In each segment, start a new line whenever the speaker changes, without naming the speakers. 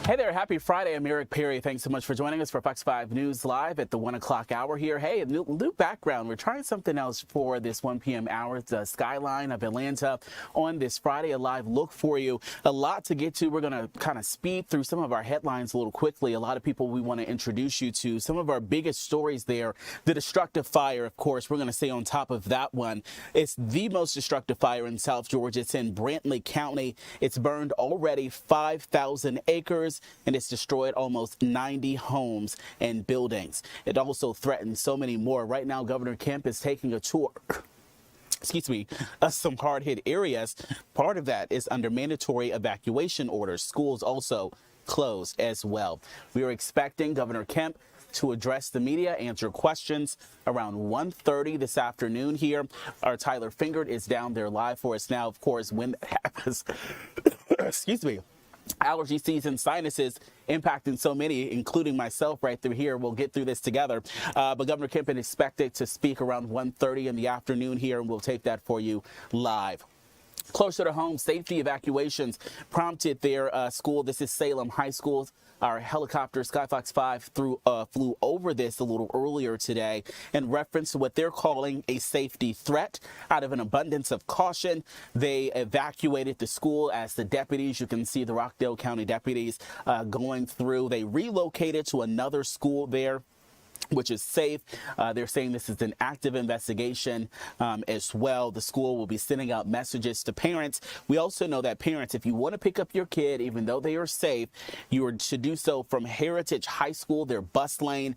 Hey there, happy Friday. I'm Eric Perry. Thanks so much for joining us for Fox 5 News Live at the 1 o'clock hour here. Hey, a new background. We're trying something else for this 1 p.m. hour. The skyline of Atlanta on this Friday, a live look for you. A lot to get to. We're going to kind of speed through some of our headlines a little quickly. A lot of people we want to introduce you to. Some of our biggest stories there. The destructive fire, of course, we're going to stay on top of that one. It's the most destructive fire in South Georgia. It's in Brantley County. It's burned already 5,000 acres. And it's destroyed almost 90 homes and buildings. It also threatens so many more. Right now, Governor Kemp is taking a tour of some hard-hit areas. Part of that is under mandatory evacuation orders. Schools also closed as well. We are expecting Governor Kemp to address the media, answer questions around 1:30 this afternoon here. Our Tyler Fingert is down there live for us now. Of course, when that happens, allergy season, sinuses impacting so many, including myself right through here. We'll get through this together. But Governor Kemp is expected to speak around 1:30 in the afternoon here, and we'll take that for you live. Closer to home, safety evacuations prompted their school. This is Salem High School. Our helicopter, Skyfox 5, flew over this a little earlier today in reference to what they're calling a safety threat. Out of an abundance of caution, they evacuated the school as the deputies, you can see the Rockdale County deputies going through. They relocated to another school there, which is safe. They're saying this is an active investigation as well. The school will be sending out messages to parents. We also know that parents, if you want to pick up your kid, even though they are safe, you are to do so from Heritage High School, their bus lane.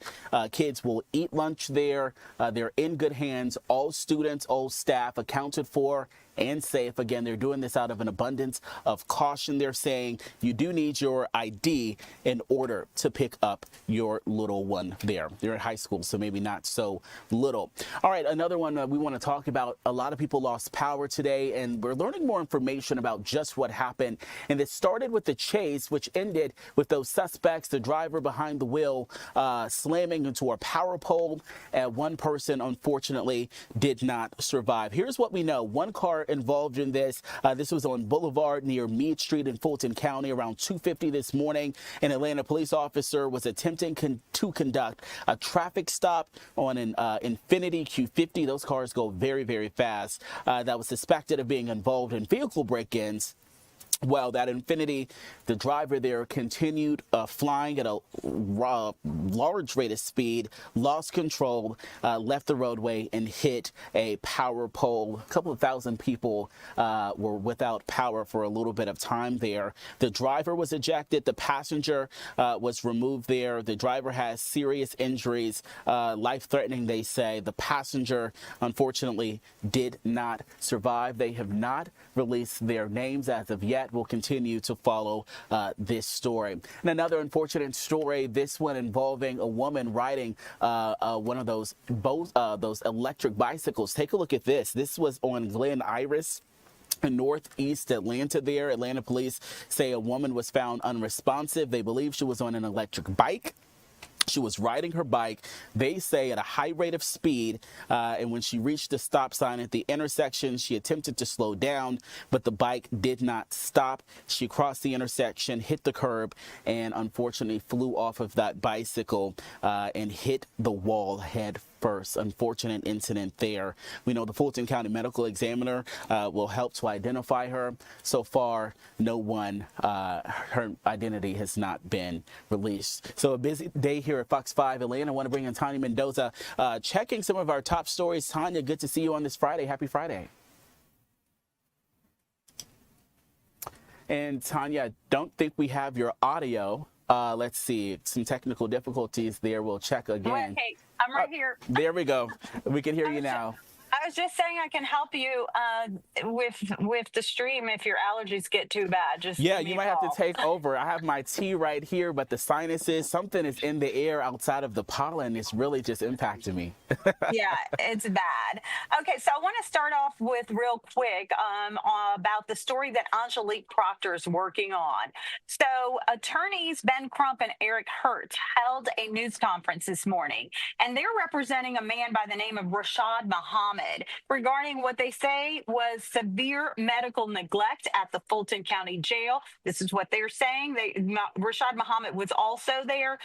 Kids will eat lunch there. They're in good hands. All students, all staff accounted for and safe. Again, they're doing this out of an abundance of caution. They're saying you do need your ID in order to pick up your little one there. They're at high school, so maybe not so little. All right, another one we want to talk about. A lot of people lost power today, and we're learning more information about just what happened. And it started with the chase, which ended with those suspects, the driver behind the wheel, slamming into a power pole. One person, unfortunately, did not survive. Here's what we know. One car involved in this. This was on Boulevard near Meade Street in Fulton County around 2:50 this morning. An Atlanta police officer was attempting to conduct a traffic stop on an Infiniti Q50. Those cars go very, very fast. That was suspected of being involved in vehicle break-ins. Well, that Infiniti, the driver there continued flying at a large rate of speed, lost control, left the roadway and hit a power pole. A couple of thousand people were without power for a little bit of time there. The driver was ejected. The passenger was removed there. The driver has serious injuries, life-threatening, they say. The passenger, unfortunately, did not survive. They have not released their names as of yet. Will continue to follow this story. And another unfortunate story, this one involving a woman riding one of those electric bicycles. Take a look at this. This was on Glen Iris in northeast Atlanta there. Atlanta police say a woman was found unresponsive. They believe she was on an electric bike. She was riding her bike, they say, at a high rate of speed, and when she reached the stop sign at the intersection, she attempted to slow down, but the bike did not stop. She crossed the intersection, hit the curb, and unfortunately flew off of that bicycle and hit the wall head first. Unfortunate incident there. We know the Fulton County Medical Examiner will help to identify her. So far, no one, her identity has not been released. So a busy day here at Fox 5 Atlanta. I want to bring in Tanya Mendoza, checking some of our top stories. Tanya, good to see you on this Friday. Happy Friday. And Tanya, I don't think we have your audio. Let's see, some technical difficulties there. We'll check again.
Okay, I'm right here.
There we go. We can hear you now.
I was just saying I can help you with the stream if your allergies get too bad. Just
yeah, you might have to take over. I have my tea right here, but the sinuses, something is in the air outside of the pollen. It's really just impacting me.
Yeah, it's bad. Okay, so I want to start off with real quick about the story that Angelique Proctor is working on. So attorneys Ben Crump and Eric Hertz held a news conference this morning, and they're representing a man by the name of Rashad Muhammad. arrested regarding what they say was severe medical neglect at the Fulton County Jail. This is what they're saying. Rashad Muhammad was also there,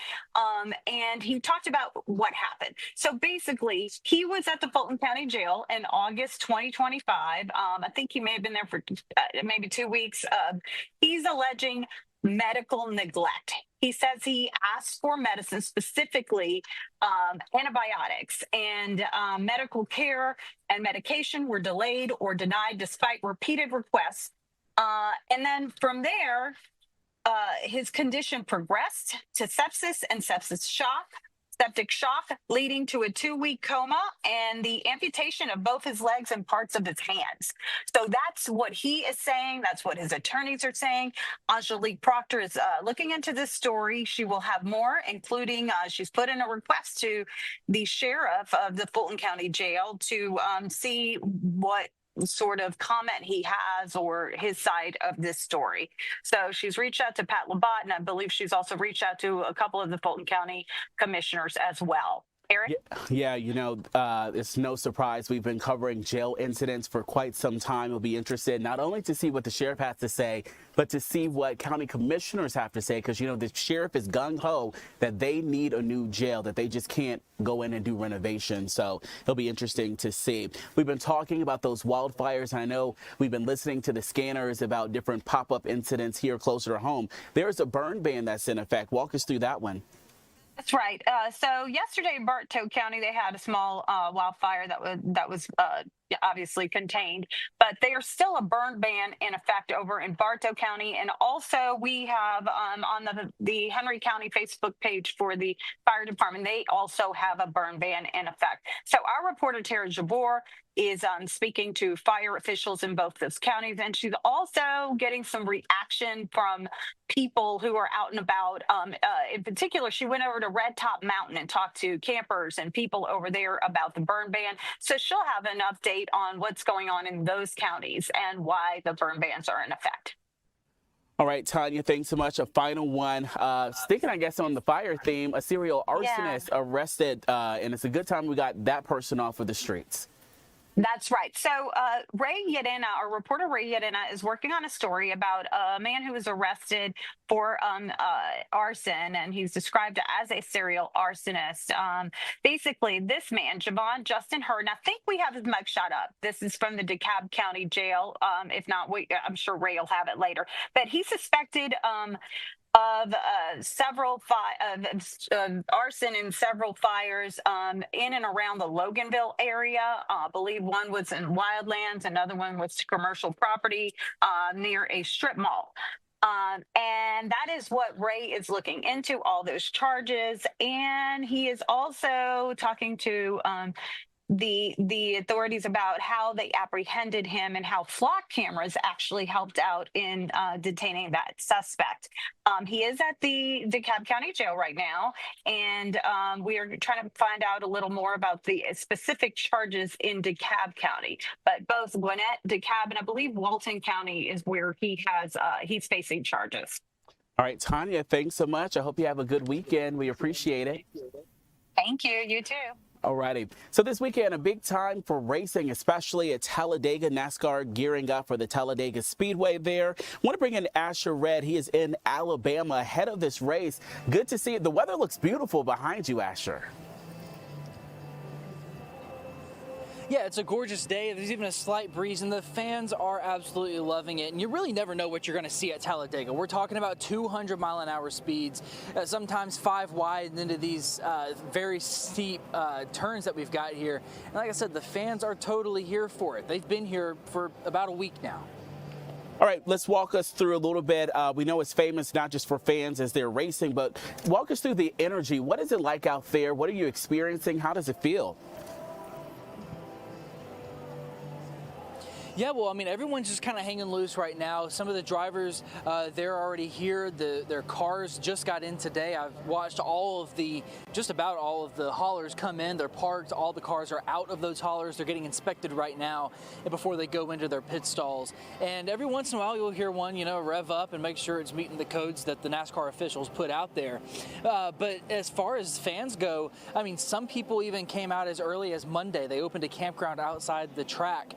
and he talked about what happened. So basically, he was at the Fulton County Jail in August 2025. I think he may have been there for maybe 2 weeks. He's alleging medical neglect. He says he asked for medicine, specifically antibiotics, and medical care and medication were delayed or denied despite repeated requests. And then from there, his condition progressed to sepsis and septic shock, leading to a 2-week coma and the amputation of both his legs and parts of his hands. So that's what he is saying. That's what his attorneys are saying. Angelique Proctor is looking into this story. She will have more, including she's put in a request to the sheriff of the Fulton County Jail to see what sort of comment he has or his side of this story. So she's reached out to Pat Labatt, and I believe she's also reached out to a couple of the Fulton County commissioners as well. Eric?
Yeah, it's no surprise. We've been covering jail incidents for quite some time. We'll be interested not only to see what the sheriff has to say, but to see what county commissioners have to say, because, the sheriff is gung-ho that they need a new jail, that they just can't go in and do renovations. So it'll be interesting to see. We've been talking about those wildfires, and I know we've been listening to the scanners about different pop-up incidents here closer to home. There's a burn ban that's in effect. Walk us through that one.
That's right. So yesterday in Bartow County, they had a small wildfire that was obviously contained, but there's still a burn ban in effect over in Bartow County. And also we have on the Henry County Facebook page for the fire department, they also have a burn ban in effect. So our reporter Tara Jabor is speaking to fire officials in both those counties, and she's also getting some reaction from people who are out and about. In particular, she went over to Red Top Mountain and talked to campers and people over there about the burn ban. So she'll have an update on what's going on in those counties and why the burn bans are in effect.
All right, Tanya, thanks so much. A final one. Sticking, I guess, on the fire theme, a serial arsonist arrested, and it's a good time we got that person off of the streets.
That's right. So Ray Yedina, our reporter Ray Yedina, is working on a story about a man who was arrested for arson, and he's described as a serial arsonist. Basically, this man, Javon Justin Hurd, and I think we have his mugshot up. This is from the DeKalb County Jail. If not, I'm sure Ray will have it later. But he's suspected of several arson in several fires in and around the Loganville area. I believe one was in Wildlands, another one was commercial property near a strip mall. And that is what Ray is looking into, all those charges. And he is also talking to the authorities about how they apprehended him and how flock cameras actually helped out in detaining that suspect. He is at the DeKalb County Jail right now, and we are trying to find out a little more about the specific charges in DeKalb County. But both Gwinnett, DeKalb, and I believe Walton County is where he's facing charges.
All right, Tanya, thanks so much. I hope you have a good weekend. We appreciate it.
Thank you. You too.
Alrighty. So this weekend, a big time for racing, especially at Talladega. NASCAR gearing up for the Talladega Speedway there. Want to bring in Asher Red. He is in Alabama ahead of this race. Good to see it. The weather looks beautiful behind you, Asher.
Yeah, it's a gorgeous day. There's even a slight breeze, and the fans are absolutely loving it. And you really never know what you're going to see at Talladega. We're talking about 200-mile-an-hour speeds, sometimes 5 wide into these very steep turns that we've got here. And like I said, the fans are totally here for it. They've been here for about a week now.
All right, let's walk us through a little bit. We know it's famous not just for fans as they're racing, but walk us through the energy. What is it like out there? What are you experiencing? How does it feel?
Yeah, well, I mean, everyone's just kind of hanging loose right now. Some of the drivers, they're already here. Their cars just got in today. I've watched just about all of the haulers come in. They're parked. All the cars are out of those haulers. They're getting inspected right now before they go into their pit stalls. And every once in a while, you'll hear one, rev up and make sure it's meeting the codes that the NASCAR officials put out there. But as far as fans go, I mean, some people even came out as early as Monday. They opened a campground outside the track.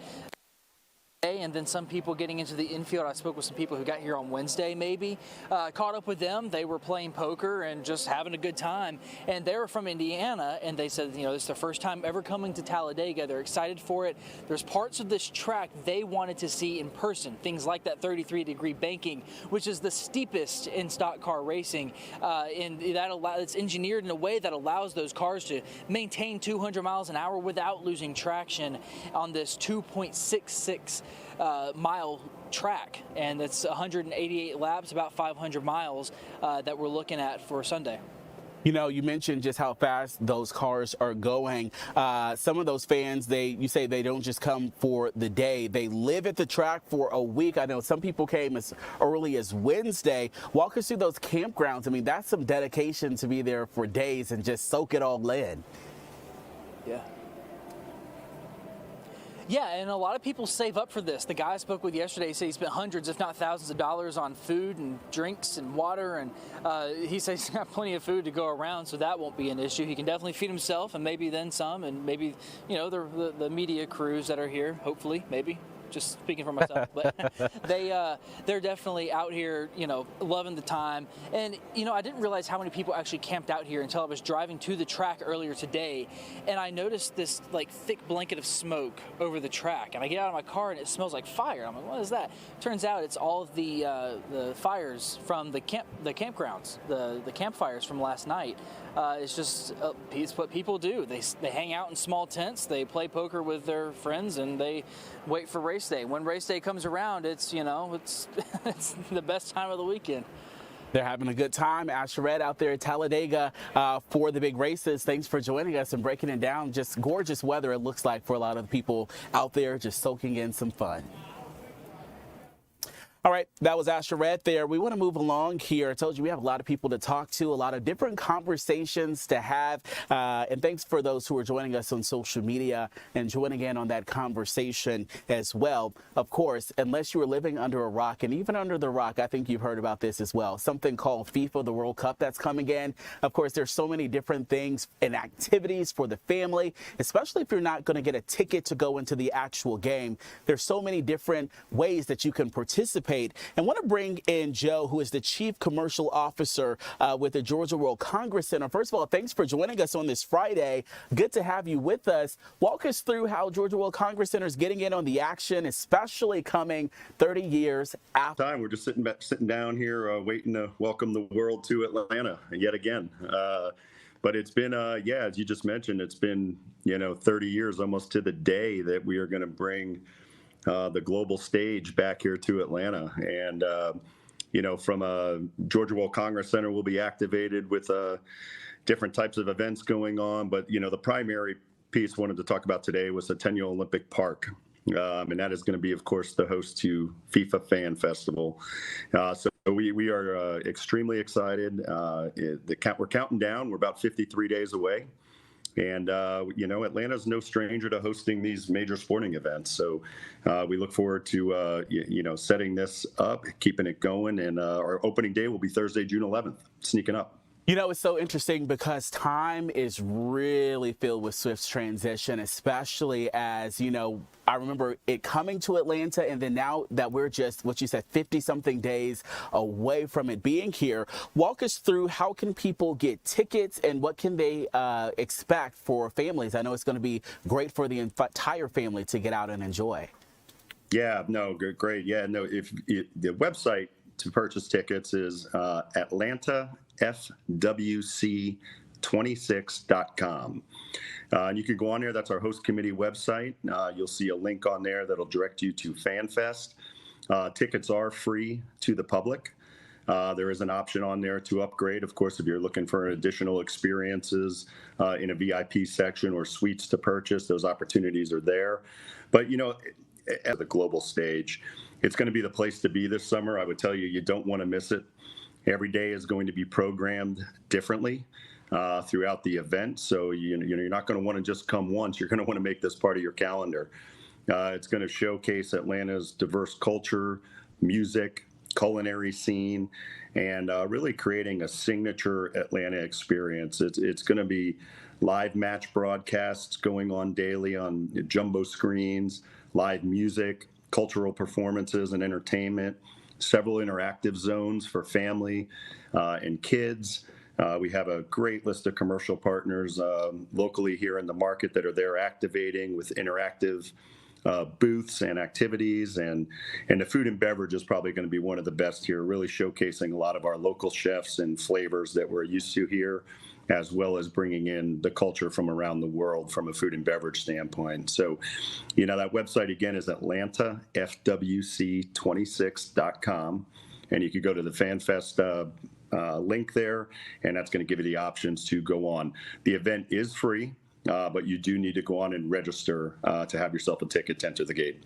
And then some people getting into the infield. I spoke with some people who got here on Wednesday, maybe. Caught up with them. They were playing poker and just having a good time. And they were from Indiana, and they said, this is their first time ever coming to Talladega. They're excited for it. There's parts of this track they wanted to see in person. Things like that 33-degree banking, which is the steepest in stock car racing. And it's engineered in a way that allows those cars to maintain 200 miles an hour without losing traction on this 2.66 mile track, and it's 188 laps, about 500 miles that we're looking at for Sunday.
You mentioned just how fast those cars are going. Some of those fans, you say they don't just come for the day. They live at the track for a week. I know some people came as early as Wednesday. Walk us through those campgrounds. I mean, that's some dedication to be there for days and just soak it all in.
Yeah. Yeah, and a lot of people save up for this. The guy I spoke with yesterday said he spent hundreds, if not thousands of dollars on food and drinks and water, and he says he's got plenty of food to go around, so that won't be an issue. He can definitely feed himself and maybe then some, and maybe, the media crews that are here, hopefully, maybe. Just speaking for myself, but they're definitely out here, loving the time. And, I didn't realize how many people actually camped out here until I was driving to the track earlier today. And I noticed this thick blanket of smoke over the track. And I get out of my car and it smells like fire. I'm like, what is that? Turns out it's all of the fires from the campgrounds, the campfires from last night. It's what people do. They hang out in small tents. They play poker with their friends, and they wait for race day. When race day comes around, it's it's the best time of the weekend.
They're having a good time. Ashered out there at Talladega for the big races. Thanks for joining us and breaking it down. Just gorgeous weather, it looks like, for a lot of the people out there just soaking in some fun. All right, that was Ashered there. We want to move along here. I told you we have a lot of people to talk to, a lot of different conversations to have. And thanks for those who are joining us on social media and joining in on that conversation as well. Of course, unless you are living under a rock, and even under the rock, I think you've heard about this as well. Something called FIFA, the World Cup that's coming in. Of course, there's so many different things and activities for the family, especially if you're not going to get a ticket to go into the actual game. There's so many different ways that you can participate. And want to bring in Joe, who is the Chief Commercial Officer with the Georgia World Congress Center. First of all, thanks for joining us on this Friday. Good to have you with us. Walk us through how Georgia World Congress Center is getting in on the action, especially coming 30 years after.
We're just sitting down here waiting to welcome the world to Atlanta yet again. But it's been, as you just mentioned, it's been, 30 years almost to the day that we are going to bring the global stage back here to Atlanta. And, from a Georgia World Congress Center, will be activated with different types of events going on. But, the primary piece I wanted to talk about today was Centennial Olympic Park. And that is going to be, of course, the host to FIFA Fan Festival. So we are extremely excited. We're counting down. We're about 53 days away. And, Atlanta's no stranger to hosting these major sporting events. So we look forward to, setting this up, keeping it going. And our opening day will be Thursday, June 11th, sneaking up.
It's so interesting because time is really filled with swift transition, especially as, I remember it coming to Atlanta, and then now that we're just, what you said, 50-something days away from it being here. Walk us through how can people get tickets and what can they expect for families? I know it's going to be great for the entire family to get out and enjoy. Yeah, no, great. Yeah, no, the website to purchase tickets is AtlantaFWC26.com. And you can go on there. That's our host committee website. You'll see a link on there that'll direct you to FanFest. Tickets are free to the public. There is an option on there to upgrade. Of course, if you're looking for additional experiences in a VIP section or suites to purchase, those opportunities are there. But,
at the global stage. It's going to be the place to be this summer. I would tell you, you don't want to miss it. Every day is going to be programmed differently throughout the event. So you're not going to want to just come once. You're going to want to make this part of your calendar. It's going to showcase Atlanta's diverse culture, music, culinary scene, and really creating a signature Atlanta experience. It's going to be live match broadcasts going on daily on jumbo screens, live music, cultural performances and entertainment, several interactive zones for family and kids. We have a great list of commercial partners locally here in the market that are there activating with interactive booths and activities, and the food and beverage is probably going to be one of the best here, really showcasing a lot of our local chefs and flavors that we're used to here, as well as bringing in the culture from around the world from a food and beverage standpoint. So, that website again is atlantafwc26.com, and you can go to the FanFest link there, and that's going to give you the options to go on. The event is free. But you do need to go on and register to have yourself a ticket to enter the gate.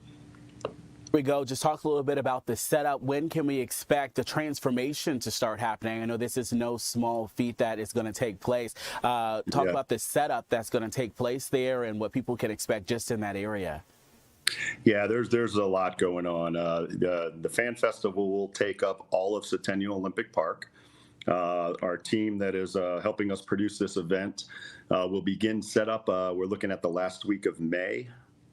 Here we go. Just talk a little bit about the setup. When can we expect the transformation to start happening? I know this is no small feat that is going to take place. Talk about the setup that's going to take place there and what people can expect just in that area.
Yeah, there's a lot going on. The Fan Festival will take up all of Centennial Olympic Park. Our team that is helping us produce this event will begin setup. We're looking at the last week of May,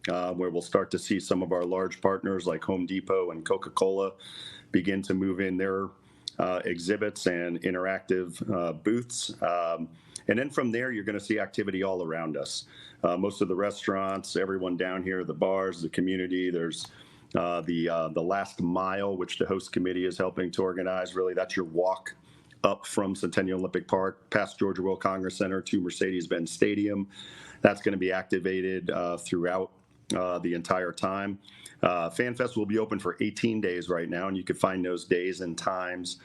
where we'll start to see some of our large partners like Home Depot and Coca-Cola begin to move in their exhibits and interactive booths. And then from there, you're going to see activity all around us. Most of the restaurants, everyone down here, the bars, the community, there's the last mile, which the host committee is helping to organize. Really, that's your walk up from Centennial Olympic Park, past Georgia World Congress Center to Mercedes-Benz Stadium. That's going to be activated throughout the entire time. FanFest will be open for 18 days right now, and you can find those days and times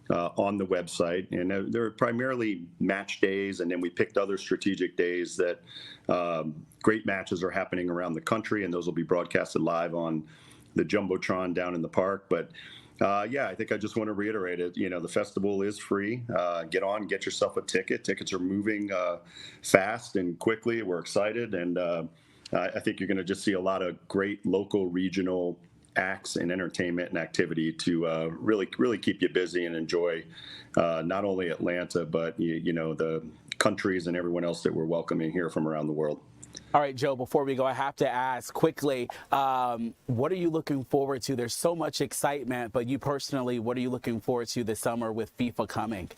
on the website. And they're primarily match days, and then we picked other strategic days that great matches are happening around the country, and those will be broadcasted live on the Jumbotron down in the park. But I think I just want to reiterate it. The festival is free. Get yourself a ticket. Tickets are moving fast and quickly. We're excited. And I think you're going to just see a lot of great local, regional acts and entertainment and activity to really keep you busy and enjoy not only Atlanta, but, the countries and everyone else that we're welcoming here from around the world.
All right, Joe, before we go, I have to ask quickly, what are you looking forward to? There's so much excitement, but you personally, what are you looking forward to this summer with FIFA coming?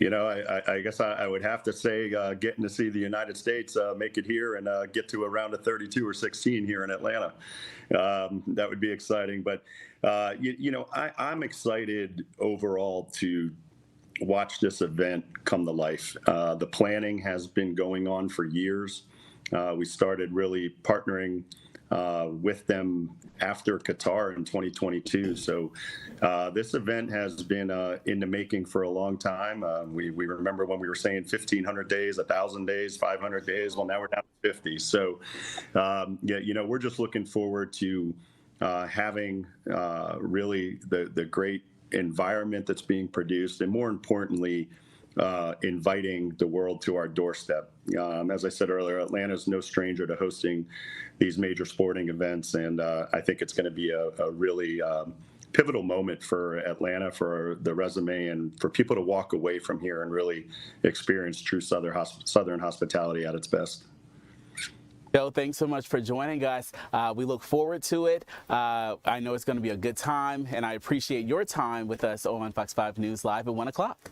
I guess I would have to say getting to see the United States make it here and get to a round of 32 or 16 here in Atlanta. That would be exciting. But, I'm excited overall to watch this event come to life. The planning has been going on for years. We started really partnering with them after Qatar in 2022. So this event has been in the making for a long time. We remember when we were saying 1,500 days, 1,000 days, 500 days. Well, now we're down to 50. So, we're just looking forward to having really the great environment that's being produced, and more importantly, inviting the world to our doorstep. As I said earlier, Atlanta is no stranger to hosting these major sporting events, and I think it's going to be a really pivotal moment for Atlanta, for the resume, and for people to walk away from here and really experience true Southern hospitality at its best.
Joe, thanks so much for joining us. We look forward to it. I know it's going to be a good time, and I appreciate your time with us on Fox 5 News Live at 1 o'clock.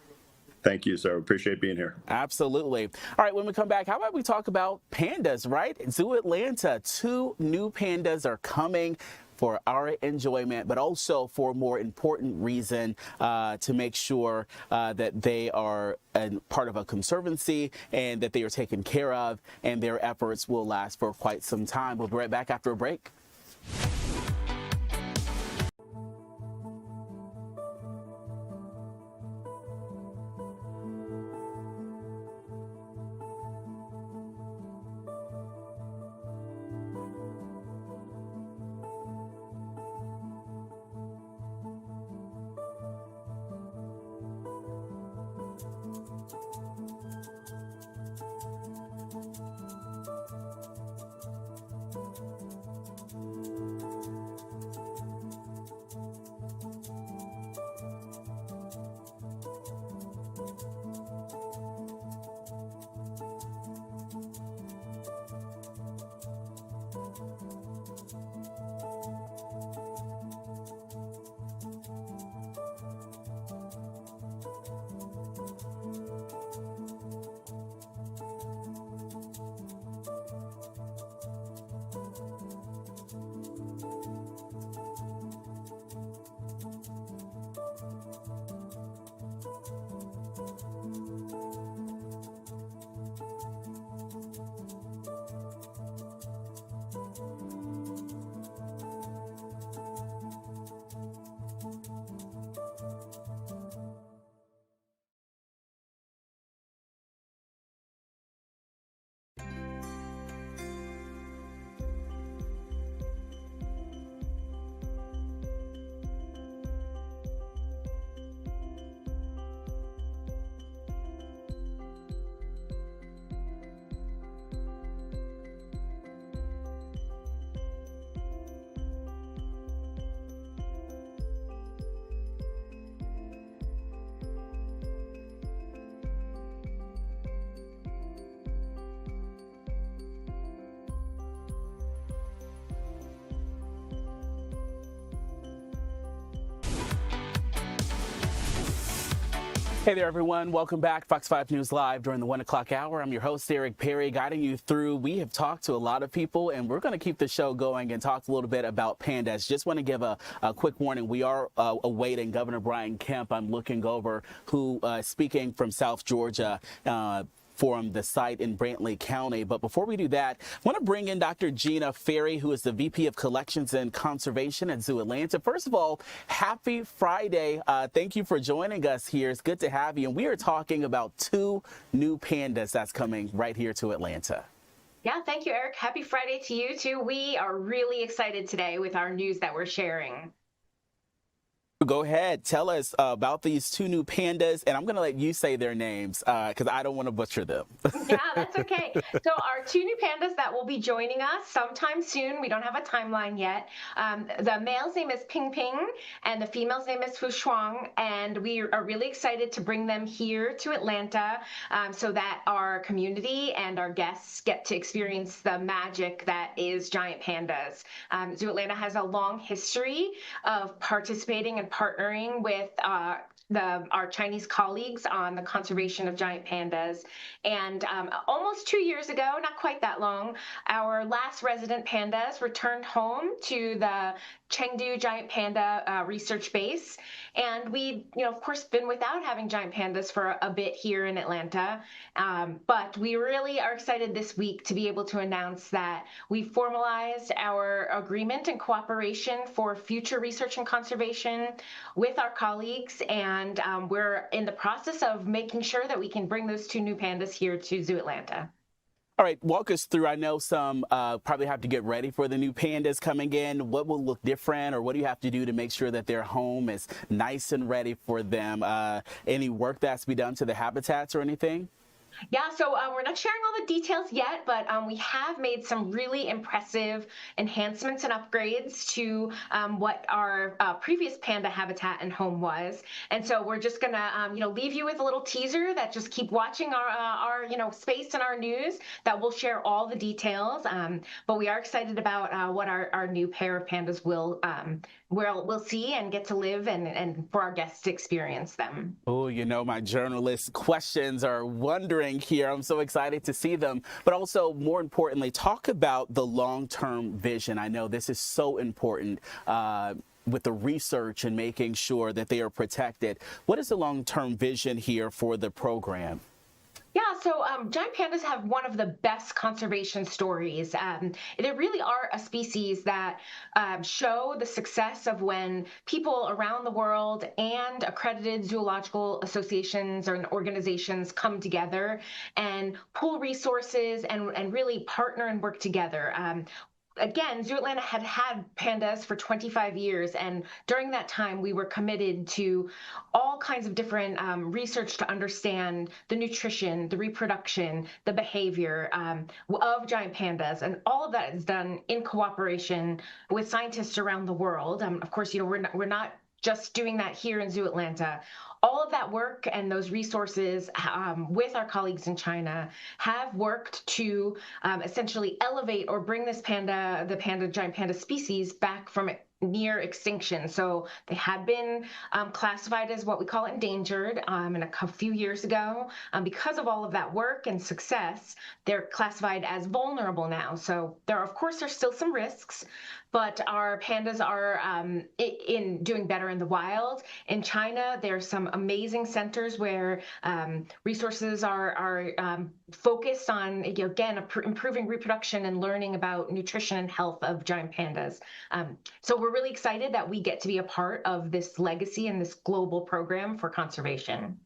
Thank you, sir. Appreciate being here.
Absolutely. All right, when we come back, how about we talk about pandas, right? Zoo Atlanta, 2 new pandas are coming for our enjoyment, but also for a more important reason, to make sure that they are part of a conservancy and that they are taken care of, and their efforts will last for quite some time. We'll be right back after a break. Hey there, everyone. Welcome back. Fox 5 News Live during the 1 o'clock hour. I'm your host, Eric Perry, guiding you through. We have talked to a lot of people, and we're going to keep the show going and talk a little bit about pandas. Just want to give a quick warning. We are awaiting Governor Kemp. I'm looking over, who speaking from South Georgia. From the site in Brantley County. But before we do that, I want to bring in Dr. Gina Ferry, who is the VP of Collections and Conservation at Zoo Atlanta. First of all, happy Friday. Thank you for joining us here. It's good to have you. And we are talking about 2 new pandas that's coming right here to Atlanta.
Yeah, thank you, Eric. Happy Friday to you too. We are really excited today with our news that we're sharing.
Go ahead. Tell us about these 2 new pandas, and I'm going to let you say their names because I don't want to butcher them.
Yeah, that's okay. So our 2 new pandas that will be joining us sometime soon. We don't have a timeline yet. The male's name is Ping Ping, and the female's name is Fu Shuang, and we are really excited to bring them here to Atlanta so that our community and our guests get to experience the magic that is giant pandas. Zoo Atlanta has a long history of participating and partnering with our Chinese colleagues on the conservation of giant pandas. And almost 2 years ago, not quite that long, our last resident pandas returned home to the Chengdu Giant Panda research base. And we, of course, been without having giant pandas for a bit here in Atlanta. But we really are excited this week to be able to announce that we formalized our agreement and cooperation for future research and conservation with our colleagues. And we're in the process of making sure that we can bring those 2 new pandas here to Zoo Atlanta.
All right, walk us through. I know some probably have to get ready for the new pandas coming in. What will look different, or what do you have to do to make sure that their home is nice and ready for them? Any work that's to be done to the habitats or anything?
Yeah, so we're not sharing all the details yet, but we have made some really impressive enhancements and upgrades to what our previous panda habitat and home was. And so we're just gonna, leave you with a little teaser that just keep watching our space and our news that will share all the details. But we are excited about what our new pair of pandas will we'll see and get to live and for our guests to experience them.
Oh, my journalist questions are wondering here. I'm so excited to see them. But also, more importantly, talk about the long-term vision. I know this is so important with the research and making sure that they are protected. What is the long-term vision here for the program?
Yeah, so giant pandas have one of the best conservation stories. They really are a species that show the success of when people around the world and accredited zoological associations and organizations come together and pool resources and really partner and work together. Again, Zoo Atlanta had pandas for 25 years, and during that time, we were committed to all kinds of different research to understand the nutrition, the reproduction, the behavior of giant pandas, and all of that is done in cooperation with scientists around the world. Of course, we're not just doing that here in Zoo Atlanta. All of that work and those resources with our colleagues in China have worked to essentially elevate or bring this giant panda species back from near extinction. So they had been classified as what we call endangered a few years ago. Because of all of that work and success, they're classified as vulnerable now. So there, of course, are still some risks, but our pandas are in doing better in the wild. In China, there are some amazing centers where resources are focused on, again, improving reproduction and learning about nutrition and health of giant pandas. So we're really excited that we get to be a part of this legacy and this global program for conservation.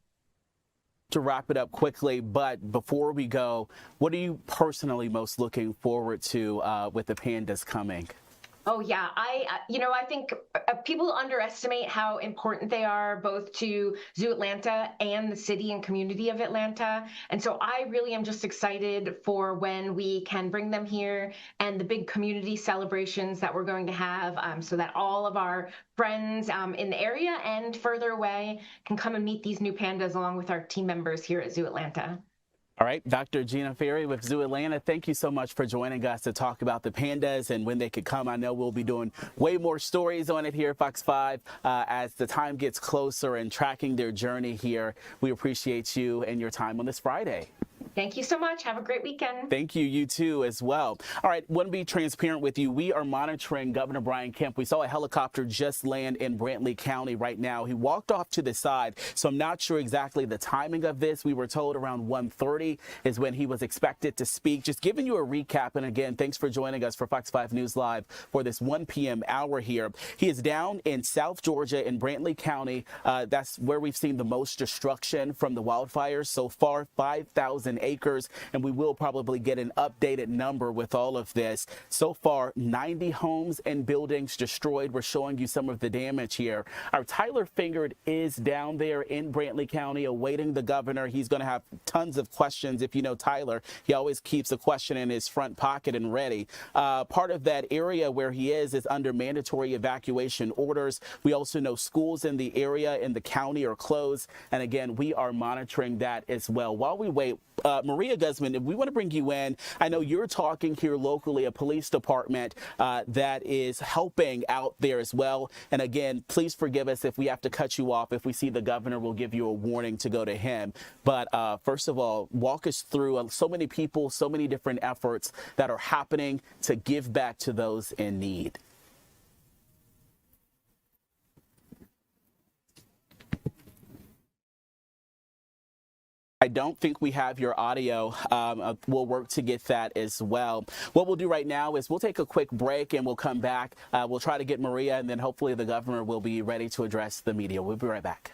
To wrap it up quickly, but before we go, what are you personally most looking forward to with the pandas coming?
Oh, yeah. I think people underestimate how important they are both to Zoo Atlanta and the city and community of Atlanta. And so I really am just excited for when we can bring them here and the big community celebrations that we're going to have so that all of our friends in the area and further away can come and meet these new pandas along with our team members here at Zoo Atlanta.
All right, Dr. Gina Ferry with Zoo Atlanta, thank you so much for joining us to talk about the pandas and when they could come. I know we'll be doing way more stories on it here at Fox 5 as the time gets closer and tracking their journey here. We appreciate you and your time on this Friday.
Thank you so much. Have a great weekend.
Thank you. You too as well. All right. Want to be transparent with you. We are monitoring Governor Brian Kemp. We saw a helicopter just land in Brantley County right now. He walked off to the side. So I'm not sure exactly the timing of this. We were told around 1:30 is when he was expected to speak. Just giving you a recap. And again, thanks for joining us for Fox 5 News Live for this 1 p.m. hour here. He is down in South Georgia in Brantley County. That's where we've seen the most destruction from the wildfires so far, 5,000 acres, and we will probably get an updated number with all of this. So far, 90 homes and buildings destroyed. We're showing you some of the damage here. Our Tyler Fingard is down there in Brantley County awaiting the governor. He's going to have tons of questions. If you know Tyler, he always keeps a question in his front pocket and ready. Part of that area where he is under mandatory evacuation orders. We also know schools in the area in the county are closed. And again, we are monitoring that as well. While we wait, Maria Guzman, if we want to bring you in, I know you're talking here locally, a police department that is helping out there as well. And again, please forgive us if we have to cut you off. If we see the governor, we'll give you a warning to go to him. But first of all, walk us through so many people, so many different efforts that are happening to give back to those in need. I don't think we have your audio. We'll work to get that as well. What we'll do right now is we'll take a quick break and we'll come back. We'll try to get Maria, and then hopefully the governor will be ready to address the media. We'll be right back.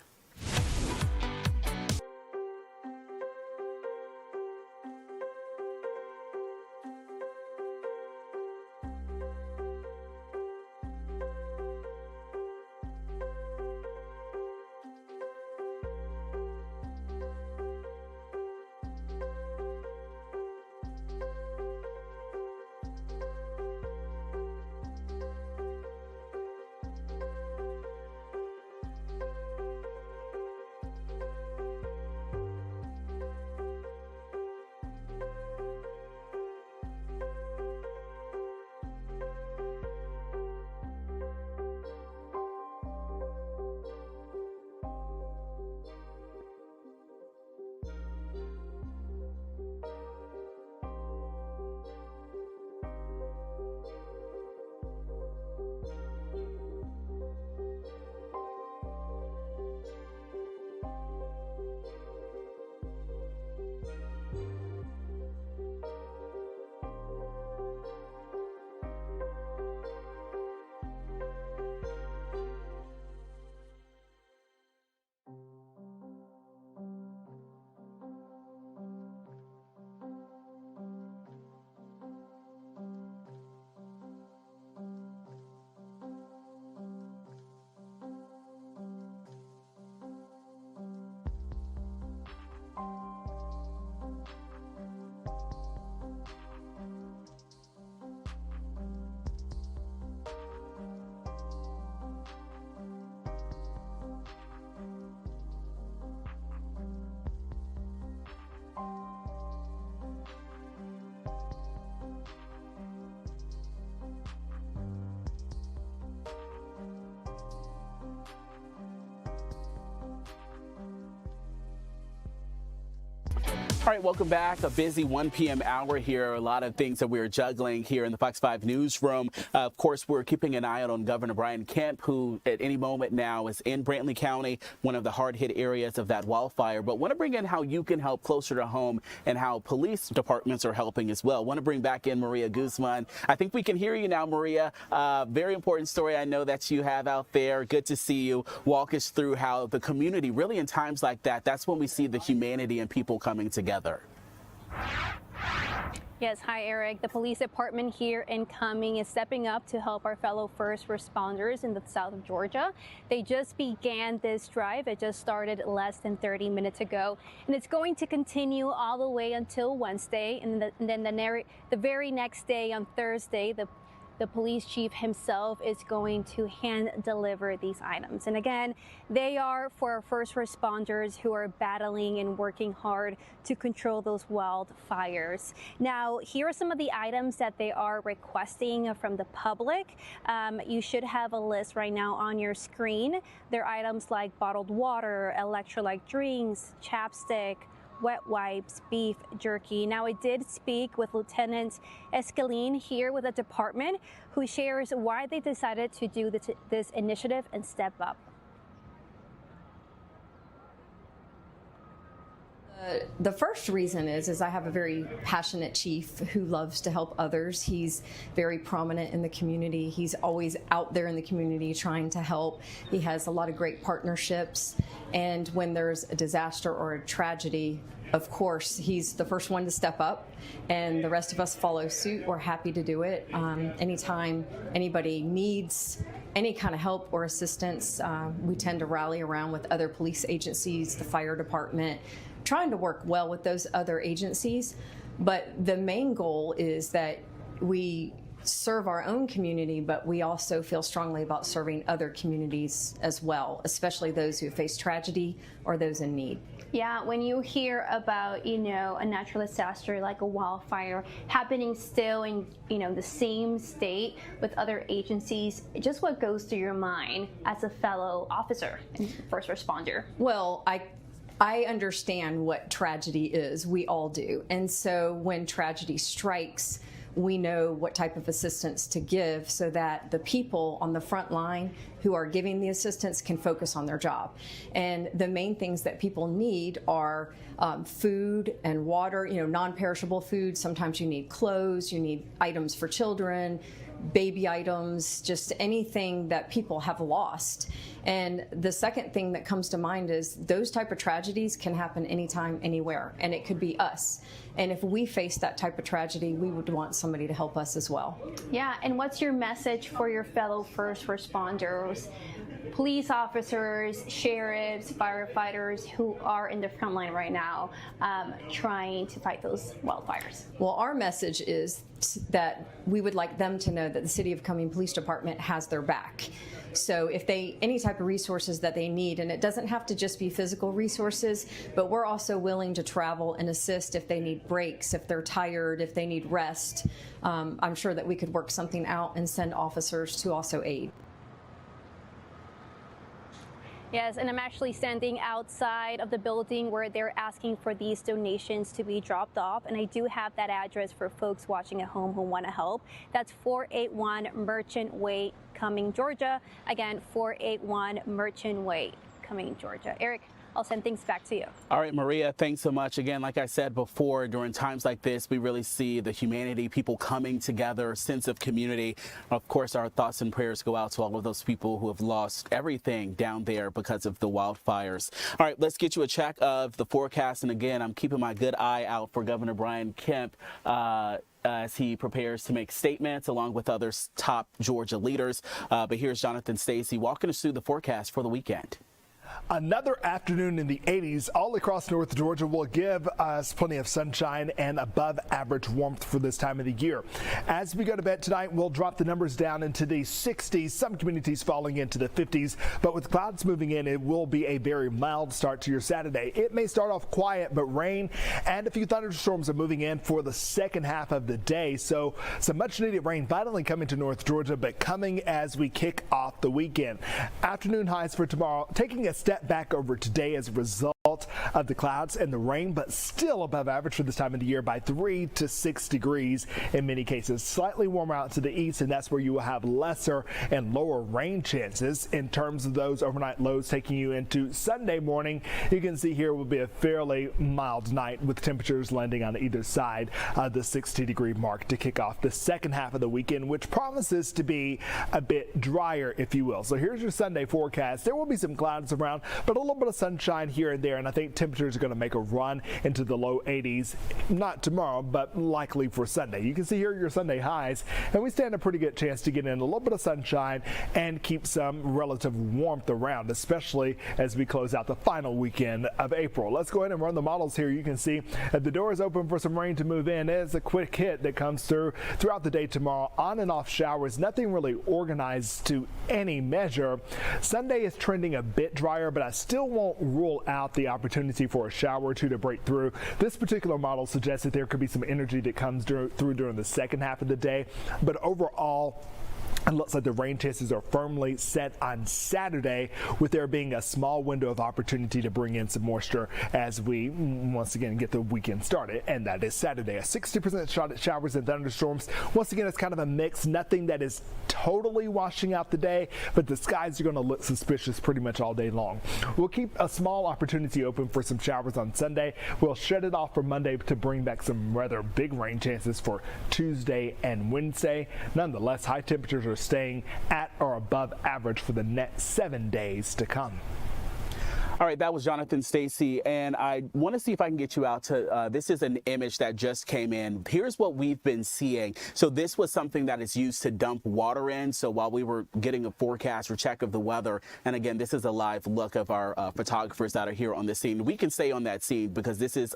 All right, welcome back. A busy 1 p.m. hour here. A lot of things that we're juggling here in the Fox 5 newsroom. Of course, we're keeping an eye out on Governor Brian Kemp, who at any moment now is in Brantley County, one of the hard-hit areas of that wildfire. But want to bring in how you can help closer to home and how police departments are helping as well. Want to bring back in Maria Guzman. I think we can hear you now, Maria. Very important story I know that you have out there. Good to see you. Walk us through how the community, really in times like that, that's when we see the humanity and people coming together.
Yes, hi Eric. The police department here in Cumming is stepping up to help our fellow first responders in the south of Georgia. They just began this drive. It just started less than 30 minutes ago, and it's going to continue all the way until Wednesday, and then the very next day on Thursday, the the police chief himself is going to hand deliver these items. And again, they are for our first responders who are battling and working hard to control those wildfires. Now, here are some of the items that they are requesting from the public. You should have a list right now on your screen. They're items like bottled water, electrolyte drinks, chapstick, wet wipes, beef jerky. Now, I did speak with Lieutenant Escalene here with the department, who shares why they decided to do this initiative and step up.
The first reason is I have a very passionate chief who loves to help others. He's very prominent in the community. He's always out there in the community trying to help. He has a lot of great partnerships. And when there's a disaster or a tragedy, of course, he's the first one to step up, and the rest of us follow suit. We're happy to do it. Anytime anybody needs any kind of help or assistance, we tend to rally around with other police agencies, the fire department, trying to work well with those other agencies. But the main goal is that we serve our own community, but we also feel strongly about serving other communities as well, especially those who face tragedy or those in need.
Yeah, when you hear about, a natural disaster like a wildfire happening still in, the same state with other agencies, just what goes through your mind as a fellow officer and first responder?
Well, I understand what tragedy is. We all do. And so when tragedy strikes, we know what type of assistance to give so that the people on the front line who are giving the assistance can focus on their job. And the main things that people need are food and water, non-perishable food. Sometimes you need clothes, you need items for children, baby items, just anything that people have lost. And the second thing that comes to mind is those type of tragedies can happen anytime, anywhere, and it could be us. And if we face that type of tragedy, we would want somebody to help us as well.
Yeah, and what's your message for your fellow first responders, police officers, sheriffs, firefighters who are in the front line right now trying to fight those wildfires?
Well, our message is that we would like them to know that the City of Cumming Police Department has their back. So if any type of resources that they need, and it doesn't have to just be physical resources, but we're also willing to travel and assist if they need breaks, if they're tired, if they need rest. I'm sure that we could work something out and send officers to also aid.
Yes, and I'm actually standing outside of the building where they're asking for these donations to be dropped off. And I do have that address for folks watching at home who want to help. That's 481 Merchant Way, Cumming, Georgia. Again, 481 Merchant Way, Cumming, Georgia. Eric, I'll send things back to you.
All right, Maria, thanks so much. Again, like I said before, during times like this, we really see the humanity, people coming together, a sense of community. Of course, our thoughts and prayers go out to all of those people who have lost everything down there because of the wildfires. All right, let's get you a check of the forecast. And again, I'm keeping my good eye out for Governor Brian Kemp as he prepares to make statements along with other top Georgia leaders. But here's Jonathan Stacy walking us through the forecast for the weekend.
Another afternoon in the 80s all across North Georgia will give us plenty of sunshine and above average warmth for this time of the year. As we go to bed tonight, we'll drop the numbers down into the 60s, some communities falling into the 50s, but with clouds moving in, it will be a very mild start to your Saturday. It may start off quiet, but rain and a few thunderstorms are moving in for the second half of the day. So some much needed rain finally coming to North Georgia, but coming as we kick off the weekend. Afternoon highs for tomorrow, taking a step back over today as a result of the clouds and the rain, but still above average for this time of the year by 3 to 6 degrees in many cases. Slightly warmer out to the east, and that's where you will have lesser and lower rain chances. In terms of those overnight lows taking you into Sunday morning, you can see here will be a fairly mild night with temperatures landing on either side of the 60-degree mark to kick off the second half of the weekend, which promises to be a bit drier, if you will. So here's your Sunday forecast. There will be some clouds around, but a little bit of sunshine here and there, and and I think temperatures are going to make a run into the low 80s, not tomorrow, but likely for Sunday. You can see here your Sunday highs, and we stand a pretty good chance to get in a little bit of sunshine and keep some relative warmth around, especially as we close out the final weekend of April. Let's go ahead and run the models here. You can see that the door is open for some rain to move in. It is a quick hit that comes throughout the day tomorrow. On and off showers, nothing really organized to any measure. Sunday is trending a bit drier, but I still won't rule out the opportunity for a shower or two to break through. This particular model suggests that there could be some energy that comes through during the second half of the day, but overall, it looks like the rain chances are firmly set on Saturday, with there being a small window of opportunity to bring in some moisture as we once again get the weekend started, and that is Saturday. A 60% shot at showers and thunderstorms. Once again, it's kind of a mix, nothing that is totally washing out the day, but the skies are going to look suspicious pretty much all day long. We'll keep a small opportunity open for some showers on Sunday. We'll shut it off for Monday to bring back some rather big rain chances for Tuesday and Wednesday. Nonetheless, high temperatures are staying at or above average for the next 7 days to come.
All right, that was Jonathan Stacy, and I want to see if I can get you out to, this is an image that just came in. Here's what we've been seeing. So this was something that is used to dump water in. So while we were getting a forecast or check of the weather, and again, this is a live look of our photographers that are here on the scene. We can stay on that scene because this is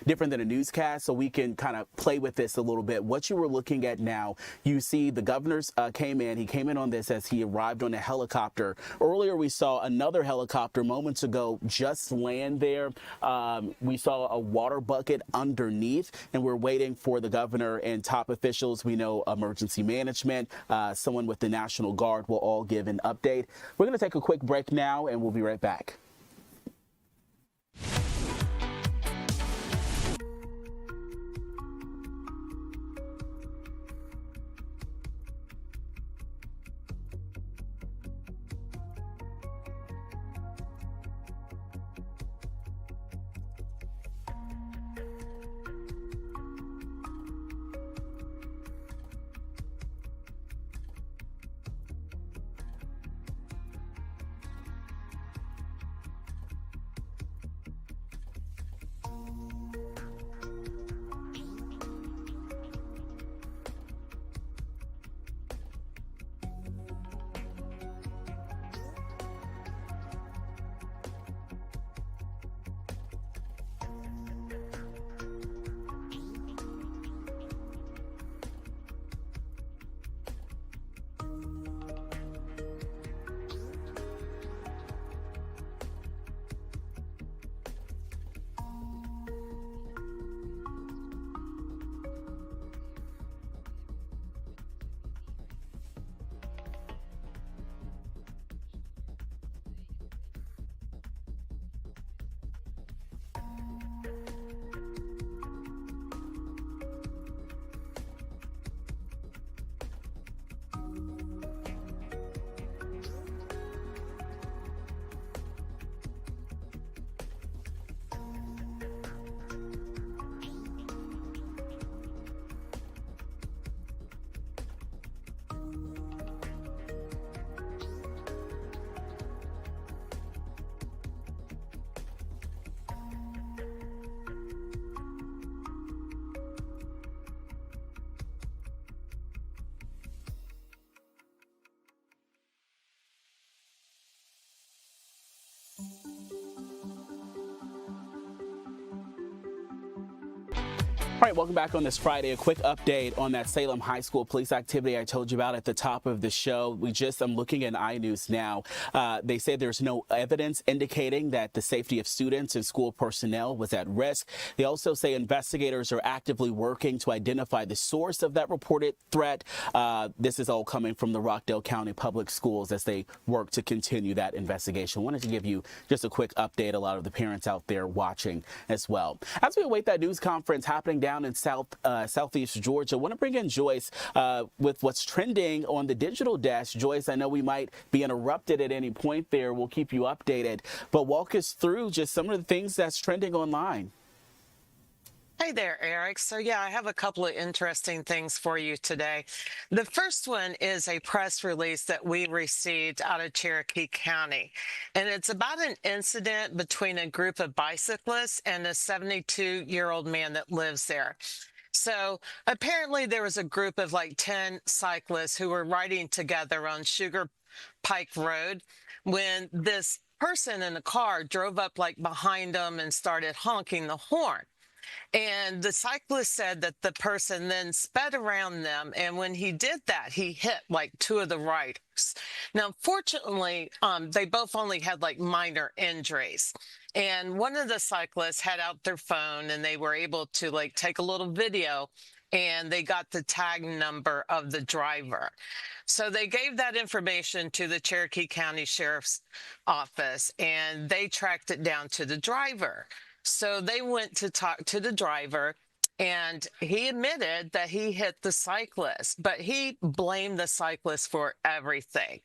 different than a newscast, so we can kind of play with this a little bit. What you were looking at now, you see the governor's came in. He came in on this as he arrived on a helicopter. Earlier, we saw another helicopter moments ago just land there. We saw a water bucket underneath, and we're waiting for the governor and top officials. We know emergency management, someone with the National Guard will all give an update. We're going to take a quick break now, and we'll be right back. All right, welcome back on this Friday. A quick update on that Salem High School police activity I told you about at the top of the show. I'm looking at iNews now. They say there's no evidence indicating that the safety of students and school personnel was at risk. They also say investigators are actively working to identify the source of that reported threat. This is all coming from the Rockdale County Public Schools as they work to continue that investigation. Wanted to give you just a quick update. A lot of the parents out there watching as well. As we await that news conference happening down in southeast Georgia, I want to bring in Joyce with what's trending on the digital desk. Joyce, I know we might be interrupted at any point there. We'll keep you updated, but walk us through just some of the things that's trending online.
Hi there, Eric. So yeah, I have a couple of interesting things for you today. The first one is a press release that we received out of Cherokee County, and it's about an incident between a group of bicyclists and a 72-year-old man that lives there. So apparently there was a group of like 10 cyclists who were riding together on Sugar Pike Road when this person in the car drove up like behind them and started honking the horn. And the cyclist said that the person then sped around them, and when he did that, he hit like two of the riders. Now, fortunately, they both only had like minor injuries. And one of the cyclists had out their phone, and they were able to like take a little video, and they got the tag number of the driver. So they gave that information to the Cherokee County Sheriff's Office, and they tracked it down to the driver. So they went to talk to the driver, and he admitted that he hit the cyclist, but he blamed the cyclist for everything.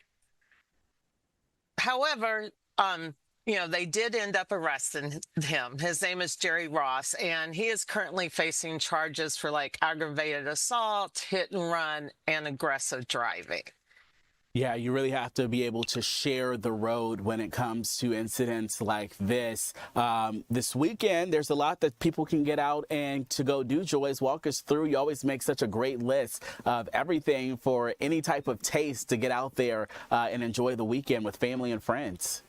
However, they did end up arresting him. His name is Jerry Ross, and he is currently facing charges for like aggravated assault, hit and run, and aggressive driving.
Yeah, you really have to be able to share the road when it comes to incidents like this. This weekend, there's a lot that people can get out and to go do. Joyce, walk us through. You always make such a great list of everything for any type of taste to get out there and enjoy the weekend with family and friends.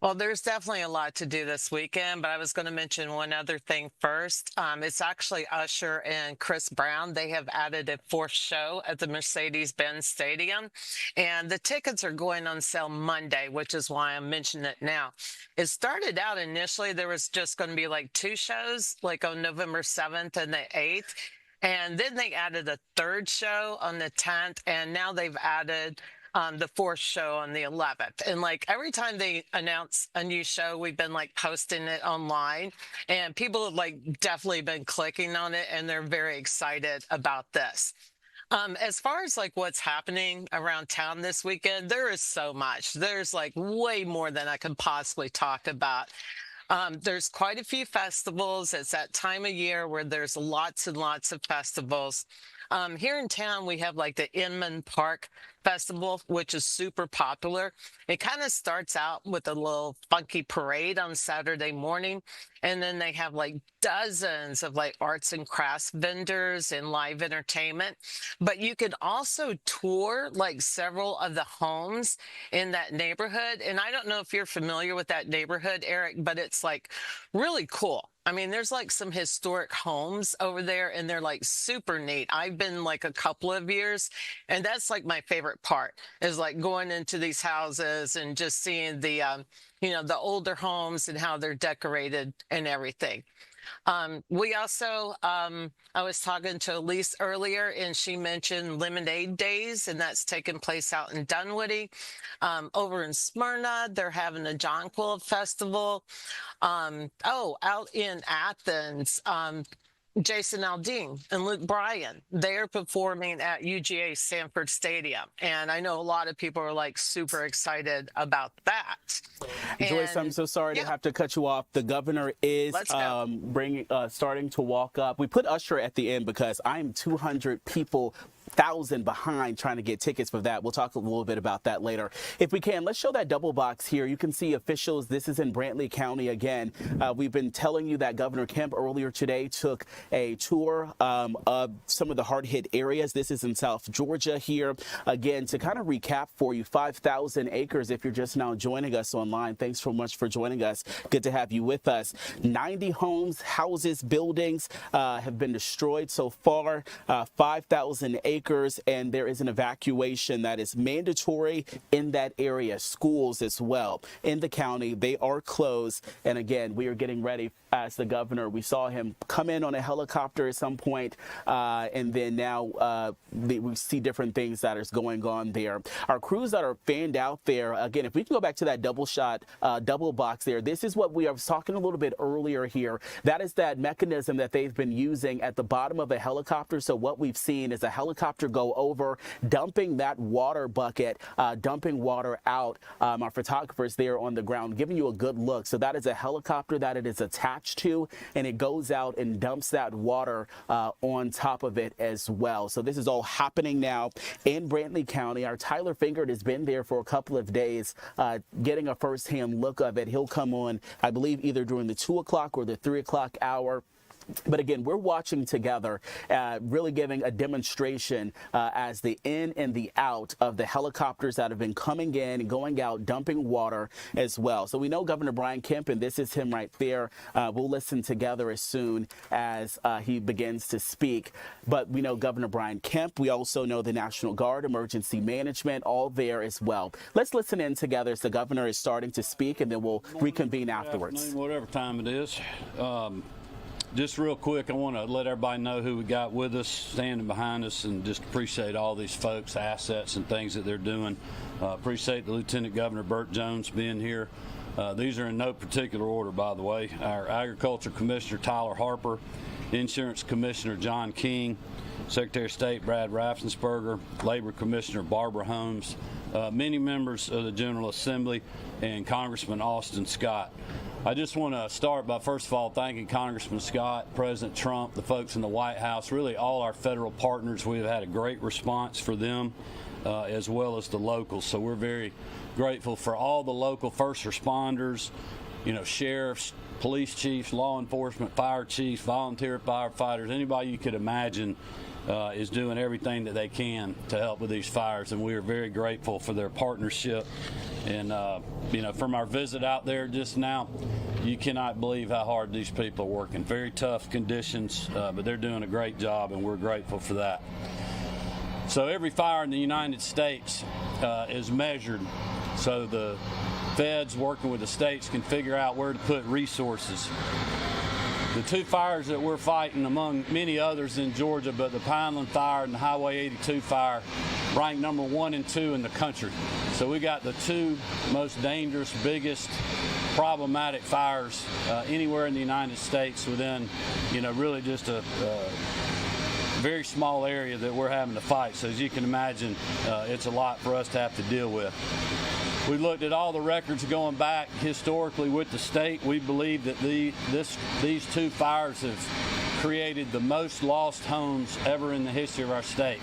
Well, there's definitely a lot to do this weekend, but I was going to mention one other thing first. It's actually Usher and Chris Brown. They have added a fourth show at the Mercedes-Benz Stadium, and the tickets are going on sale Monday, which is why I'm mentioning it now. It started out initially, there was just going to be like two shows, like on November 7th and the 8th. And then they added a third show on the 10th, and now they've added the fourth show on the 11th. And like every time they announce a new show, we've been like posting it online, and people have like definitely been clicking on it, and they're very excited about this. As far as like what's happening around town this weekend, there is so much. There's like way more than I can possibly talk about. There's quite a few festivals. It's that time of year where there's lots and lots of festivals. Here in town, we have like the Inman Park Festival, which is super popular. It kind of starts out with a little funky parade on Saturday morning, and then they have like dozens of like arts and crafts vendors and live entertainment. But you can also tour like several of the homes in that neighborhood. And I don't know if you're familiar with that neighborhood, Eric, but it's like really cool. I mean, there's like some historic homes over there, and they're like super neat. I've been like a couple of years, and that's like my favorite part, is like going into these houses and just seeing the, the older homes and how they're decorated and everything. We also, I was talking to Elise earlier, and she mentioned Lemonade Days, and that's taking place out in Dunwoody. Over in Smyrna, they're having a Jonquil Festival. Out in Athens, Jason Aldean and Luke Bryan, they're performing at UGA Sanford Stadium. And I know a lot of people are like super excited about that.
Joyce, I'm so sorry to have to cut you off. The governor is starting to walk up. We put Usher at the end because I'm 200,000 behind trying to get tickets for that. We'll talk a little bit about that later. If we can, let's show that double box here. You can see officials. This is in Brantley County again. We've been telling you that Governor Kemp earlier today took a tour of some of the hard-hit areas. This is in South Georgia here. Again, to kind of recap for you, 5,000 acres if you're just now joining us online. Thanks so much for joining us. Good to have you with us. 90 homes, houses, buildings have been destroyed so far. 5,000 acres, and there is an evacuation that is mandatory in that area. Schools as well in the county, they are closed. And again, we are getting ready as the governor. We saw him come in on a helicopter at some point, and then now we see different things that is going on there. Our crews that are fanned out there, again, if we can go back to that double box there, this is what we were talking a little bit earlier here. That is that mechanism that they've been using at the bottom of a helicopter. So what we've seen is a helicopter helicopter go over, dumping that water bucket, dumping water out. Our photographers there on the ground giving you a good look. So that is a helicopter that it is attached to, and it goes out and dumps that water on top of it as well. So this is all happening now in Brantley County. Our Tyler Fingert has been there for a couple of days, getting a firsthand look of it. He'll come on, I believe, either during the 2 o'clock or the 3 o'clock hour. But again, we're watching together, really giving a demonstration as the in and the out of the helicopters that have been coming in and going out, dumping water as well. So we know Governor Brian Kemp, and this is him right there. We'll listen together as soon as he begins to speak. But we know Governor Brian Kemp. We also know the National Guard, Emergency Management, all there as well. Let's listen in together as the governor is starting to speak, and then we'll reconvene afterwards.
Whatever time it is. Just real quick, I want to let everybody know who we got with us, standing behind us, and just appreciate all these folks' assets and things that they're doing. Appreciate the Lieutenant Governor Burt Jones being here. These are in no particular order, by the way. Our Agriculture Commissioner Tyler Harper, Insurance Commissioner John King, Secretary of State Brad Raffensperger, Labor Commissioner Barbara Holmes, many members of the General Assembly, and Congressman Austin Scott. I just want to start by, first of all, thanking Congressman Scott, President Trump, the folks in the White House, really all our federal partners. We've had a great response for them, as well as the locals. So we're very grateful for all the local first responders, sheriffs, police chiefs, law enforcement, fire chiefs, volunteer firefighters, anybody you could imagine is doing everything that they can to help with these fires, and we are very grateful for their partnership. And from our visit out there just now, you cannot believe how hard these people are working. Very tough conditions, but they're doing a great job, and we're grateful for that. So every fire in the United States is measured, so the feds working with the states can figure out where to put resources. The two fires that we're fighting, among many others in Georgia, but the Pineland Fire and the Highway 82 fire, ranked number 1 and 2 in the country. So we got the two most dangerous, biggest, problematic fires anywhere in the United States within, really just a very small area that we're having to fight. So as you can imagine, it's a lot for us to have to deal with. We looked at all the records going back historically with the state. We believe that these two fires have created the most lost homes ever in the history of our state.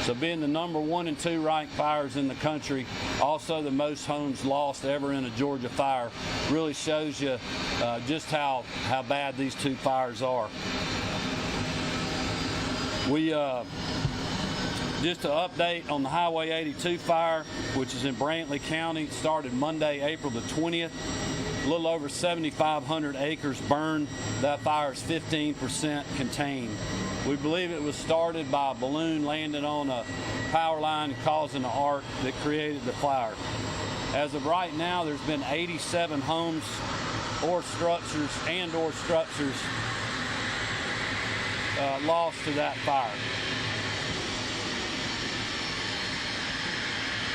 So being the number 1 and 2 ranked fires in the country, also the most homes lost ever in a Georgia fire, really shows you just how bad these two fires are. Just to update on the Highway 82 fire, which is in Brantley County, started Monday, April the 20th. A little over 7,500 acres burned. That fire is 15% contained. We believe it was started by a balloon landing on a power line causing an arc that created the fire. As of right now, there's been 87 homes or structures lost to that fire.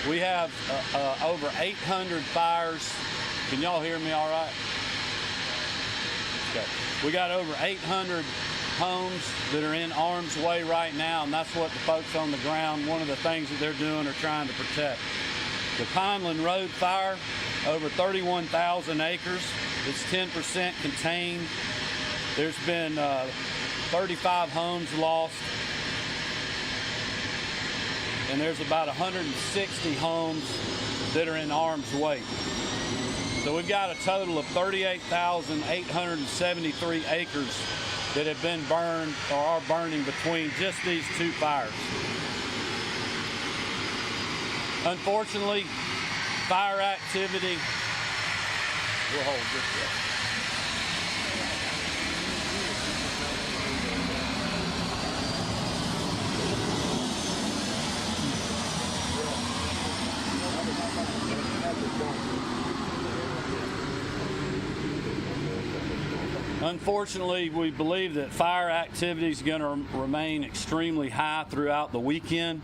We have over 800 fires. Can y'all hear me all right? Okay. We got over 800 homes that are in harm's way right now, and that's what the folks on the ground, one of the things that they're doing, are trying to protect. The Pineland Road fire, over 31,000 acres. It's 10% contained. There's been 35 homes lost. And there's about 160 homes that are in harm's way. So we've got a total of 38,873 acres that have been burned or are burning between just these two fires. Unfortunately, fire activity, we'll hold this up. Unfortunately, we believe that fire activity is going to remain extremely high throughout the weekend.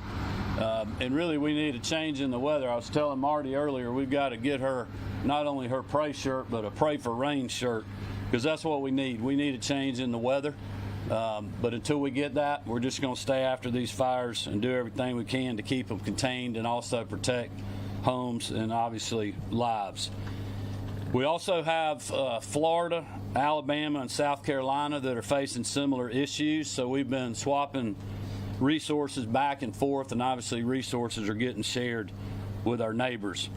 And really, we need a change in the weather. I was telling Marty earlier, we've got to get her not only her pray shirt, but a pray for rain shirt, because that's what we need. We need a change in the weather. But until we get that, we're just going to stay after these fires and do everything we can to keep them contained and also protect homes and obviously lives. We also have Florida, Alabama, and South Carolina that are facing similar issues, so we've been swapping resources back and forth, and obviously resources are getting shared with our neighbors.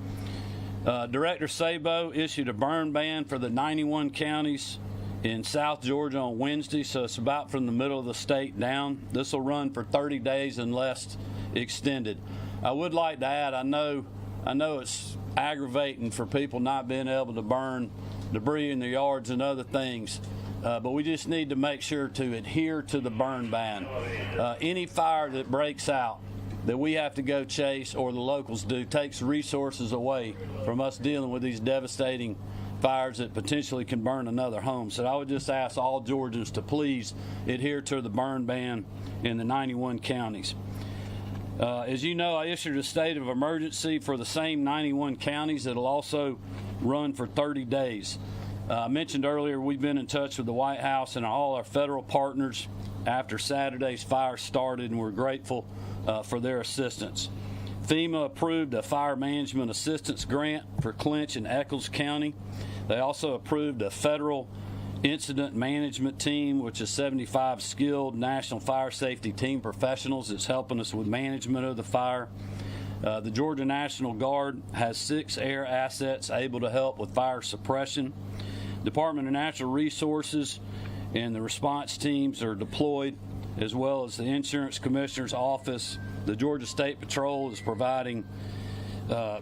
Director Sabo issued a burn ban for the 91 counties in South Georgia on Wednesday, so it's about from the middle of the state down. This will run for 30 days unless extended. I would like to add, I know it's aggravating for people not being able to burn debris in their yards and other things, but we just need to make sure to adhere to the burn ban. Any fire that breaks out that we have to go chase, or the locals do, takes resources away from us dealing with these devastating fires that potentially can burn another home. So I would just ask all Georgians to please adhere to the burn ban in the 91 counties. As you know, I issued a state of emergency for the same 91 counties that'll also run for 30 days. I mentioned earlier we've been in touch with the White House and all our federal partners after Saturday's fire started, and we're grateful for their assistance. FEMA approved a fire management assistance grant for Clinch and Eccles County. They also approved a federal incident management team, which is 75 skilled National Fire Safety Team professionals that's helping us with management of the fire. The Georgia National Guard has 6 air assets able to help with fire suppression. Department of Natural Resources and the response teams are deployed, as well as the Insurance Commissioner's Office. The Georgia State Patrol is providing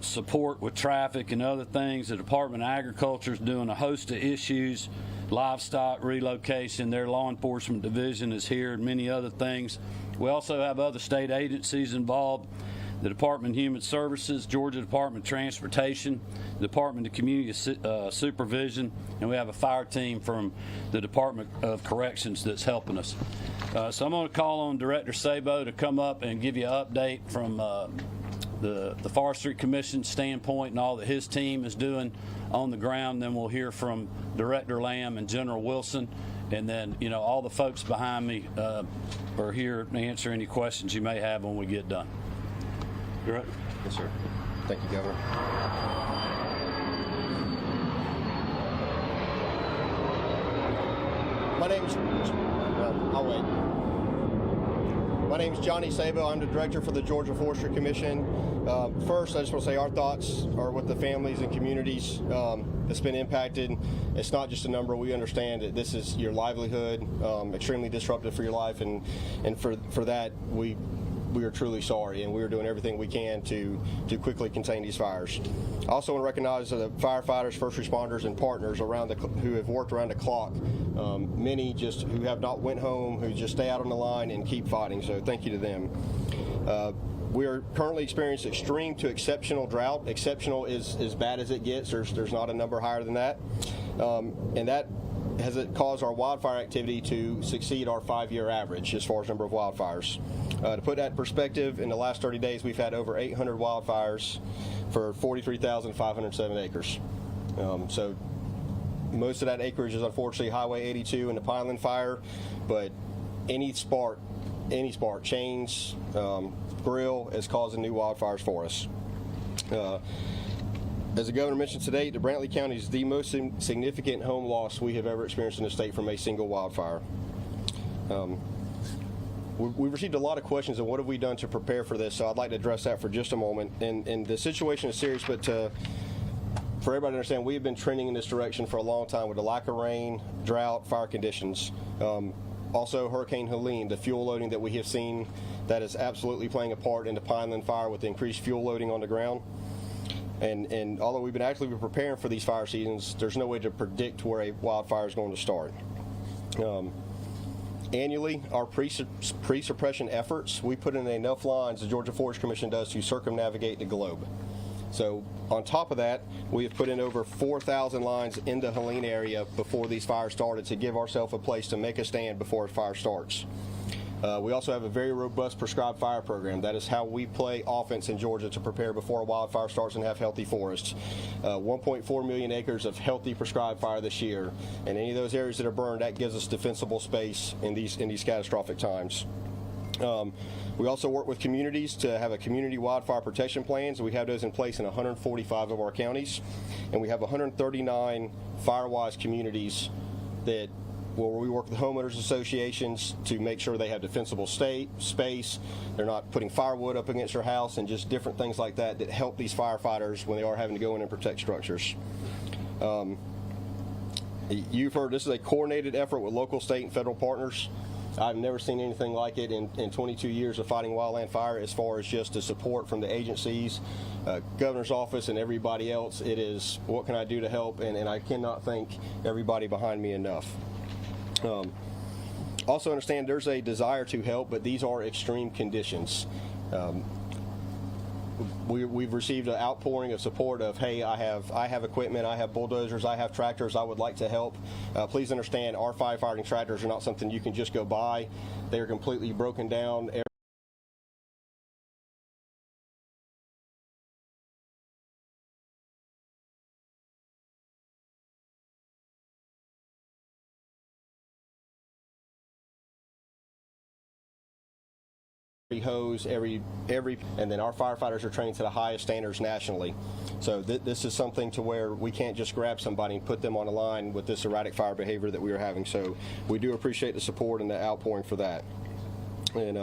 support with traffic and other things. The Department of Agriculture is doing a host of issues, livestock relocation. Their law enforcement division is here, and many other things. We also have other state agencies involved: the Department of Human Services, Georgia Department of Transportation, the Department of Community Supervision, and we have a fire team from the Department of Corrections that's helping us. So I'm going to call on Director Sabo to come up and give you an update from the Forestry Commission standpoint and all that his team is doing on the ground. Then we'll hear from Director Lamb and General Wilson, and then all the folks behind me are here to answer any questions you may have when we get done. Director?
Yes, sir. Thank you, Governor. My name's Johnny Sabo. I'm the director for the Georgia Forestry Commission. First, I just want to say our thoughts are with the families and communities that's been impacted. It's not just a number. We understand that this is your livelihood, extremely disruptive for your life, and for that we are truly sorry, and we are doing everything we can to quickly contain these fires. I also want to recognize the firefighters, first responders, and partners who have worked around the clock. Many just who have not went home, who just stay out on the line and keep fighting. So thank you to them. We are currently experiencing extreme to exceptional drought. Exceptional is as bad as it gets. There's not a number higher than that, and that has it caused our wildfire activity to succeed our 5-year average as far as number of wildfires. To put that in perspective, in the last 30 days, we've had over 800 wildfires for 43,507 acres. So most of that acreage is unfortunately Highway 82 and the Pineland Fire, but any spark, chains, grill is causing new wildfires for us. As the governor mentioned today, the Brantley County is the most significant home loss we have ever experienced in the state from a single wildfire. We've received a lot of questions on what have we done to prepare for this, so I'd like to address that for just a moment. And the situation is serious, but for everybody to understand, we have been trending in this direction for a long time with the lack of rain, drought, fire conditions. Also, Hurricane Helene, the fuel loading that we have seen, that is absolutely playing a part in the Pineland Fire with the increased fuel loading on the ground. And although we've been actively preparing for these fire seasons, there's no way to predict where a wildfire is going to start. Annually, our pre-suppression efforts, we put in enough lines, the Georgia Forest Commission does, to circumnavigate the globe. So on top of that, we have put in over 4,000 lines in the Helene area before these fires started to give ourselves a place to make a stand before a fire starts. We also have a very robust prescribed fire program. That is how we play offense in Georgia to prepare before a wildfire starts and have healthy forests. 1.4 million acres of healthy prescribed fire this year. And any of those areas that are burned, that gives us defensible space in these catastrophic times. We also work with communities to have a community wildfire protection plans. We have those in place in 145 of our counties, and we have 139 Firewise communities that where we work with homeowners associations to make sure they have defensible space. They're not putting firewood up against their house and just different things like that that help these firefighters when they are having to go in and protect structures. You've heard this is a coordinated effort with local, state, and federal partners. I've never seen anything like it in 22 years of fighting wildland fire as far as just the support from the agencies, governor's office, and everybody else. It is, what can I do to help? And I cannot thank everybody behind me enough. Also understand there's a desire to help, but these are extreme conditions. We've received an outpouring of support of, hey, I have equipment, I have bulldozers, I have tractors, I would like to help. Please understand, our firefighting tractors are not something you can just go buy. They are completely broken down. Hose, every, and then our firefighters are trained to the highest standards nationally. So this is something to where we can't just grab somebody and put them on a line with this erratic fire behavior that we are having. So we do appreciate the support and the outpouring for that. And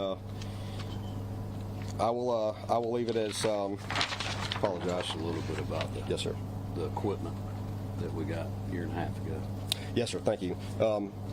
I will leave it as apologize
a little bit about that.
Yes, sir.
The equipment that we got a year and a half ago.
Yes, sir. Thank you.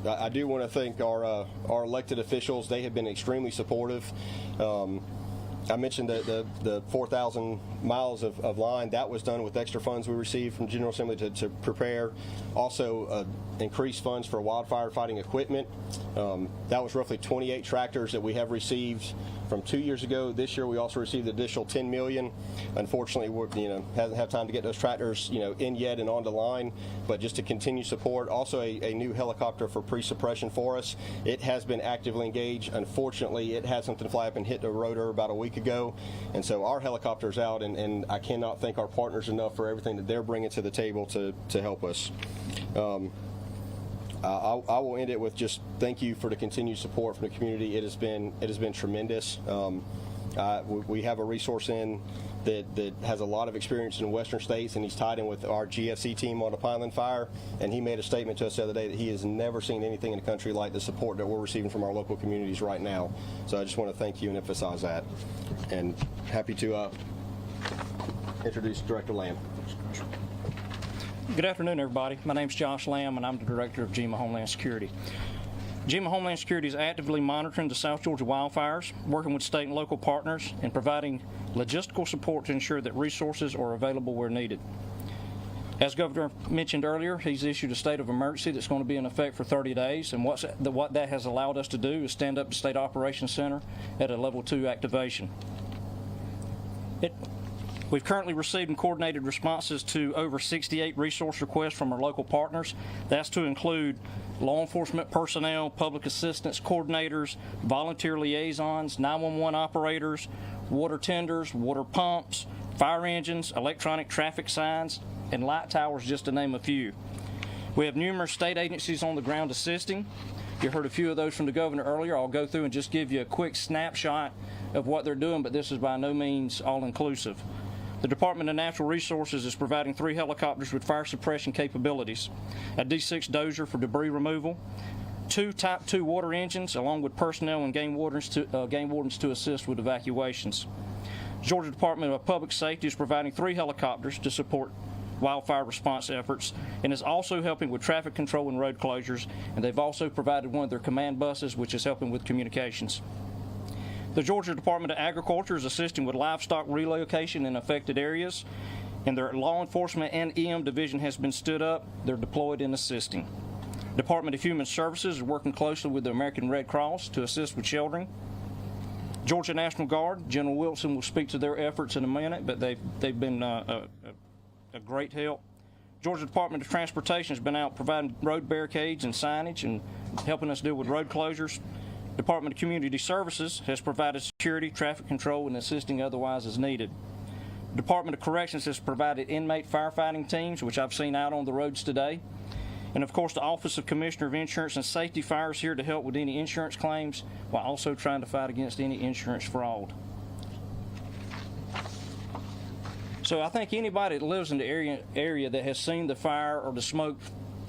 I do want to thank our elected officials. They have been extremely supportive. I mentioned the 4,000 miles of line. That was done with extra funds we received from General Assembly to prepare. Also, increased funds for wildfire fighting equipment. That was roughly 28 tractors that we have received from 2 years ago. This year, we also received the additional $10 million. Unfortunately, we're hasn't had time to get those tractors in yet and on the line, but just to continue support. Also, a new helicopter for pre-suppression for us. It has been actively engaged. Unfortunately, it had something fly up and hit the rotor about a week ago, and so our helicopter's out, and I cannot thank our partners enough for everything that they're bringing to the table to help us. I will end it with just thank you for the continued support from the community. It has been tremendous. We have a resource in that has a lot of experience in the western states, and he's tied in with our GFC team on the Pineland Fire, and he made a statement to us the other day that he has never seen anything in the country like the support that we're receiving from our local communities right now. So I just want to thank you and emphasize that, and happy to introduce Director Lamb.
Good afternoon, everybody. My name is Josh Lamb, and I'm the Director of GEMA Homeland Security. GEMA Homeland Security is actively monitoring the South Georgia wildfires, working with state and local partners, and providing logistical support to ensure that resources are available where needed. As Governor mentioned earlier, he's issued a state of emergency that's going to be in effect for 30 days, and what that has allowed us to do is stand up the State Operations Center at a Level 2 activation. We've currently received and coordinated responses to over 68 resource requests from our local partners. That's to include law enforcement personnel, public assistance coordinators, volunteer liaisons, 911 operators, water tenders, water pumps, fire engines, electronic traffic signs, and light towers, just to name a few. We have numerous state agencies on the ground assisting. You heard a few of those from the governor earlier. I'll go through and just give you a quick snapshot of what they're doing, but this is by no means all-inclusive. The Department of Natural Resources is providing 3 helicopters with fire suppression capabilities, a D6 dozer for debris removal, 2 Type 2 water engines, along with personnel and game wardens to assist with evacuations. Georgia Department of Public Safety is providing 3 helicopters to support wildfire response efforts, and is also helping with traffic control and road closures, and they've also provided one of their command buses, which is helping with communications. The Georgia Department of Agriculture is assisting with livestock relocation in affected areas, and their law enforcement and EM division has been stood up. They're deployed and assisting. Department of Human Services is working closely with the American Red Cross to assist with sheltering. Georgia National Guard, General Wilson will speak to their efforts in a minute, but they've been a great help. Georgia Department of Transportation has been out providing road barricades and signage and helping us deal with road closures. Department of Community Services has provided security, traffic control, and assisting otherwise as needed. Department of Corrections has provided inmate firefighting teams, which I've seen out on the roads today. And of course, the Office of Commissioner of Insurance and Safety Fire is here to help with any insurance claims while also trying to fight against any insurance fraud. So I think anybody that lives in the area that has seen the fire or the smoke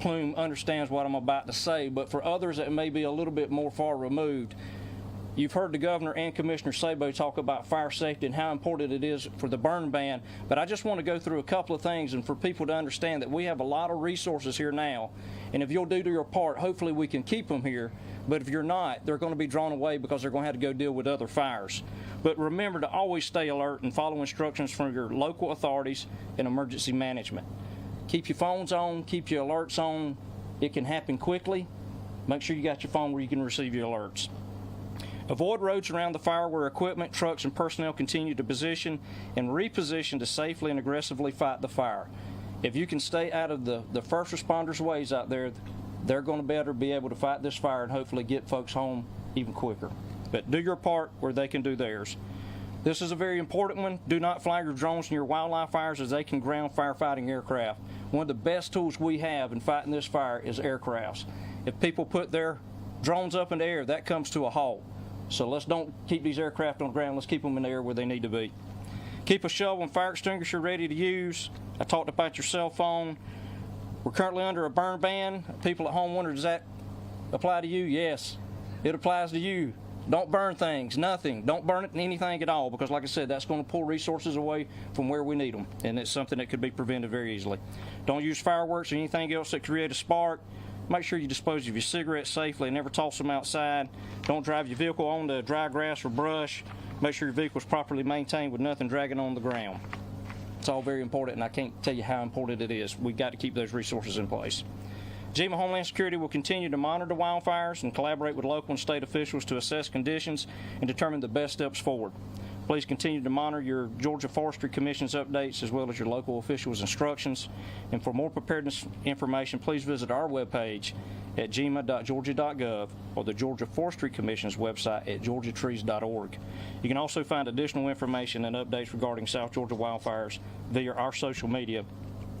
plume understands what I'm about to say, but for others that may be a little bit more far removed, you've heard the governor and Commissioner Sabo talk about fire safety and how important it is for the burn ban, but I just want to go through a couple of things and for people to understand that we have a lot of resources here now, and if you'll do your part, hopefully we can keep them here, but if you're not, they're going to be drawn away because they're going to have to go deal with other fires. But remember to always stay alert and follow instructions from your local authorities and emergency management. Keep your phones on, keep your alerts on. It can happen quickly. Make sure you got your phone where you can receive your alerts. Avoid roads around the fire where equipment, trucks, and personnel continue to position and reposition to safely and aggressively fight the fire. If you can stay out of the first responders' ways out there, they're going to better be able to fight this fire and hopefully get folks home even quicker. But do your part where they can do theirs. This is a very important one. Do not fly your drones near wildlife fires as they can ground firefighting aircraft. One of the best tools we have in fighting this fire is aircrafts. If people put their drones up in the air, that comes to a halt. So let's don't keep these aircraft on the ground. Let's keep them in the air where they need to be. Keep a shovel and fire extinguisher ready to use. I talked about your cell phone. We're currently under a burn ban. People at home wonder, does that apply to you? Yes, it applies to you. Don't burn things, nothing. Don't burn it in anything at all because, like I said, that's going to pull resources away from where we need them, and it's something that could be prevented very easily. Don't use fireworks or anything else that create a spark. Make sure you dispose of your cigarettes safely and never toss them outside. Don't drive your vehicle on the dry grass or brush. Make sure your vehicle is properly maintained with nothing dragging on the ground. It's all very important, and I can't tell you how important it is. We've got to keep those resources in place. GEMA Homeland Security will continue to monitor wildfires and collaborate with local and state officials to assess conditions and determine the best steps forward. Please continue to monitor your Georgia Forestry Commission's updates as well as your local officials' instructions. And for more preparedness information, please visit our webpage at gema.georgia.gov or the Georgia Forestry Commission's website at georgiatrees.org. You can also find additional information and updates regarding South Georgia wildfires via our social media.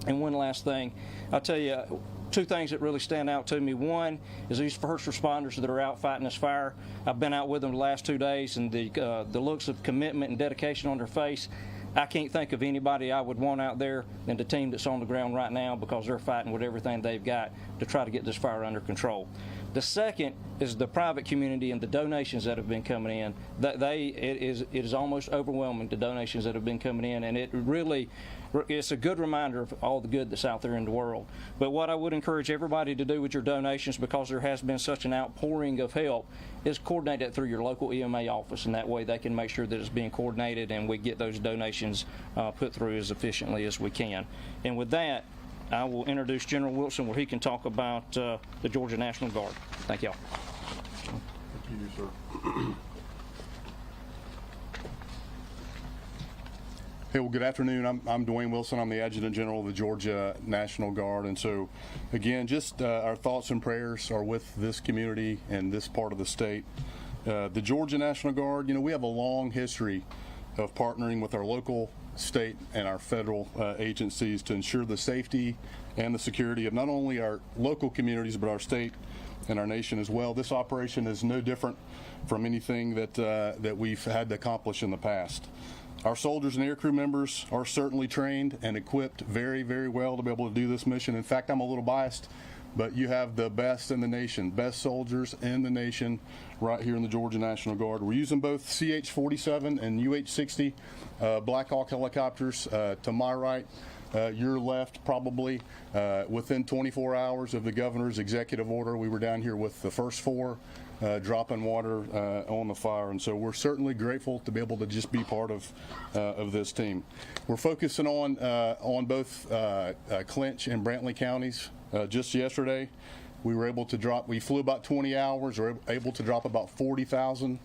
And one last thing, I'll tell you, two things that really stand out to me. One is these first responders that are out fighting this fire. I've been out with them the last 2 days, and the looks of commitment and dedication on their face, I can't think of anybody I would want out there than the team that's on the ground right now because they're fighting with everything they've got to try to get this fire under control. The second is the private community and the donations that have been coming in. It is almost overwhelming, the donations that have been coming in, and it's a good reminder of all the good that's out there in the world. But what I would encourage everybody to do with your donations, because there has been such an outpouring of help, is coordinate it through your local EMA office, and that way they can make sure that it's being coordinated and we get those donations put through as efficiently as we can. And with that, I will introduce General Wilson where he can talk about the Georgia National Guard. Thank y'all.
Thank you, sir. Hey, well, good afternoon. I'm Dwayne Wilson. I'm the Adjutant General of the Georgia National Guard. And so, again, just our thoughts and prayers are with this community and this part of the state. The Georgia National Guard, you know, we have a long history of partnering with our local, state, and our federal agencies to ensure the safety and the security of not only our local communities, but our state and our nation as well. This operation is no different from anything that we've had to accomplish in the past. Our soldiers and aircrew members are certainly trained and equipped very, very well to be able to do this mission. In fact, I'm a little biased, but you have the best in the nation, best soldiers in the nation right here in the Georgia National Guard. We're using both CH-47 and UH-60 Black Hawk helicopters. To my right, your left, probably within 24 hours of the governor's executive order, we were down here with the first four dropping water on the fire, and so we're certainly grateful to be able to just be part of this team. We're focusing on both Clinch and Brantley counties. Just yesterday, we were able to drop. We flew about 20 hours. We were able to drop about 40,000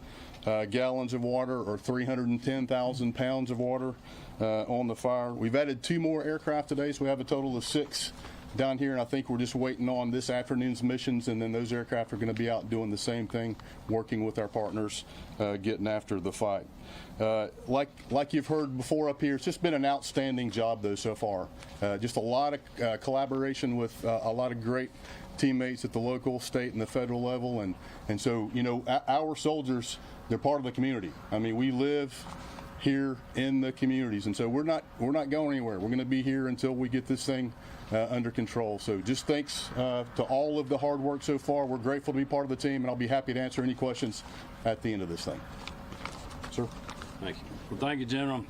gallons of water, or 310,000 pounds of water on the fire. We've added 2 more aircraft today, so we have a total of 6 down here, and I think we're just waiting on this afternoon's missions, and then those aircraft are going to be out doing the same thing, working with our partners, getting after the fight. Like you've heard before up here, it's just been an outstanding job though so far. Just a lot of collaboration with a lot of great teammates at the local, state, and the federal level, and so our soldiers, they're part of the community. I mean, we live here in the communities, and so we're not going anywhere. We're going to be here until we get this thing under control. So just thanks to all of the hard work so far. We're grateful to be part of the team, and I'll be happy to answer any questions at the end of this thing. Sir.
Thank you. Well, thank you, General.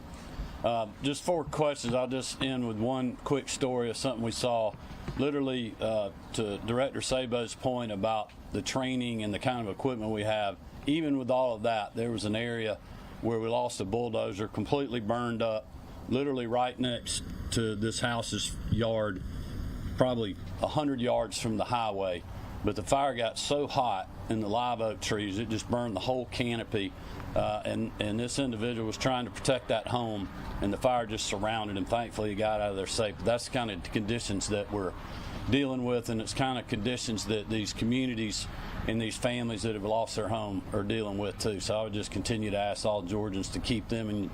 Just 4 questions. I'll just end with one quick story of something we saw. Literally, to Director Sabo's point about the training and the kind of equipment we have, even with all of that, there was an area where we lost a bulldozer, completely burned up, literally right next to this house's yard, probably 100 yards from the highway. But the fire got so hot in the live oak trees, it just burned the whole canopy. And this individual was trying to protect that home, and the fire just surrounded him. Thankfully, he got out of there safe. But that's the kind of conditions that we're dealing with, and it's kind of conditions that these communities and these families that have lost their home are dealing with too. So I would just continue to ask all Georgians to keep them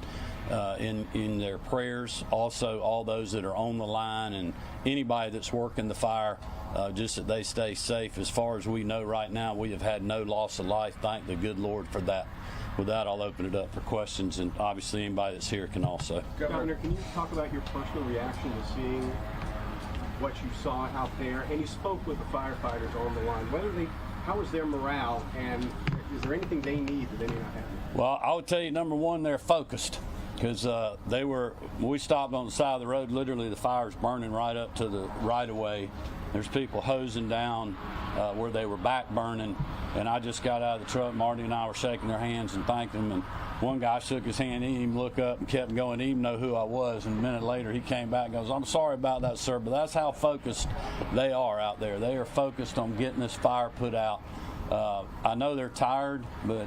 in their prayers. Also, all those that are on the line and anybody that's working the fire, just that they stay safe. As far as we know right now, we have had no loss of life. Thank the good Lord for that. With that, I'll open it up for questions, and obviously anybody that's here can also.
Governor, can you talk about your personal reaction to seeing what you saw out there? And you spoke with the firefighters on the line. How is their morale, and is there anything they need that they may not have?
Well, I would tell you, number one, they're focused, because we stopped on the side of the road. Literally, the fire's burning right up to the right-of-way. There's people hosing down where they were back burning, and I just got out of the truck. Marty and I were shaking their hands and thanked them, and one guy shook his hand. He didn't even look up and kept going. He didn't even know who I was, and a minute later he came back and goes, "I'm sorry about that, sir," but that's how focused they are out there. They are focused on getting this fire put out. I know they're tired, but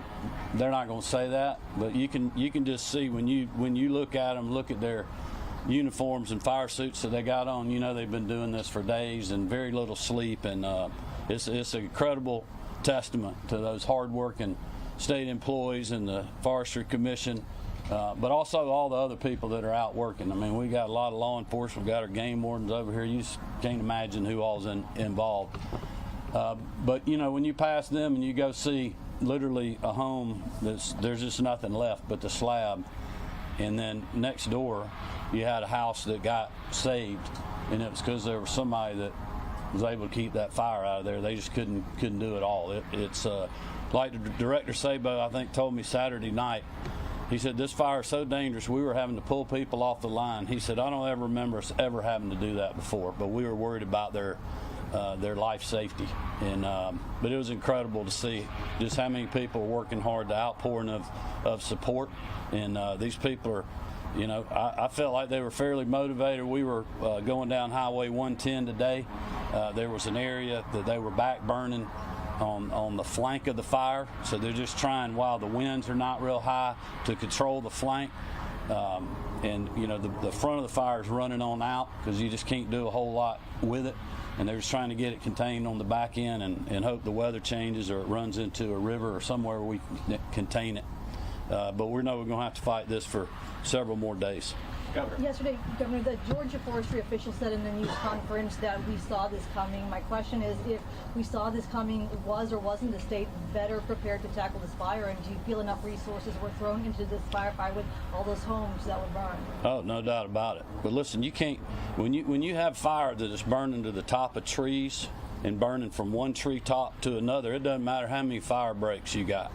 they're not going to say that. But you can just see when you look at them, look at their uniforms and fire suits that they got on, they've been doing this for days and very little sleep, and it's an incredible testament to those hard-working state employees and the Forestry Commission, but also all the other people that are out working. I mean, we got a lot of law enforcement. We got our game wardens over here. You just can't imagine who all's involved. But when you pass them and you go see literally a home there's just nothing left but the slab, and then next door you had a house that got saved, and it was because there was somebody that was able to keep that fire out of there. They just couldn't do it all. It's like the Director Sabo, I think, told me Saturday night. He said, this fire is so dangerous, we were having to pull people off the line. He said, I don't ever remember us ever having to do that before, but we were worried about their life safety. And but it was incredible to see just how many people are working hard, the outpouring of support. And these people are, I felt like they were fairly motivated. We were going down Highway 110 today. There was an area that they were back burning on the flank of the fire, so they're just trying, while the winds are not real high, to control the flank. And the front of the fire is running on out because you just can't do a whole lot with it, and they're just trying to get it contained on the back end and hope the weather changes or it runs into a river or somewhere where we can contain it. But we know we're going to have to fight this for several more days.
Governor.
Yesterday, Governor, the Georgia forestry official said in the news conference that we saw this coming. My question is, if we saw this coming, was or wasn't the state better prepared to tackle this fire? And do you feel enough resources were thrown into this firefight with all those homes that were burned?
Oh, no doubt about it. But listen, you can't, when you have fire that is burning to the top of trees and burning from one tree top to another, it doesn't matter how many fire breaks you got.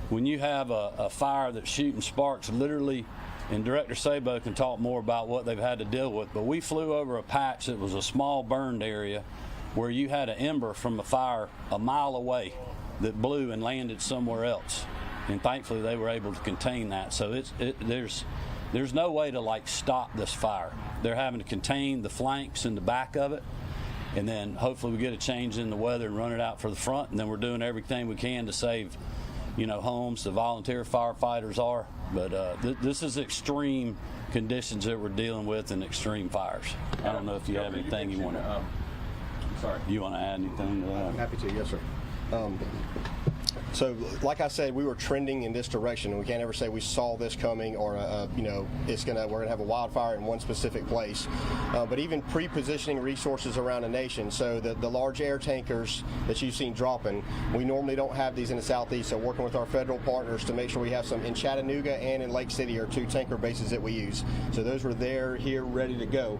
When you have a fire that's shooting sparks, literally, and Director Sabo can talk more about what they've had to deal with, but we flew over a patch that was a small burned area where you had an ember from a fire a mile away that blew and landed somewhere else, and thankfully they were able to contain that. So there's no way to stop this fire. They're having to contain the flanks and the back of it, and then hopefully we get a change in the weather and run it out for the front, and then we're doing everything we can to save homes. The volunteer firefighters are, but this is extreme conditions that we're dealing with in extreme fires. I don't know if you have anything you want to.
Sorry.
Do you want to add anything to that?
I'm happy to, yes, sir. So, like I said, we were trending in this direction, and we can't ever say we saw this coming, or you know, we're gonna have a wildfire in one specific place. But even pre-positioning resources around the nation, so the large air tankers that you've seen dropping, we normally don't have these in the southeast. So, working with our federal partners to make sure we have some in Chattanooga and in Lake City are 2 tanker bases that we use. So those were there, here, ready to go.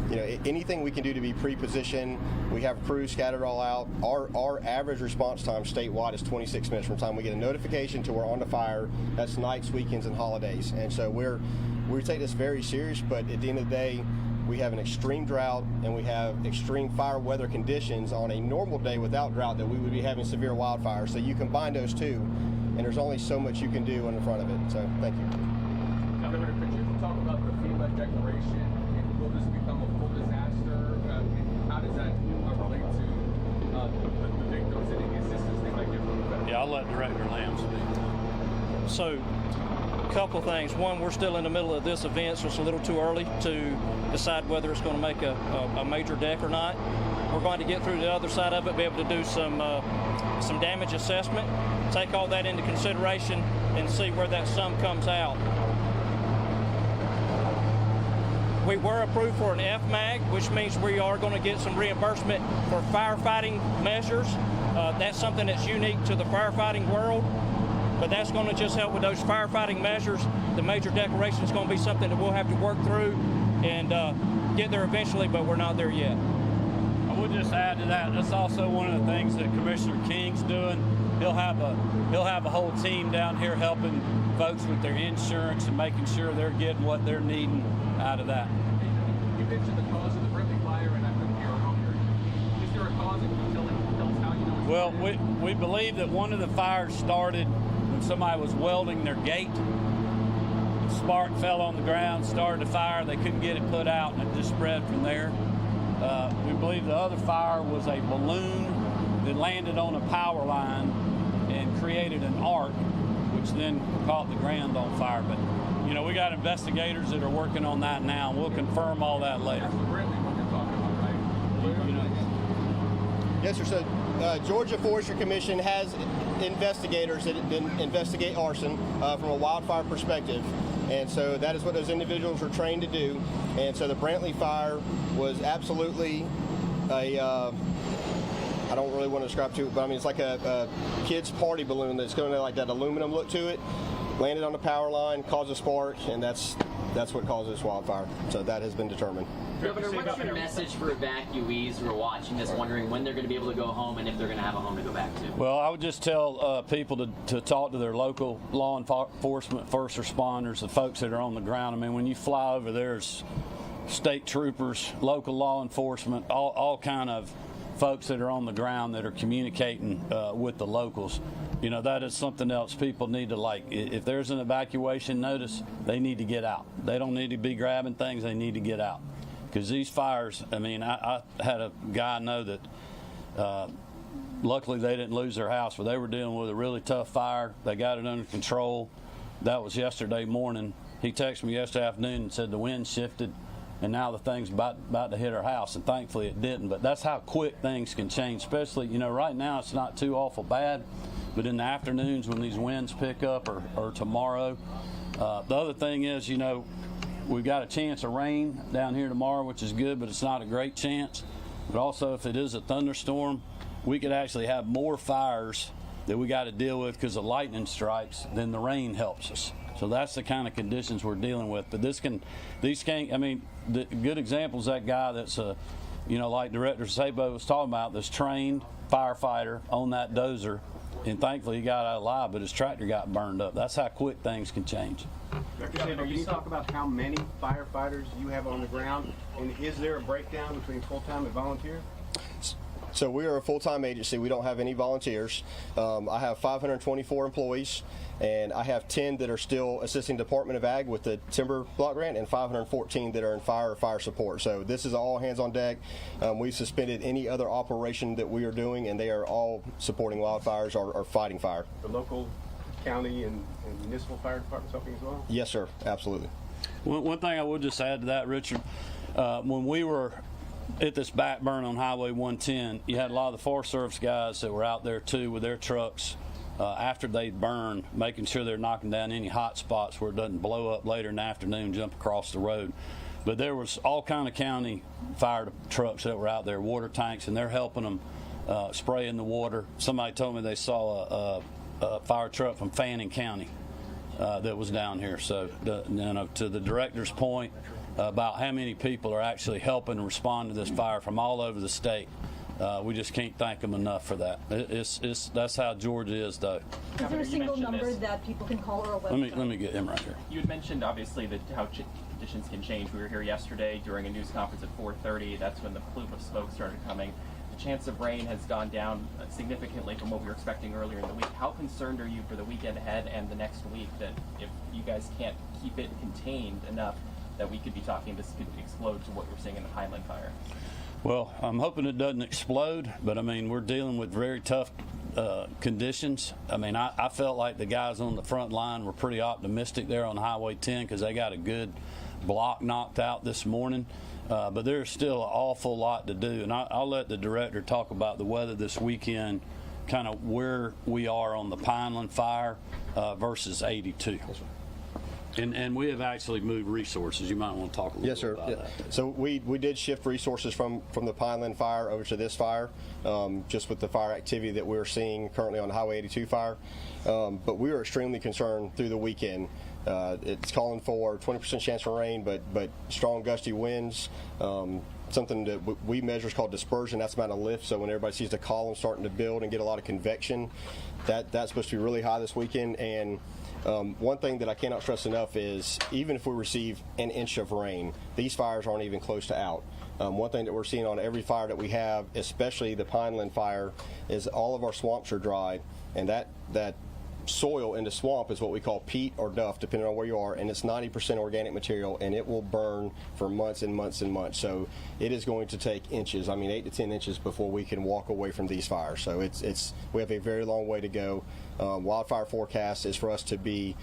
You know, anything we can do to be pre-positioned. We have crews scattered all out. Our average response time statewide is 26 minutes from the time we get a notification to we're on the fire. That's nights, weekends, and holidays. And so we take this very serious, but at the end of the day, we have an extreme drought and we have extreme fire weather conditions on a normal day without drought that we would be having severe wildfires. So you combine those two, and there's only so much you can do in the front of it. So thank you.
Governor, could you talk about the FEMA declaration? Will this become a full disaster? How does that relate to the victims and any assistance they might get from the federal?
Yeah, I'll let Director Lamb speak.
So, a couple of things. One, we're still in the middle of this event, so it's a little too early to decide whether it's going to make a major deck or not. We're going to get through the other side of it, be able to do some damage assessment, take all that into consideration, and see where that sum comes out. We were approved for an FMAG, which means we are going to get some reimbursement for firefighting measures. That's something that's unique to the firefighting world, but that's going to just help with those firefighting measures. The major declaration is going to be something that we'll have to work through and get there eventually, but we're not there yet.
I would just add to that, that's also one of the things that Commissioner King's doing. He'll have a whole team down here helping folks with their insurance and making sure they're getting what they're needing out of that.
You mentioned the cause of the Brantley fire, and I couldn't hear earlier. Is there a cause? And can you tell us how you know?
Well, we believe that one of the fires started when somebody was welding their gate. The spark fell on the ground, started a fire. They couldn't get it put out, and it just spread from there. We believe the other fire was a balloon that landed on a power line and created an arc, which then caught the ground on fire. But you know, we got investigators that are working on that now, and we'll confirm all that later.
That's what you're talking about, right?
Yes, sir. So Georgia Forestry Commission has investigators that investigate arson from a wildfire perspective. And so that is what those individuals are trained to do. And so the Brantley fire was absolutely I don't really want to describe to it, but I mean, it's like a kid's party balloon that's going to like that aluminum look to it. Landed on the power line, caused a spark, and that's what caused this wildfire. So that has been determined.
Governor, what's your message for evacuees who are watching this, wondering when they're going to be able to go home and if they're going to have a home to go back to?
Well, I would just tell people to talk to their local law enforcement, first responders, the folks that are on the ground. I mean, when you fly over, there's state troopers, local law enforcement, all kind of folks that are on the ground that are communicating with the locals. You know, that is something else people need to like. If there's an evacuation notice, they need to get out. They don't need to be grabbing things. They need to get out. Because these fires, I mean, I had a guy know that luckily they didn't lose their house, but they were dealing with a really tough fire. They got it under control. That was yesterday morning. He texted me yesterday afternoon and said the wind shifted, and now the thing's about to hit our house, and thankfully it didn't. But that's how quick things can change, especially, you know, right now it's not too awful bad, but in the afternoons when these winds pick up or tomorrow. The other thing is, you know, we've got a chance of rain down here tomorrow, which is good, but it's not a great chance. But also, if it is a thunderstorm, we could actually have more fires that we got to deal with because of lightning strikes than the rain helps us. So that's the kind of conditions we're dealing with. But I mean, the good example is that guy that's you know, like Director Sabo was talking about, this trained firefighter on that dozer, and thankfully he got out alive, but his tractor got burned up. That's how quick things can change.
Dr. Sabo, can you talk about how many firefighters you have on the ground, and is there a breakdown between full-time and volunteer?
So we are a full-time agency. We don't have any volunteers. I have 524 employees, and I have 10 that are still assisting Department of Ag with the timber block grant, and 514 that are in fire or fire support. So this is all hands on deck. We've suspended any other operation that we are doing, and they are all supporting wildfires or fighting fire.
The local county and municipal fire departments helping as well?
Yes, sir. Absolutely.
One thing I would just add to that, Richard, when we were at this back burn on Highway 110, you had a lot of the Forest Service guys that were out there too with their trucks after they burn, making sure they're knocking down any hot spots where it doesn't blow up later in the afternoon, jump across the road. But there was all kind of county fire trucks that were out there, water tanks, and they're helping them spray in the water. Somebody told me they saw a fire truck from Fannin County that was down here. So to the director's point about how many people are actually helping respond to this fire from all over the state, we just can't thank them enough for that. That's how Georgia is, though.
Is there a single number that people can call or a website?
Let me get him right here.
You had mentioned obviously that how conditions can change. We were here yesterday during a news conference at 4:30. That's when the plume of smoke started coming. The chance of rain has gone down significantly from what we were expecting earlier in the week. How concerned are you for the weekend ahead and the next week that if you guys can't keep it contained enough that we could be talking this could explode to what we're seeing in the Pineland fire?
Well, I'm hoping it doesn't explode, but I mean, we're dealing with very tough conditions. I mean, I felt like the guys on the front line were pretty optimistic there on Highway 10 because they got a good block knocked out this morning. But there's still an awful lot to do, and I'll let the director talk about the weather this weekend, kind of where we are on the Pineland fire versus 82. And we have actually moved resources. You might want to talk a little bit about that.
So we did shift resources from the Pineland fire over to this fire, just with the fire activity that we're seeing currently on Highway 82 fire. But we were extremely concerned through the weekend. It's calling for 20% chance for rain, but strong gusty winds. Something that we measure is called dispersion. That's the amount of lift. So when everybody sees the column starting to build and get a lot of convection, that's supposed to be really high this weekend. And one thing that I cannot stress enough is even if we receive an inch of rain, these fires aren't even close to out. One thing that we're seeing on every fire that we have, especially the Pineland fire, is all of our swamps are dry, and that soil in the swamp is what we call peat or duff, depending on where you are, and it's 90% organic material, and it will burn for months and months and months. So it is going to take inches, 8 to 10 inches before we can walk away from these fires. So we have a very long way to go. Wildfire forecast is for us to be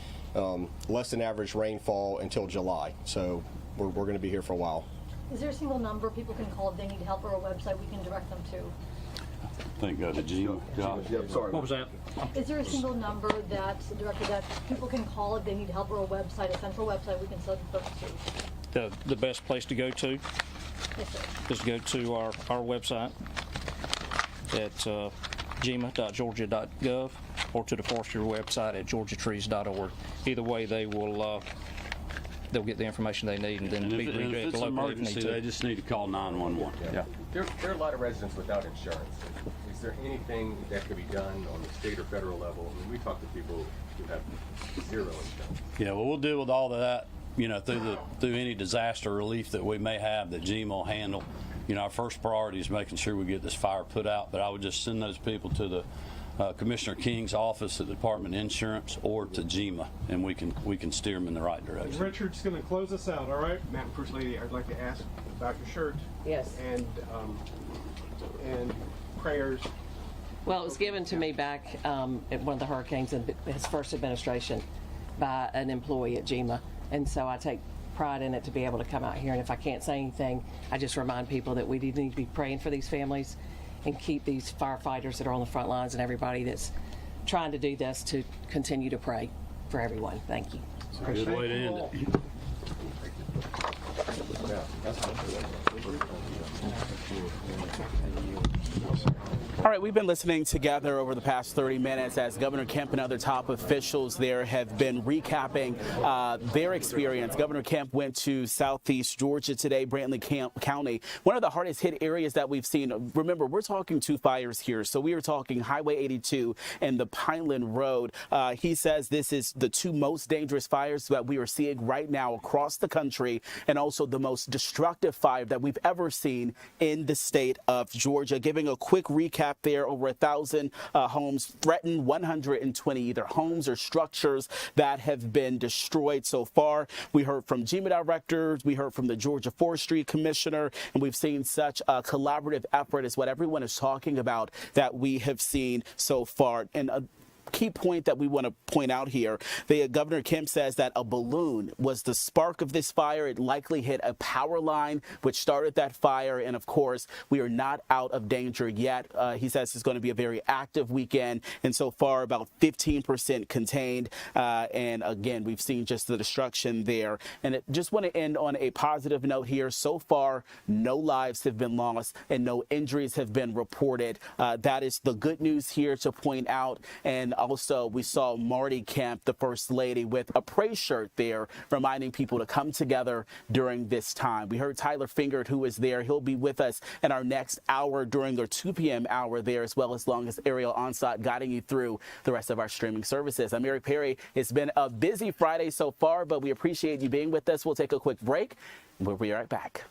less than average rainfall until July. So we're going to be here for a while.
Is there a single number people can call if they need help or a website we can direct them to?
Thank God to Gina.
What was that?
Is there a single number that people can call if they need help or a website, a central website we can send folks to?
The best place to go to is to go to our website at gema.georgia.gov or to the forestry website at georgiatrees.org. Either way, they'll get the information they need and then be redirected locally if need to.
They just need to call 911.
Yeah. There are a lot of residents without insurance. Is there anything that could be done on the state or federal level? I mean, we talk to people who have zero insurance.
Yeah, well, we'll deal with all of that, through any disaster relief that we may have that GEMA will handle. Our first priority is making sure we get this fire put out, but I would just send those people to the Commissioner King's office at the Department of Insurance or to GEMA, and we can steer them in the right direction.
Richard's going to close us out, all right? Madam First Lady, I'd like to ask about your shirt.
Yes.
And prayers.
Well, it was given to me back at one of the hurricanes in his first administration by an employee at GEMA, and so I take pride in it to be able to come out here, and if I can't say anything, I just remind people that we need to be praying for these families and keep these firefighters that are on the front lines and everybody that's trying to do this to continue to pray for everyone. Thank you.
Good way to end it.
All right, we've been listening together over the past 30 minutes as Governor Kemp and other top officials there have been recapping their experience. Governor Kemp went to Southeast Georgia today, Brantley County, one of the hardest hit areas that we've seen. Remember, we're talking two fires here. So we are talking Highway 82 and the Pineland Road. He says this is the two most dangerous fires that we are seeing right now across the country, and also the most destructive fire that we've ever seen in the state of Georgia. Giving a quick recap there, over 1,000 homes threatened, 120 either homes or structures that have been destroyed so far. We heard from GEMA directors, we heard from the Georgia Forestry Commissioner, and we've seen such a collaborative effort is what everyone is talking about that we have seen so far. And key point that we want to point out here, Governor Kemp says that a balloon was the spark of this fire. It likely hit a power line, which started that fire. And of course, we are not out of danger yet. He says it's going to be a very active weekend. And so far, about 15% contained. And again, we've seen just the destruction there. And just want to end on a positive note here. So far, no lives have been lost and no injuries have been reported. That is the good news here to point out. And also, we saw Marty Kemp, the First Lady, with a praise shirt there, reminding people to come together during this time. We heard Tyler Fingert, who is there. He'll be with us in our next hour during their 2 p.m. hour there, as well as long as Ariel Onstott guiding you through the rest of our streaming services. I'm Eric Perry. It's been a busy Friday so far, but we appreciate you being with us. We'll take a quick break, and we'll be right back.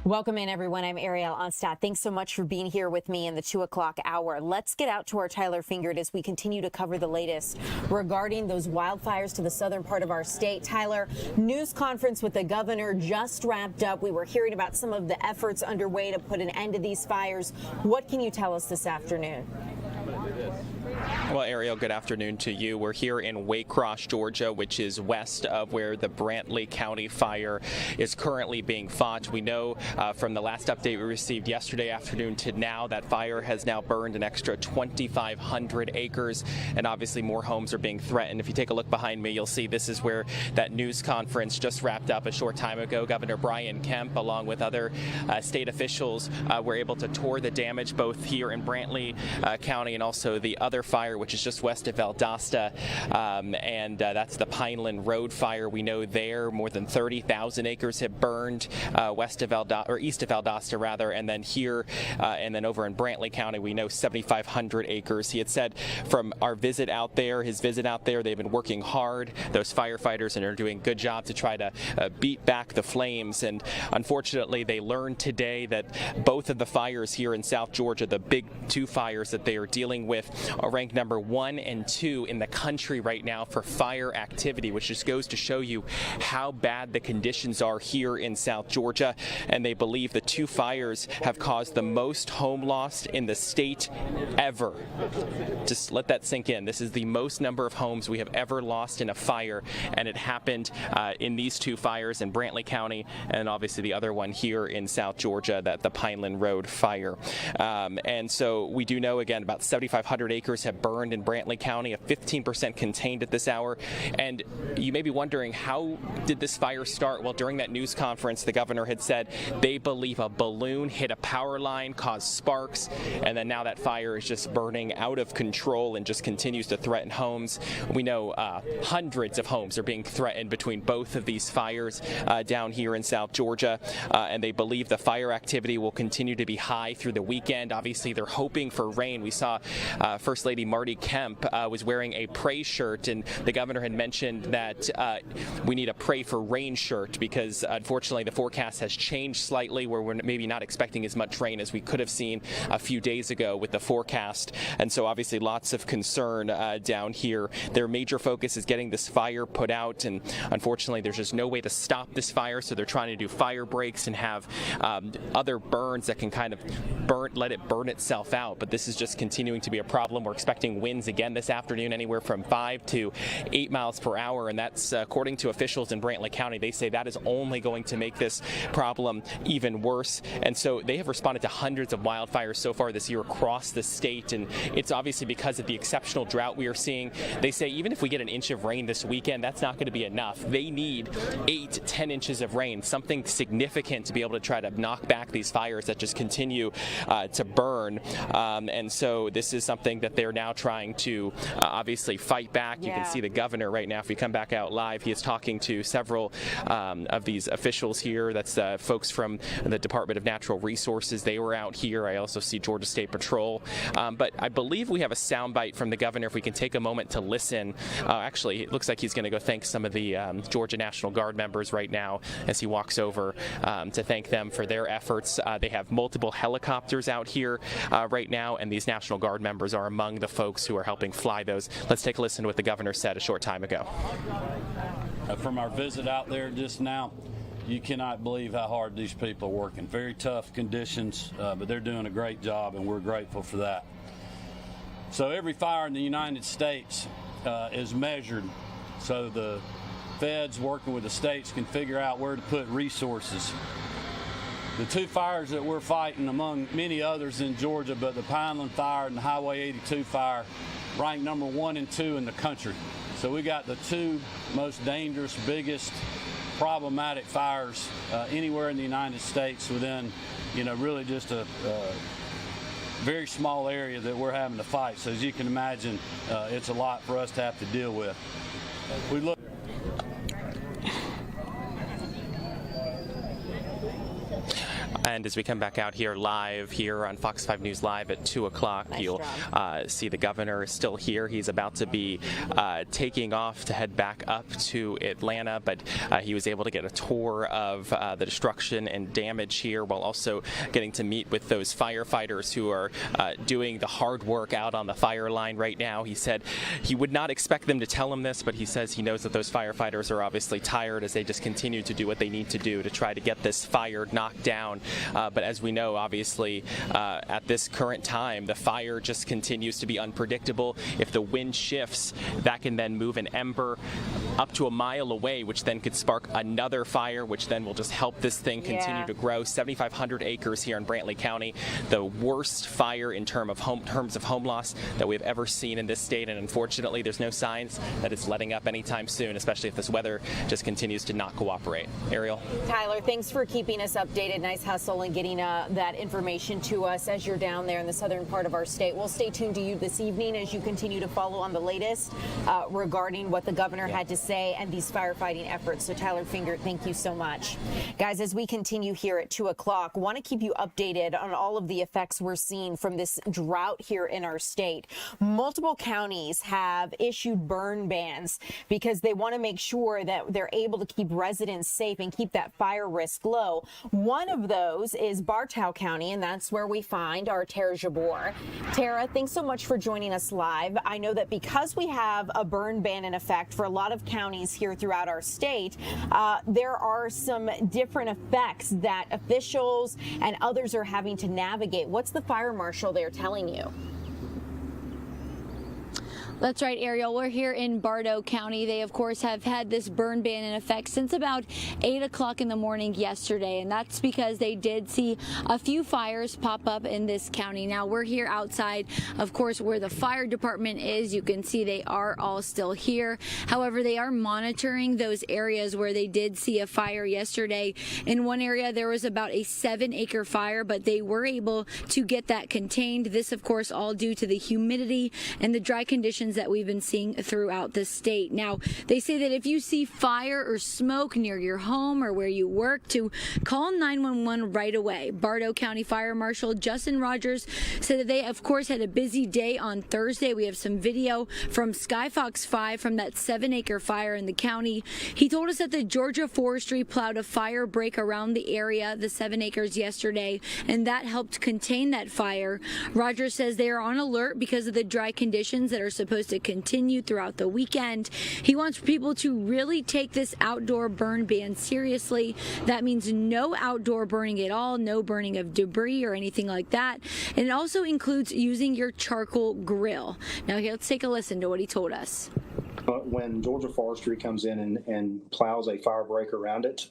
Welcome in, everyone. I'm Ariel Onstott. Thanks so much for being here with me in the 2 o'clock hour. Let's get out to our Tyler Fingert as we continue to cover the latest regarding those wildfires to the southern part of our state. Tyler, news conference with the governor just wrapped up. We were hearing about some of the efforts underway to put an end to these fires. What can you tell us this afternoon?
Well, Ariel, good afternoon to you. We're here in Waycross, Georgia, which is west of where the Brantley County fire is currently being fought. We know from the last update we received yesterday afternoon to now that fire has now burned an extra 2,500 acres, and obviously more homes are being threatened. If you take a look behind me, you'll see this is where that news conference just wrapped up a short time ago. Governor Kemp, along with other state officials, were able to tour the damage both here in Brantley County and also the other fire, which is just west of Valdosta, and that's the Pineland Road fire. We know there more than 30,000 acres have burned west of Valdosta, or east of Valdosta rather, and then here and then over in Brantley County we know 7,500 acres. He had said from our visit out there, his visit out there, they've been working hard, those firefighters, and are doing a good job to try to beat back the flames. And unfortunately they learned today that both of the fires here in South Georgia, the big two fires that they are dealing with, are ranked number 1 and 2 in the country right now for fire activity, which just goes to show you how bad the conditions are here in South Georgia. And they believe the two fires have caused the most home loss in the state ever. Just let that sink in. This is the most number of homes we have ever lost in a fire, and it happened in these two fires in Brantley County, and obviously the other one here in South Georgia, that the Pineland Road fire. And so we do know, again, about 7,500 acres have burned burned in Brantley County, a 15% contained at this hour. And you may be wondering, how did this fire start? Well, during that news conference, the governor had said they believe a balloon hit a power line, caused sparks, and then now that fire is just burning out of control and just continues to threaten homes. We know hundreds of homes are being threatened between both of these fires down here in South Georgia, and they believe the fire activity will continue to be high through the weekend. Obviously, they're hoping for rain. We saw First Lady Marty Kemp was wearing a pray shirt, and the governor had mentioned that we need a pray for rain shirt because unfortunately the forecast has changed slightly, where we're maybe not expecting as much rain as we could have seen a few days ago with the forecast. And so obviously lots of concern down here. Their major focus is getting this fire put out, and unfortunately there's just no way to stop this fire, so they're trying to do fire breaks and have other burns that can kind of let it burn itself out. But this is just continuing to be a problem. We're expecting winds again this afternoon anywhere from 5 to 8 miles per hour, and that's according to officials in Brantley County. They say that is only going to make this problem even worse. And so they have responded to hundreds of wildfires so far this year across the state, and it's obviously because of the exceptional drought we are seeing. They say even if we get an inch of rain this weekend, that's not going to be enough. They need 8 to 10 inches of rain, something significant to be able to try to knock back these fires that just continue to burn. And so this is something that they're now trying to obviously fight back. You can see the governor right now. If we come back out live, he is talking to several of these officials here. That's folks from the Department of Natural Resources. They were out here. I also see Georgia State Patrol. But I believe we have a soundbite from the governor. If we can take a moment to listen. Actually, it looks like he's going to go thank some of the Georgia National Guard members right now as he walks over to thank them for their efforts. They have multiple helicopters out here right now, and these National Guard members are among the folks who are helping fly those. Let's take a listen to what the governor said a short time ago.
From our visit out there just now, you cannot believe how hard these people are working. Very tough conditions, but they're doing a great job, and we're grateful for that. So every fire in the United States is measured, so the feds working with the states can figure out where to put resources. The two fires that we're fighting, among many others in Georgia, but the Pineland Fire and the Highway 82 fire, ranked number 1 and 2 in the country. So we got the two most dangerous, biggest, problematic fires anywhere in the United States within, really just a very small area that we're having to fight. So as you can imagine, it's a lot for us to have to deal with. We look.
And as we come back out here live here on Fox 5 News Live at 2 o'clock, you'll see the governor is still here. He's about to be taking off to head back up to Atlanta, but he was able to get a tour of the destruction and damage here while also getting to meet with those firefighters who are doing the hard work out on the fire line right now. He said he would not expect them to tell him this, but he says he knows that those firefighters are obviously tired as they just continue to do what they need to do to try to get this fire knocked down. But as we know, obviously, at this current time, the fire just continues to be unpredictable. If the wind shifts, that can then move an ember up to a mile away, which then could spark another fire, which then will just help this thing continue to grow. 7,500 acres here in Brantley County, the worst fire in terms of home loss that we've ever seen in this state. And unfortunately, there's no signs that it's letting up anytime soon, especially if this weather just continues to not cooperate. Ariel?
Tyler, thanks for keeping us updated. Nice hustle and getting that information to us as you're down there in the southern part of our state. We'll stay tuned to you this evening as you continue to follow on the latest regarding what the governor had to say and these firefighting efforts. So Tyler Finger, thank you so much. Guys, as we continue here at 2 o'clock, want to keep you updated on all of the effects we're seeing from this drought here in our state. Multiple counties have issued burn bans because they want to make sure that they're able to keep residents safe and keep that fire risk low. One of those is Bartow County, and that's where we find our Tara Jabor. Tara, thanks so much for joining us live. I know that because we have a burn ban in effect for a lot of counties here throughout our state, there are some different effects that officials and others are having to navigate. What's the fire marshal there telling you?
That's right, Ariel. We're here in Bartow County. They, of course, have had this burn ban in effect since about 8 o'clock in the morning yesterday, and that's because they did see a few fires pop up in this county. Now, we're here outside, of course, where the fire department is. You can see they are all still here. However, they are monitoring those areas where they did see a fire yesterday. In one area, there was about a 7-acre fire, but they were able to get that contained. This, of course, all due to the humidity and the dry conditions that we've been seeing throughout the state. Now, they say that if you see fire or smoke near your home or where you work, to call 911 right away. Bartow County Fire Marshal Justin Rogers said that they, of course, had a busy day on Thursday. We have some video from Skyfox 5 from that 7-acre fire in the county. He told us that the Georgia Forestry plowed a fire break around the area, the 7 acres, yesterday, and that helped contain that fire. Rogers says they are on alert because of the dry conditions that are supposed to continue throughout the weekend. He wants people to really take this outdoor burn ban seriously. That means no outdoor burning at all, no burning of debris or anything like that. And it also includes using your charcoal grill. Now, here, let's take a listen to what he told us.
When Georgia Forestry comes in and plows a fire break around it,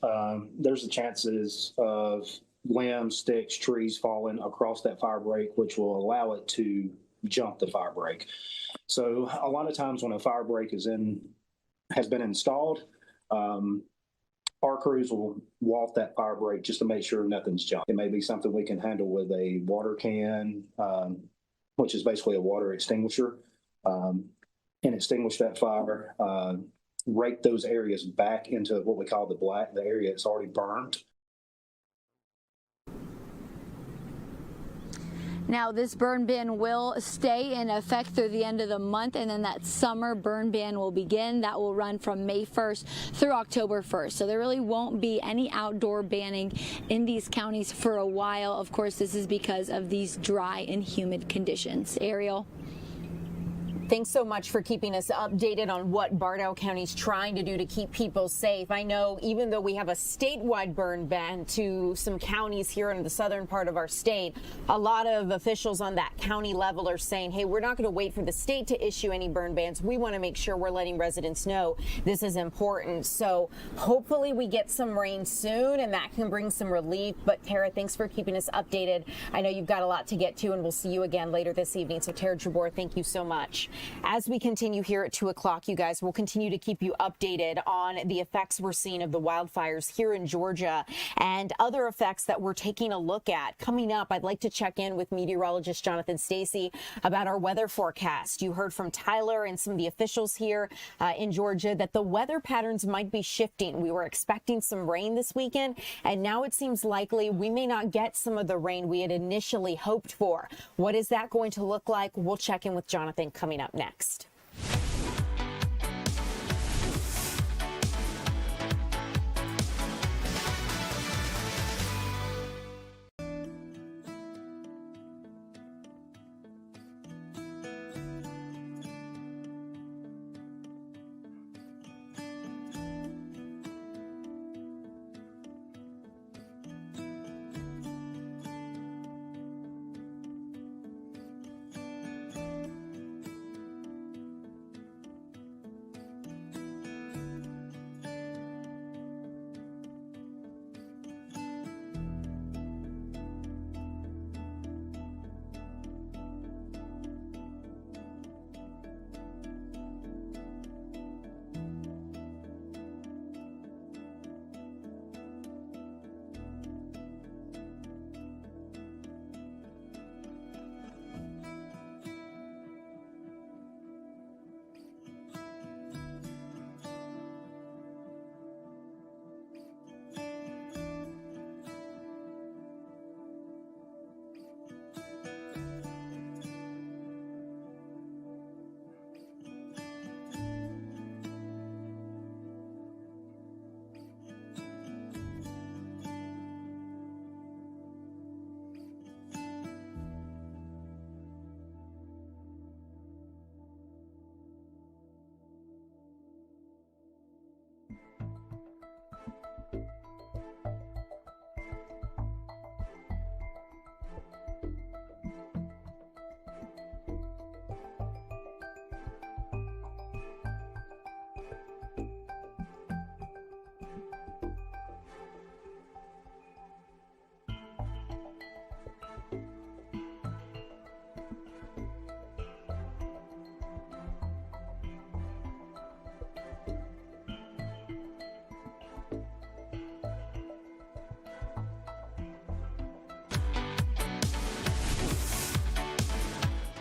there's the chances of limbs, sticks, trees falling across that fire break, which will allow it to jump the fire break. So a lot of times when a fire break has been installed, our crews will walk that fire break just to make sure nothing's jumped. It may be something we can handle with a water can, which is basically a water extinguisher, and extinguish that fire, rake those areas back into what we call the black, the area that's already burned.
Now, this burn ban will stay in effect through the end of the month, and then that summer burn ban will begin. That will run from May 1st through October 1st. So there really won't be any outdoor banning in these counties for a while. Of course, this is because of these dry and humid conditions. Ariel?
Thanks so much for keeping us updated on what Bartow County's trying to do to keep people safe. I know even though we have a statewide burn ban to some counties here in the southern part of our state, a lot of officials on that county level are saying, hey, we're not going to wait for the state to issue any burn bans. We want to make sure we're letting residents know this is important. So hopefully we get some rain soon and that can bring some relief. But Tara, thanks for keeping us updated. I know you've got a lot to get to, and we'll see you again later this evening. So Tara Jabor, thank you so much. As we continue here at 2 o'clock, you guys, we'll continue to keep you updated on the effects we're seeing of the wildfires here in Georgia and other effects that we're taking a look at. Coming up, I'd like to check in with meteorologist Jonathan Stacy about our weather forecast. You heard from Tyler and some of the officials here in Georgia that the weather patterns might be shifting. We were expecting some rain this weekend, and now it seems likely we may not get some of the rain we had initially hoped for. What is that going to look like? We'll check in with Jonathan coming up next.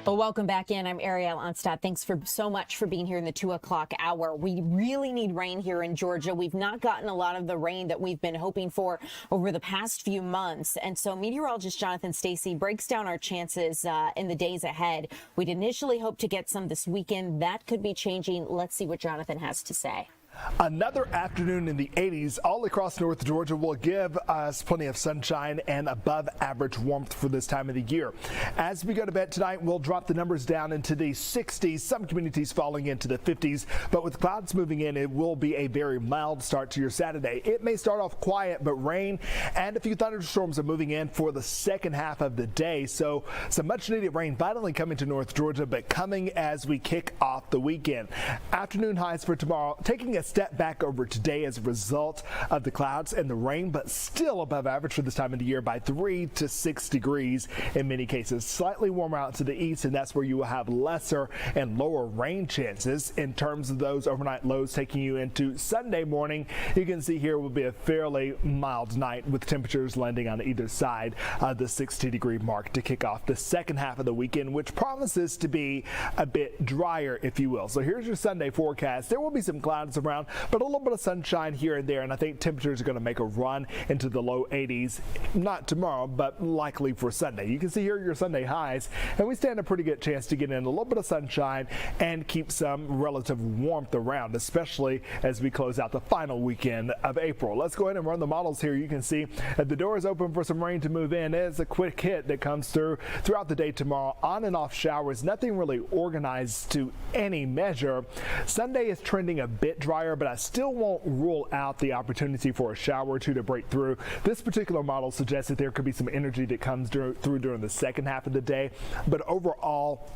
Well, welcome back in. I'm Ariel Onstad. Thanks so much for being here in the 2 o'clock hour. We really need rain here in Georgia. We've not gotten a lot of the rain that we've been hoping for over the past few months. And so meteorologist Jonathan Stacy breaks down our chances in the days ahead. We'd initially hoped to get some this weekend. That could be changing. Let's see what Jonathan has to say.
Another afternoon in the 80s all across North Georgia will give us plenty of sunshine and above average warmth for this time of the year. As we go to bed tonight, we'll drop the numbers down into the 60s, some communities falling into the 50s, but with clouds moving in, it will be a very mild start to your Saturday. It may start off quiet, but rain and a few thunderstorms are moving in for the second half of the day. So some much needed rain finally coming to North Georgia, but coming as we kick off the weekend. Afternoon highs for tomorrow, taking a step back over today as a result of the clouds and the rain, but still above average for this time of the year by 3 to 6 degrees in many cases. Slightly warmer out to the east, and that's where you will have lesser and lower rain chances. In terms of those overnight lows taking you into Sunday morning, you can see here will be a fairly mild night with temperatures landing on either side of the 60-degree mark to kick off the second half of the weekend, which promises to be a bit drier, if you will. So here's your Sunday forecast. There will be some clouds around, but a little bit of sunshine here and there, and I think temperatures are going to make a run into the low 80s, not tomorrow, but likely for Sunday. You can see here your Sunday highs, and we stand a pretty good chance to get in a little bit of sunshine and keep some relative warmth around, especially as we close out the final weekend of April. Let's go ahead and run the models here. You can see that the door is open for some rain to move in. There's a quick hit that comes throughout the day tomorrow. On and off showers, nothing really organized to any measure. Sunday is trending a bit drier, but I still won't rule out the opportunity for a shower or two to break through. This particular model suggests that there could be some energy that comes through during the second half of the day, but overall,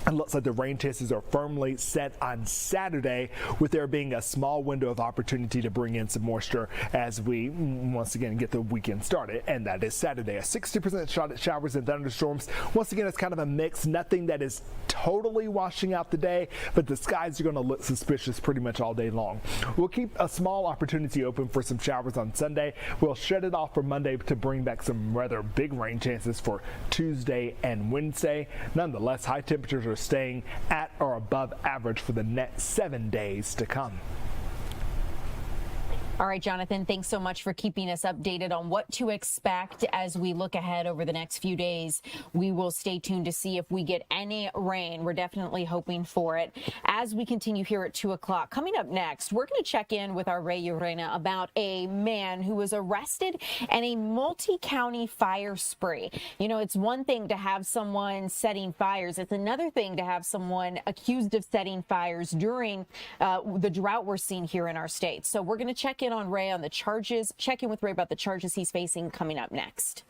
it looks like the rain chances are firmly set on Saturday, with there being a small window of opportunity to bring in some moisture as we once again get the weekend started, and that is Saturday. A 60% shot at showers and thunderstorms. Once again, it's kind of a mix, nothing that is totally washing out the day, but the skies are going to look suspicious pretty much all day long. We'll keep a small opportunity open for some showers on Sunday. We'll shut it off for Monday to bring back some rather big rain chances for Tuesday and Wednesday. Nonetheless, high temperatures are staying at or above average for the next 7 days to come.
All right, Jonathan, thanks so much for keeping us updated on what to expect as we look ahead over the next few days. We will stay tuned to see if we get any rain. We're definitely hoping for it. As we continue here at 2 o'clock, coming up next, we're going to check in with our Ray Urena about a man who was arrested in a multi-county fire spree. You know, it's one thing to have someone setting fires. It's another thing to have someone accused of setting fires during the drought we're seeing here in our state. So we're going to check in on Ray on the charges, check in with Ray about the charges he's facing coming up next.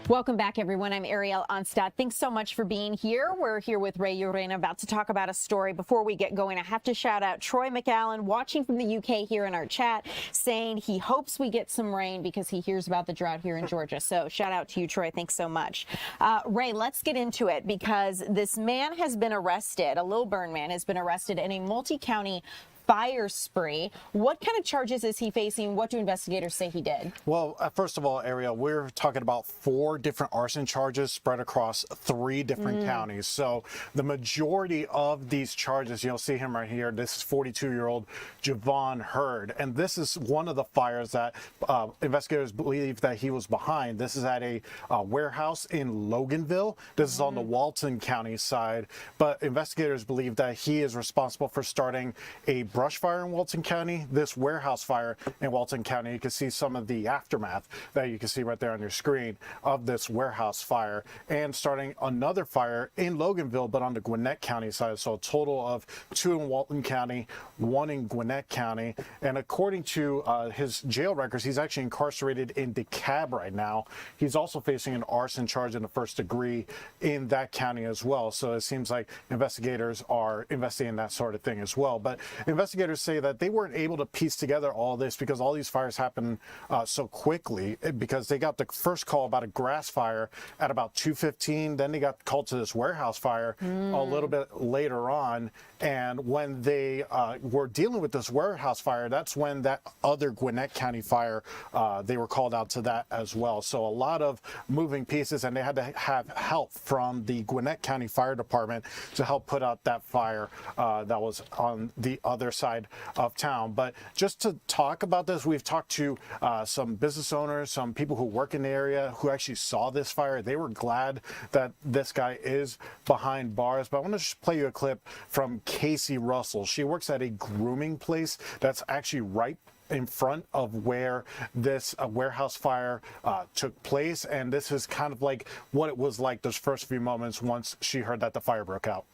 Welcome back, everyone. I'm Ariel Onstadt. Thanks so much for being here. We're here with Ray Urena, about to talk about a story. Before we get going, I have to shout out Troy McAllen, watching from the UK here in our chat, saying he hopes we get some rain because he hears about the drought here in Georgia. So shout out to you, Troy. Thanks so much. Ray, let's get into it because this man has been arrested. A Lil Burn man has been arrested in a multi-county fire spree. What kind of charges is he facing? What do investigators say he did?
Well, first of all, Ariel, we're talking about 4 different arson charges spread across 3 different counties. So the majority of these charges, you'll see him right here. This is 42-year-old Javon Hurd. And this is one of the fires that investigators believe that he was behind. This is at a warehouse in Loganville. This is on the Walton County side. But investigators believe that he is responsible for starting a brush fire in Walton County, this warehouse fire in Walton County. You can see some of the aftermath that you can see right there on your screen of this warehouse fire, and starting another fire in Loganville, but on the Gwinnett County side. So a total of 2 in Walton County, 1 in Gwinnett County. And according to his jail records, he's actually incarcerated in DeKalb right now. He's also facing an arson charge in the 1st degree in that county as well. So it seems like investigators are investigating that sort of thing as well. But investigators say that they weren't able to piece together all this because all these fires happen so quickly, because they got the first call about a grass fire at about 2:15. Then they got called to this warehouse fire a little bit later on. And when they were dealing with this warehouse fire, that's when that other Gwinnett County fire, they were called out to that as well. So a lot of moving pieces, and they had to have help from the Gwinnett County Fire Department to help put out that fire that was on the other side of town. But just to talk about this, we've talked to some business owners, some people who work in the area who actually saw this fire. They were glad that this guy is behind bars. But I want to just play you a clip from Casey Russell. She works at a grooming place that's actually right in front of where this warehouse fire took place. And this is kind of like what it was like those first few moments once she heard that the fire broke out.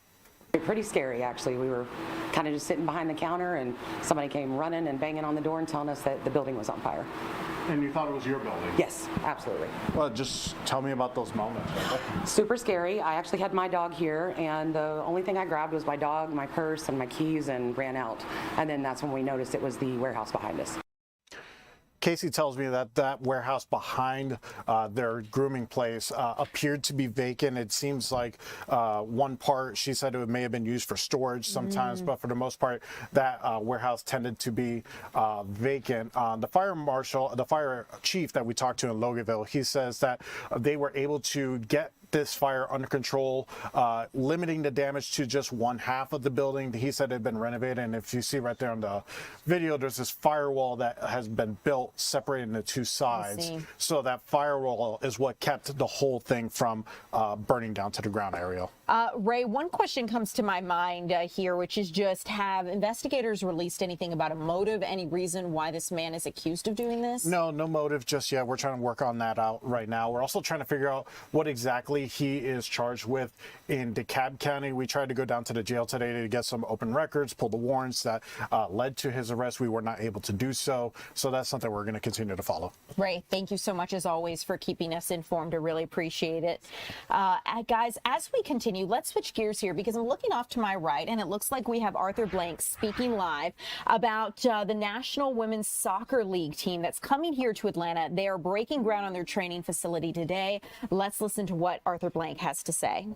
Pretty scary, actually. We were kind of just sitting behind the counter, and somebody came running and banging on the door and telling us that the building was on fire.
And you thought it was your building?
Yes, absolutely.
Well, just tell me about those moments.
Super scary. I actually had my dog here, and the only thing I grabbed was my dog, my purse, and my keys, and ran out. And then that's when we noticed it was the warehouse behind us.
Casey tells me that that warehouse behind their grooming place appeared to be vacant. It seems like one part, she said it may have been used for storage sometimes, but for the most part, that warehouse tended to be vacant. The fire marshal, the fire chief that we talked to in Loganville, he says that they were able to get this fire under control, limiting the damage to just 1/2 of the building. He said it had been renovated, and if you see right there on the video, there's this firewall that has been built separating the 2 sides. So that firewall is what kept the whole thing from burning down to the ground, Ariel.
Ray, one question comes to my mind here, which is just, have investigators released anything about a motive, any reason why this man is accused of doing this?
No motive just yet. We're trying to work on that out right now. We're also trying to figure out what exactly he is charged with in DeKalb County. We tried to go down to the jail today to get some open records, pull the warrants that led to his arrest. We were not able to do so. So that's something we're going to continue to follow.
Ray, thank you so much as always for keeping us informed. I really appreciate it. Guys, as we continue, let's switch gears here because I'm looking off to my right and it looks like we have Arthur Blank speaking live about the National Women's Soccer League team that's coming here to Atlanta. They are breaking ground on their training facility today. Let's listen to what Arthur Blank has to say.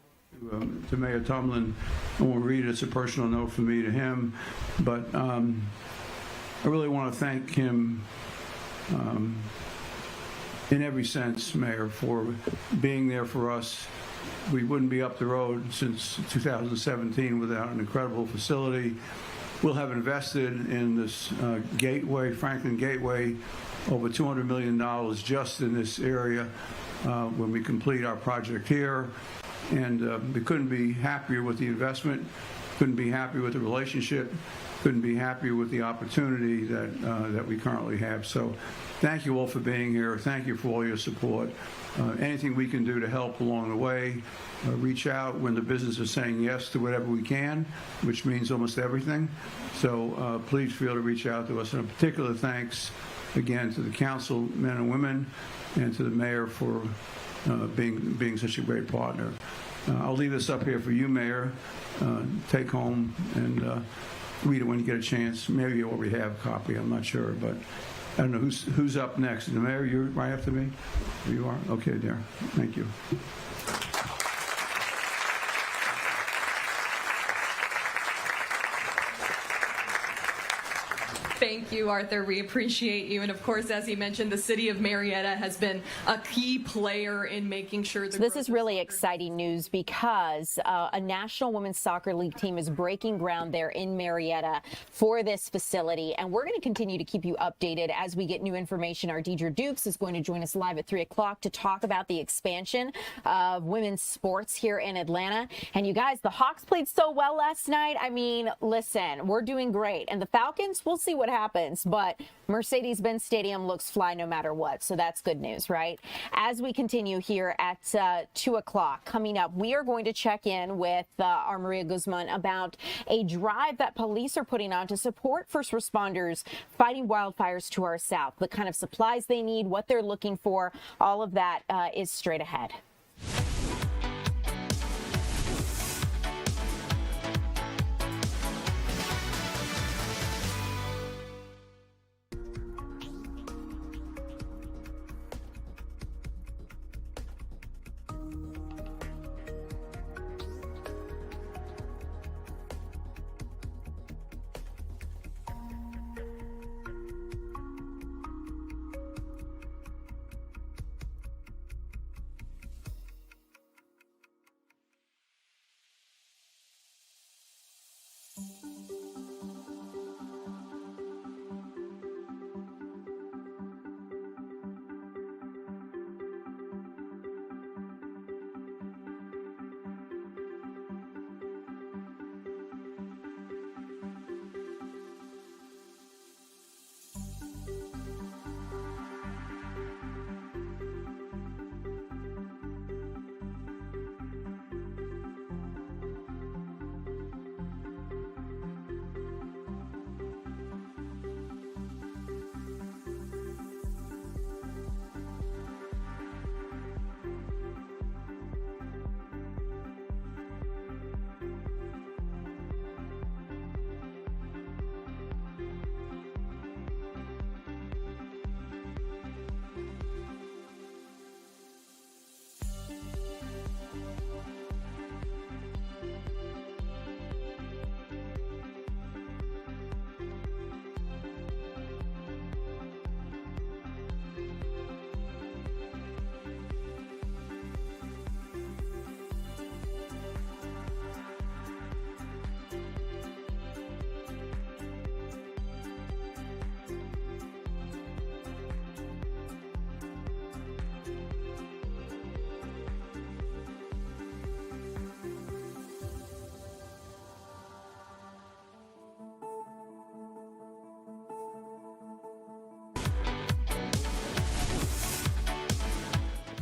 To Mayor Tumlin, I won't read it. It's a personal note from me to him, but I really want to thank him in every sense, Mayor, for being there for us. We wouldn't be up the road since 2017 without an incredible facility. We'll have invested in this gateway, Franklin Gateway, over $200 million just in this area when we complete our project here. And we couldn't be happier with the investment, couldn't be happier with the relationship, couldn't be happier with the opportunity that we currently have. So thank you all for being here. Thank you for all your support. Anything we can do to help along the way, reach out when the business is saying yes to whatever we can, which means almost everything. So please feel to reach out to us. And a particular thanks again to the council men and women and to the mayor for being such a great partner. I'll leave this up here for you, Mayor. Take home and read it when you get a chance. Maybe you already have a copy. I'm not sure, but I don't know who's up next. The Mayor, you're right after me. You are. Okay, there. Thank you.
Thank you, Arthur. We appreciate you. And of course, as he mentioned, the city of Marietta has been a key player in making sure
So this is really exciting news because a National Women's Soccer League team is breaking ground there in Marietta for this facility. And we're going to continue to keep you updated as we get new information. Our Deidre Dukes is going to join us live at 3 o'clock to talk about the expansion of women's sports here in Atlanta. And you guys, the Hawks played so well last night. I mean, listen, we're doing great. And the Falcons, we'll see what happens, but Mercedes-Benz Stadium looks fly no matter what, so that's good news, right? As we continue here at 2 o'clock, coming up, we are going to check in with our Maria Guzman about a drive that police are putting on to support first responders fighting wildfires to our south, the kind of supplies they need, what they're looking for, all of that is straight ahead.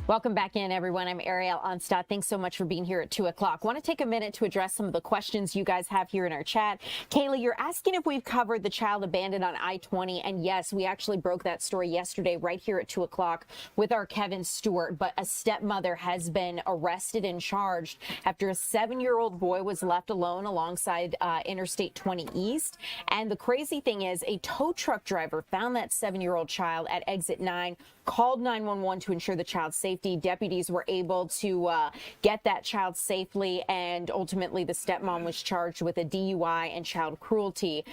Welcome back in, everyone. I'm Ariel Onstadt. Thanks so much for being here at 2 o'clock. Want to take a minute to address some of the questions you guys have here in our chat. Kaylee, you're asking if we've covered the child abandoned on I-20. And yes, we actually broke that story yesterday right here at 2 o'clock with our Kevin Stewart. But a stepmother has been arrested and charged after a 7-year-old boy was left alone alongside Interstate 20 East. And the crazy thing is a tow truck driver found that 7-year-old child at exit 9, called 911 to ensure the child's safety. Deputies were able to get that child safely, and ultimately the stepmom was charged with a DUI and child cruelty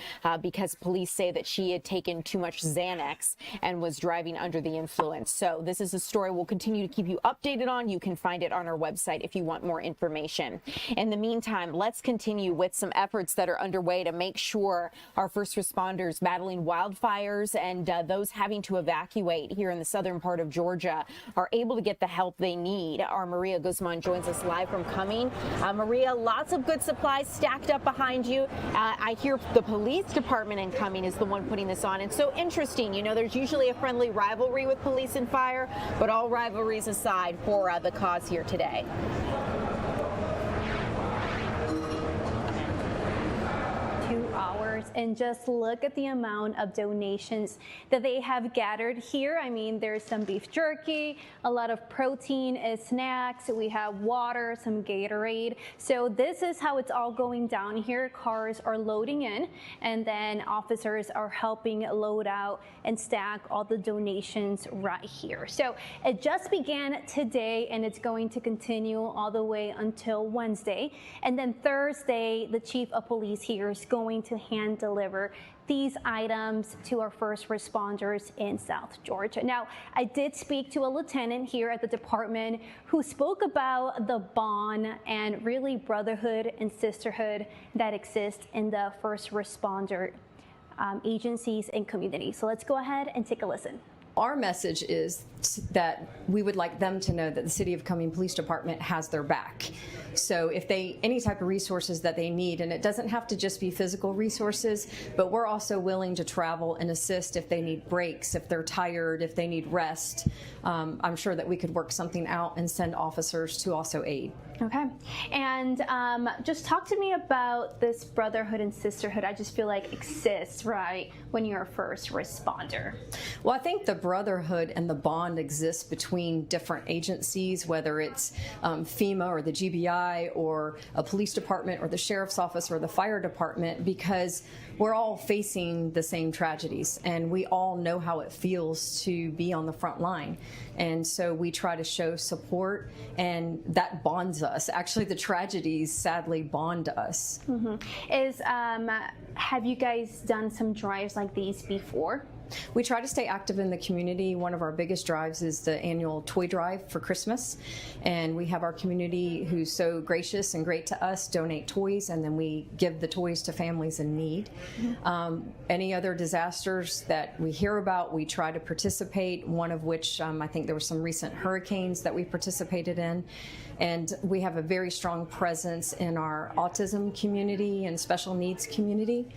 because police say that she had taken too much Xanax and was driving under the influence. So this is a story we'll continue to keep you updated on. You can find it on our website if you want more information. In the meantime, let's continue with some efforts that are underway to make sure our first responders battling wildfires and those having to evacuate here in the southern part of Georgia are able to get the help they need. Our Maria Guzman joins us live from Cumming. Maria, lots of good supplies stacked up behind you. I hear the police department in Cumming is the one putting this on. It's so interesting. You know, there's usually a friendly rivalry with police and fire, but all rivalries aside for the cause here today.
course, and just look at the amount of donations that they have gathered here. I mean, there's some beef jerky, a lot of protein snacks, we have water, some Gatorade. So this is how it's all going down here. Cars are loading in, and then officers are helping load out and stack all the donations right here. So it just began today, and it's going to continue all the way until Wednesday. And then Thursday, the chief of police here is going to hand deliver these items to our first responders in South Georgia. Now, I did speak to a lieutenant here at the department who spoke about the bond and really brotherhood and sisterhood that exists in the first responder agencies and communities. So let's go ahead and take a listen.
Our message is that we would like them to know that the City of Cumming Police Department has their back. So if they, any type of resources that they need, and it doesn't have to just be physical resources, but we're also willing to travel and assist if they need breaks, if they're tired, if they need rest. I'm sure that we could work something out and send officers to also aid.
Okay. And just talk to me about this brotherhood and sisterhood. I just feel like exists, right, when you're a first responder.
Well, I think the brotherhood and the bond exists between different agencies, whether it's FEMA or the GBI or a police department or the sheriff's office or the fire department, because we're all facing the same tragedies and we all know how it feels to be on the front line. And so we try to show support, and that bonds us. Actually, the tragedies sadly bond us.
Have you guys done some drives like these before?
We try to stay active in the community. One of our biggest drives is the annual toy drive for Christmas. And we have our community who's so gracious and great to us donate toys, and then we give the toys to families in need. Any other disasters that we hear about, we try to participate, one of which I think there were some recent hurricanes that we participated in. And we have a very strong presence in our autism community and special needs community.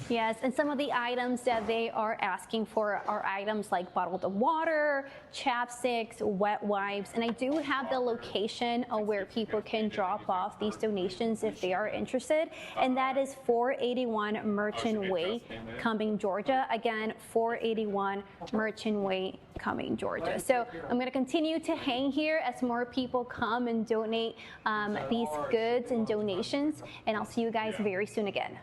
Yes, and some of the items that they are asking for are items like bottled water, chapsticks, wet wipes, and I do have the location of where people can drop off these donations if they are interested, and that is 481 Merchant Way, Cumming, Georgia. Again, 481 Merchant Way, Cumming, Georgia. So I'm going to continue to hang here as more people come and donate these goods and donations, and I'll see you guys very soon again.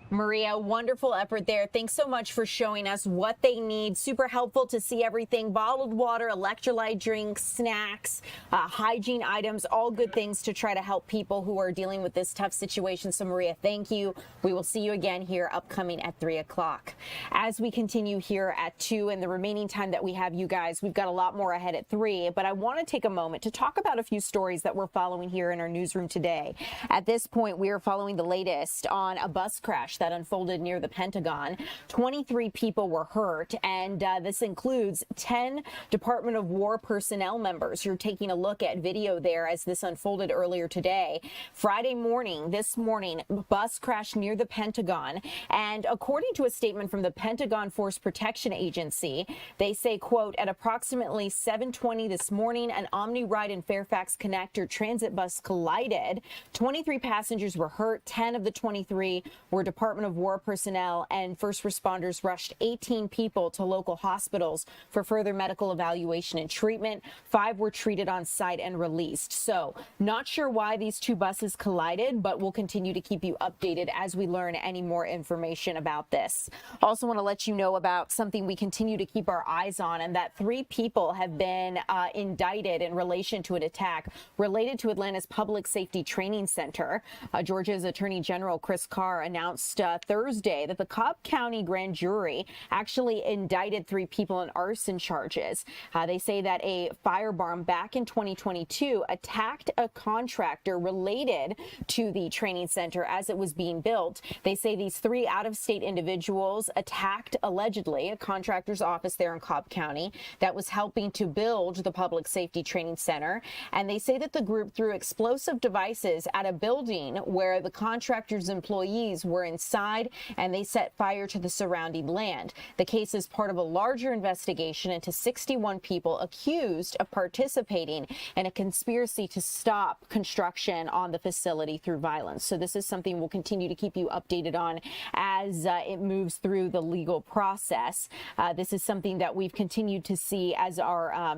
Maria, wonderful effort there. Thanks so much for showing us what they need. Super helpful to see everything. Bottled water, electrolyte drinks, snacks, hygiene items, all good things to try to help people who are dealing with this tough situation. So Maria, thank you. We will see you again here upcoming at 3 o'clock. As we continue here at 2 and the remaining time that we have, you guys, we've got a lot more ahead at 3, but I want to take a moment to talk about a few stories that we're following here in our newsroom today. At this point, we are following the latest on a bus crash that unfolded near the Pentagon. 23 people were hurt, and this includes 10 Department of War personnel members. You're taking a look at video there as this unfolded earlier today. Friday morning, this morning, bus crashed near the Pentagon, and according to a statement from the Pentagon Force Protection Agency, they say, quote, at approximately 7:20 this morning, an Omni Ride and Fairfax Connector transit bus collided. 23 passengers were hurt. 10 of the 23 were Department of War personnel, and first responders rushed 18 people to local hospitals for further medical evaluation and treatment. 5 were treated on site and released. So not sure why these two buses collided, but we'll continue to keep you updated as we learn any more information about this. Also want to let you know about something we continue to keep our eyes on, and that 3 people have been indicted in relation to an attack related to Atlanta's Public Safety Training Center. Georgia's Attorney General Chris Carr announced Thursday that the Cobb County grand jury actually indicted 3 people on arson charges. They say that a firebomb back in 2022 attacked a contractor related to the training center as it was being built. They say these 3 out-of-state individuals attacked, allegedly, a contractor's office there in Cobb County that was helping to build the Public Safety Training Center. And they say that the group threw explosive devices at a building where the contractor's employees were in outside and they set fire to the surrounding land. The case is part of a larger investigation into 61 people accused of participating in a conspiracy to stop construction on the facility through violence. So this is something we'll continue to keep you updated on as it moves through the legal process. This is something that we've continued to see as our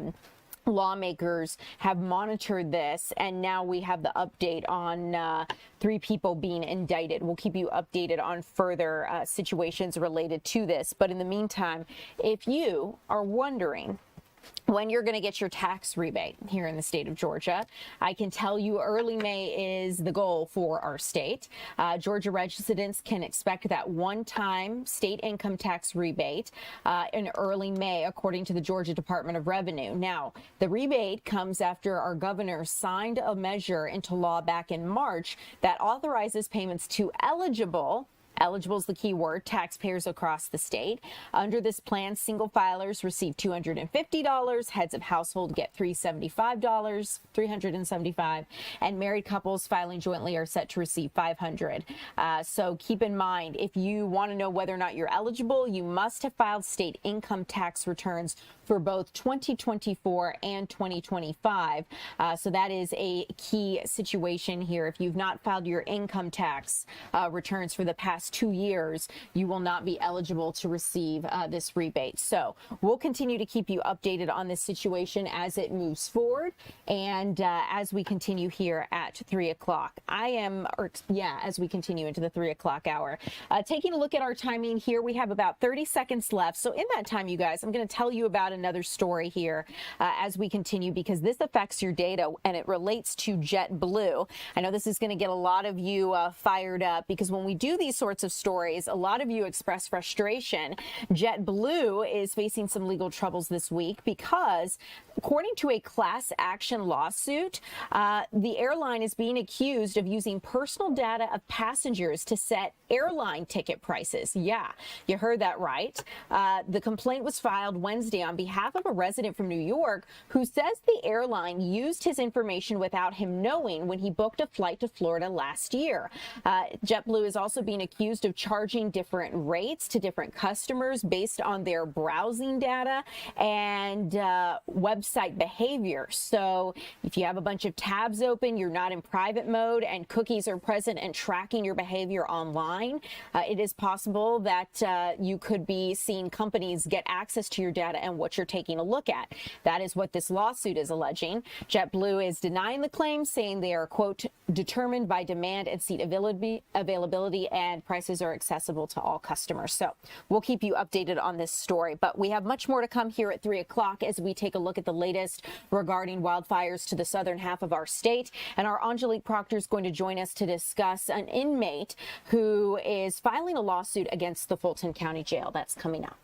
lawmakers have monitored this, and now we have the update on 3 people being indicted. We'll keep you updated on further situations related to this. But in the meantime, if you are wondering when you're going to get your tax rebate here in the state of Georgia, I can tell you early May is the goal for our state. Georgia residents can expect that one-time state income tax rebate in early May, according to the Georgia Department of Revenue. Now, the rebate comes after our governor signed a measure into law back in March that authorizes payments to eligible is the key word, taxpayers across the state. Under this plan, single filers receive $250, heads of household get $375, and married couples filing jointly are set to receive $500. So keep in mind, if you want to know whether or not you're eligible, you must have filed state income tax returns for both 2024 and 2025. So that is a key situation here. If you've not filed your income tax returns for the past 2 years, you will not be eligible to receive this rebate. So we'll continue to keep you updated on this situation as it moves forward and as we continue here at 3 o'clock. As we continue into the 3 o'clock hour. Taking a look at our timing here, we have about 30 seconds left. So in that time, you guys, I'm going to tell you about another story here as we continue, because this affects your data and it relates to JetBlue. I know this is going to get a lot of you fired up, because when we do these sorts of stories, a lot of you express frustration. JetBlue is facing some legal troubles this week because, according to a class action lawsuit, the airline is being accused of using personal data of passengers to set airline ticket prices. Yeah, you heard that right. The complaint was filed Wednesday on behalf of a resident from New York who says the airline used his information without him knowing when he booked a flight to Florida last year. JetBlue is also being accused of charging different rates to different customers based on their browsing data and website behavior. So if you have a bunch of tabs open, you're not in private mode, and cookies are present and tracking your behavior online, it is possible that you could be seeing companies get access to your data and what you're taking a look at. That is what this lawsuit is alleging. JetBlue is denying the claims, saying they are, quote, determined by demand and seat availability, and prices are accessible to all customers. So we'll keep you updated on this story, but we have much more to come here at 3 o'clock as we take a look at the latest regarding wildfires to the southern half of our state. And our Angelique Proctor is going to join us to discuss an inmate who is filing a lawsuit against the Fulton County Jail. That's coming up.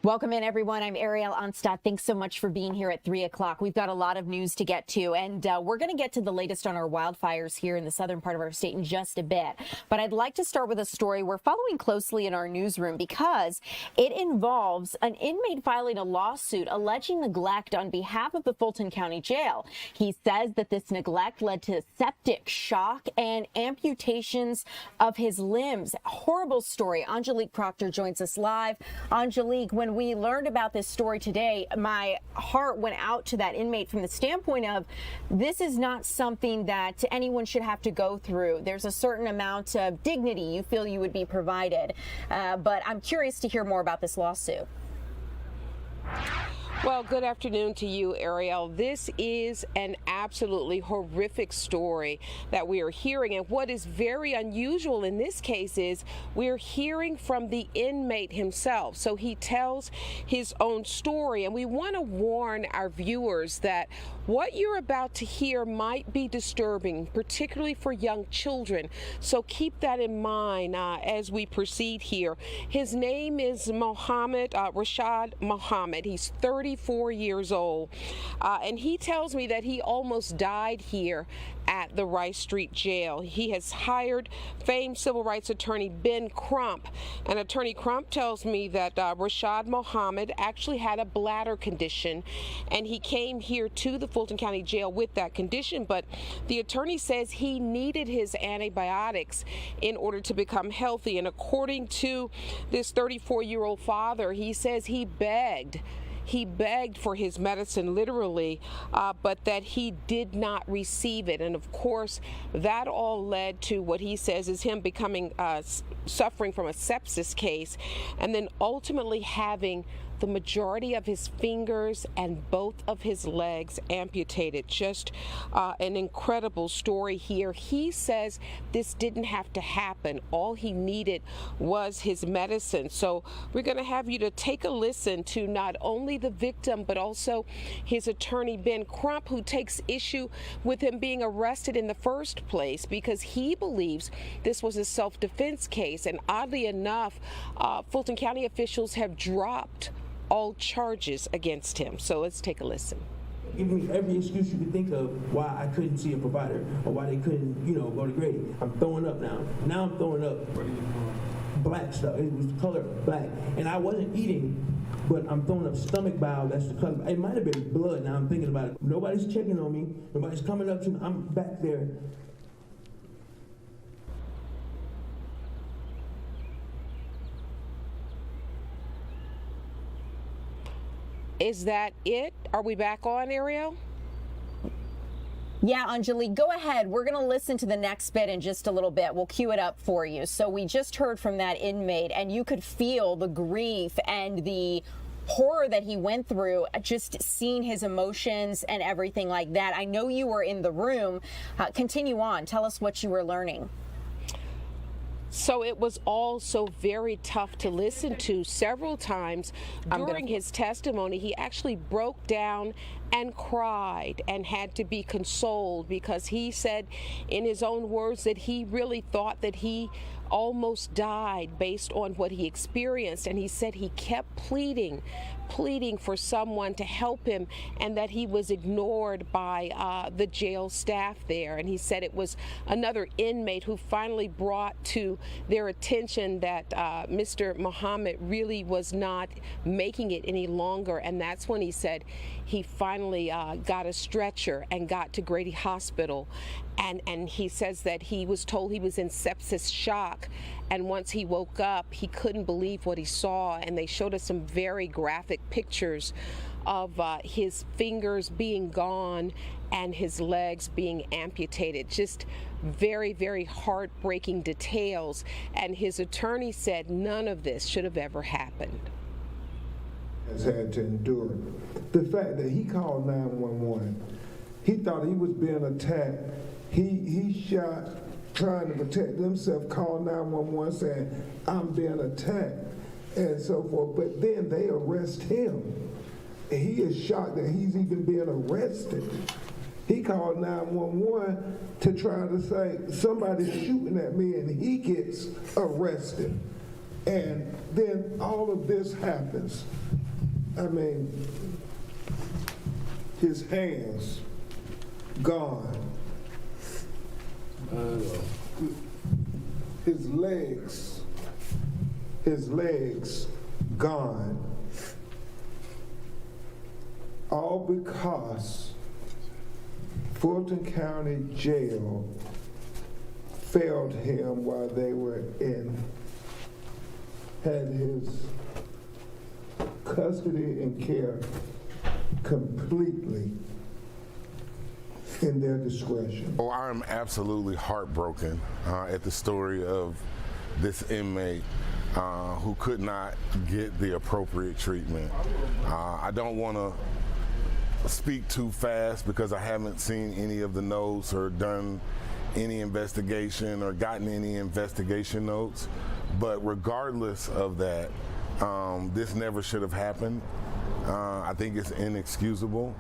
Welcome in, everyone. I'm Ariel Onstadt. Thanks so much for being here at 3 o'clock. We've got a lot of news to get to, and we're going to get to the latest on our wildfires here in the southern part of our state in just a bit. But I'd like to start with a story we're following closely in our newsroom because it involves an inmate filing a lawsuit alleging neglect on behalf of the Fulton County Jail. He says that this neglect led to septic shock and amputations of his limbs. Horrible story. Angelique Proctor joins us live. Angelique, when we learned about this story today, my heart went out to that inmate from the standpoint of this is not something that anyone should have to go through. There's a certain amount of dignity you feel you would be provided. But I'm curious to hear more about this lawsuit.
Well, good afternoon to you, Ariel. This is an absolutely horrific story that we are hearing. And what is very unusual in this case is we're hearing from the inmate himself. So he tells his own story. And we want to warn our viewers that what you're about to hear might be disturbing, particularly for young children. So keep that in mind as we proceed here. His name is Rashad Muhammad. He's 34 years old. And he tells me that he almost died here at the Rice Street Jail. He has hired famed civil rights attorney Ben Crump. And Attorney Crump tells me that Rashad Muhammad actually had a bladder condition, and he came here to the Fulton County Jail with that condition. But the attorney says he needed his antibiotics in order to become healthy. And according to this 34-year-old father, he says he begged for his medicine, literally, but that he did not receive it. And of course, that all led to what he says is him becoming suffering from a sepsis case, and then ultimately having the majority of his fingers and both of his legs amputated. Just an incredible story here. He says this didn't have to happen. All he needed was his medicine. So we're going to have you to take a listen to not only the victim, but also his attorney, Ben Crump, who takes issue with him being arrested in the first place because he believes this was a self-defense case. And oddly enough, Fulton County officials have dropped all charges against him. So let's take a listen.
Give me every excuse you could think of why I couldn't see a provider or why they couldn't, go to Grady. I'm throwing up now. Now I'm throwing up black stuff. It was the color black. And I wasn't eating, but I'm throwing up stomach bile. That's the color. It might have been blood. Now I'm thinking about it. Nobody's checking on me. Nobody's coming up to me. I'm back there.
Is that it? Are we back on, Ariel?
Yeah, Angelique, go ahead. We're going to listen to the next bit in just a little bit. We'll cue it up for you. So we just heard from that inmate, and you could feel the grief and the horror that he went through, just seeing his emotions and everything like that. I know you were in the room. Continue on. Tell us what you were learning.
So it was all so very tough to listen to. Several times during his testimony, he actually broke down and cried and had to be consoled because he said in his own words that he really thought that he almost died based on what he experienced. And he said he kept pleading for someone to help him, and that he was ignored by the jail staff there. And he said it was another inmate who finally brought to their attention that Mr. Muhammad really was not making it any longer. And that's when he said he finally got a stretcher and got to Grady Hospital. And he says that he was told he was in sepsis shock. And once he woke up, he couldn't believe what he saw. And they showed us some very graphic pictures of his fingers being gone and his legs being amputated. Just very, very heartbreaking details. And his attorney said none of this should have ever happened.
Has had to endure the fact that he called 911. He thought he was being attacked. He shot trying to protect himself, called 911 saying, I'm being attacked, and so forth. But then they arrest him. And he is shocked that he's even being arrested. He called 911 to try to say, somebody's shooting at me, and he gets arrested. And then all of this happens. I mean, his hands gone. His legs gone. All because Fulton County Jail failed him while they were had his custody and care completely in their discretion.
Oh, I'm absolutely heartbroken at the story of this inmate who could not get the appropriate treatment. I don't want to speak too fast because I haven't seen any of the notes or done any investigation or gotten any investigation notes, but regardless of that, this never should have happened. I think it's inexcusable,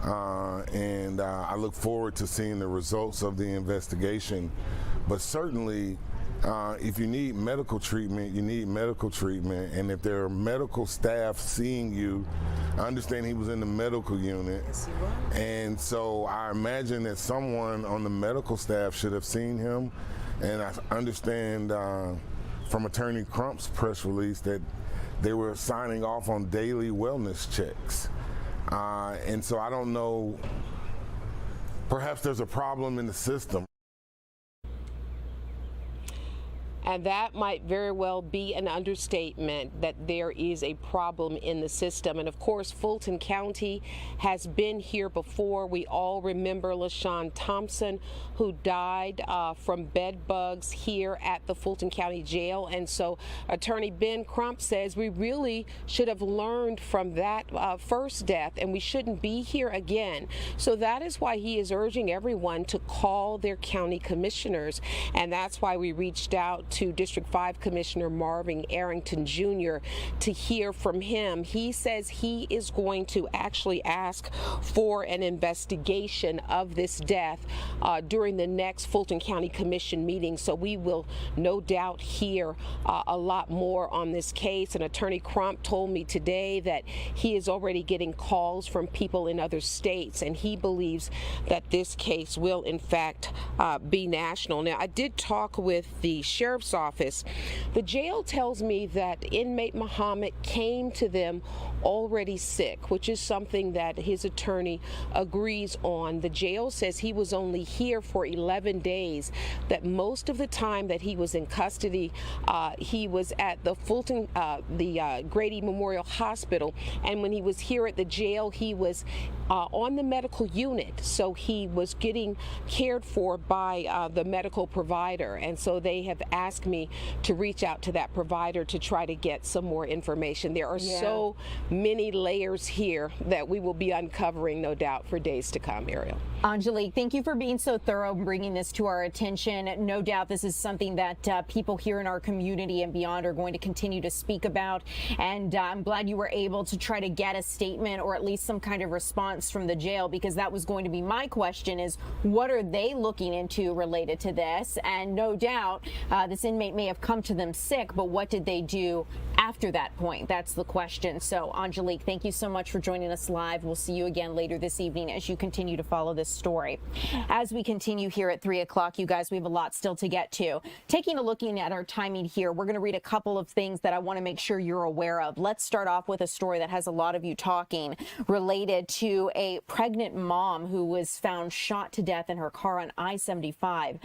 and I look forward to seeing the results of the investigation. But certainly, if you need medical treatment, you need medical treatment, and if there are medical staff seeing you, I understand he was in the medical unit, and so I imagine that someone on the medical staff should have seen him, and I understand from Attorney Crump's press release that they were signing off on daily wellness checks, and so I don't know, perhaps there's a problem in the system.
And that might very well be an understatement, that there is a problem in the system. And of course, Fulton County has been here before. We all remember LaShawn Thompson, who died from bed bugs here at the Fulton County Jail. And so Attorney Ben Crump says we really should have learned from that first death, and we shouldn't be here again. So that is why he is urging everyone to call their county commissioners. And that's why we reached out to District 5 Commissioner Marvin Arrington Jr. to hear from him. He says he is going to actually ask for an investigation of this death during the next Fulton County Commission meeting. So we will no doubt hear a lot more on this case. And Attorney Crump told me today that he is already getting calls from people in other states, and he believes that this case will in fact be national. Now, I did talk with the sheriff's office. The jail tells me that inmate Muhammad came to them already sick, which is something that his attorney agrees on. The jail says he was only here for 11 days, that most of the time that he was in custody, he was at the Fulton, Grady Memorial Hospital, and when he was here at the jail, he was on the medical unit, so he was getting cared for by the medical provider. And so they have asked me to reach out to that provider to try to get some more information. There are so many layers here that we will be uncovering, no doubt, for days to come. Ariel.
Angelique, thank you for being so thorough and bringing this to our attention. No doubt this is something that people here in our community and beyond are going to continue to speak about. And I'm glad you were able to try to get a statement or at least some kind of response from the jail, because that was going to be my question, is what are they looking into related to this? And no doubt this inmate may have come to them sick, but what did they do after that point? That's the question. So Angelique, thank you so much for joining us live. We'll see you again later this evening as you continue to follow this story. As we continue here at 3 o'clock, you guys, we have a lot still to get to. Taking a look at our timing here, we're going to read a couple of things that I want to make sure you're aware of. Let's start off with a story that has a lot of you talking, related to a pregnant mom who was found shot to death in her car on I-75.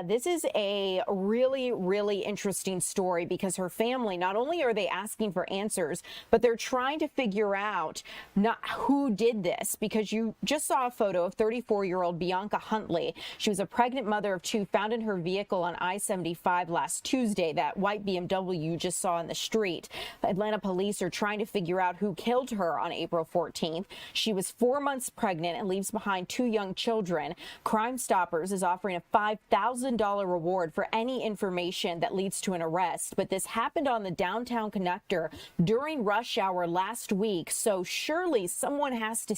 This is a really, really interesting story because her family, not only are they asking for answers, but they're trying to figure out not who did this, because you just saw a photo of 34-year-old Bianca Huntley. She was a pregnant mother of two, found in her vehicle on I-75 last Tuesday, that white BMW you just saw in the street. Atlanta police are trying to figure out who killed her on April 14th. She was 4 months pregnant and leaves behind two young children. Crime Stoppers is offering a $5,000 reward for any information that leads to an arrest, but this happened on the downtown connector during rush hour last last week, so surely someone has to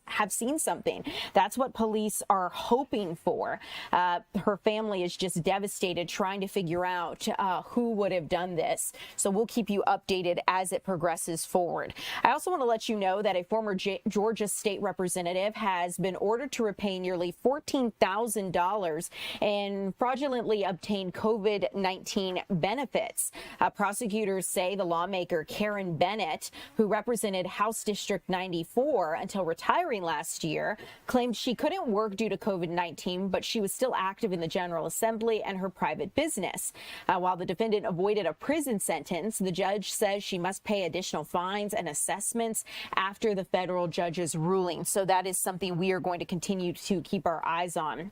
have seen something. That's what police are hoping for. Her family is just devastated trying to figure out who would have done this. So we'll keep you updated as it progresses forward. I also want to let you know that a former Georgia state representative has been ordered to repay nearly $14,000 in fraudulently obtained COVID-19 benefits. Prosecutors say the lawmaker Karen Bennett, who represented House District 94 until retiring last year, claimed she couldn't work due to COVID-19, but she was still active in the General Assembly and her private business. While the defendant avoided a prison sentence, the judge says she must pay additional fines and assessments after the federal judge's ruling. So that is something we are going to continue to keep our eyes on.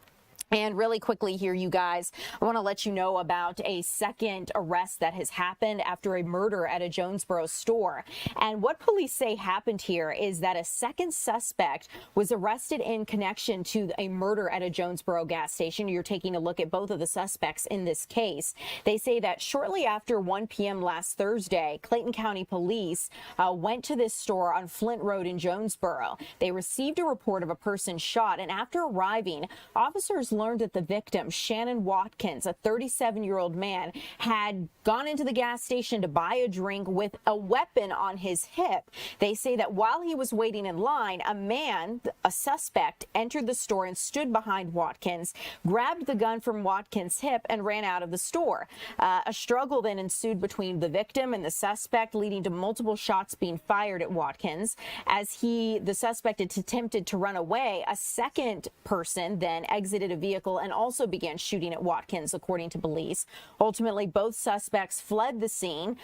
And really quickly here, you guys, I want to let you know about a second arrest that has happened after a murder at a Jonesboro store. And what police say happened here is that a second suspect was arrested in connection to a murder at a Jonesboro gas station. You're taking a look at both of the suspects in this case. They say that shortly after 1 p.m. last Thursday, Clayton County Police went to this store on Flint Road in Jonesboro. They received a report of a person shot, and after arriving, officers learned that the victim, Shannon Watkins, a 37-year-old man, had gone into the gas station to buy a drink with a weapon on his hip. They say that while he was waiting in line, a suspect, entered the store and stood behind Watkins, grabbed the gun from Watkins' hip, and ran out of the store. A struggle then ensued between the victim and the suspect, leading to multiple shots being fired at Watkins. As the suspect attempted to run away, a second person then exited a vehicle and also began shooting at Watkins, according to police. Ultimately, both suspects fled the scene.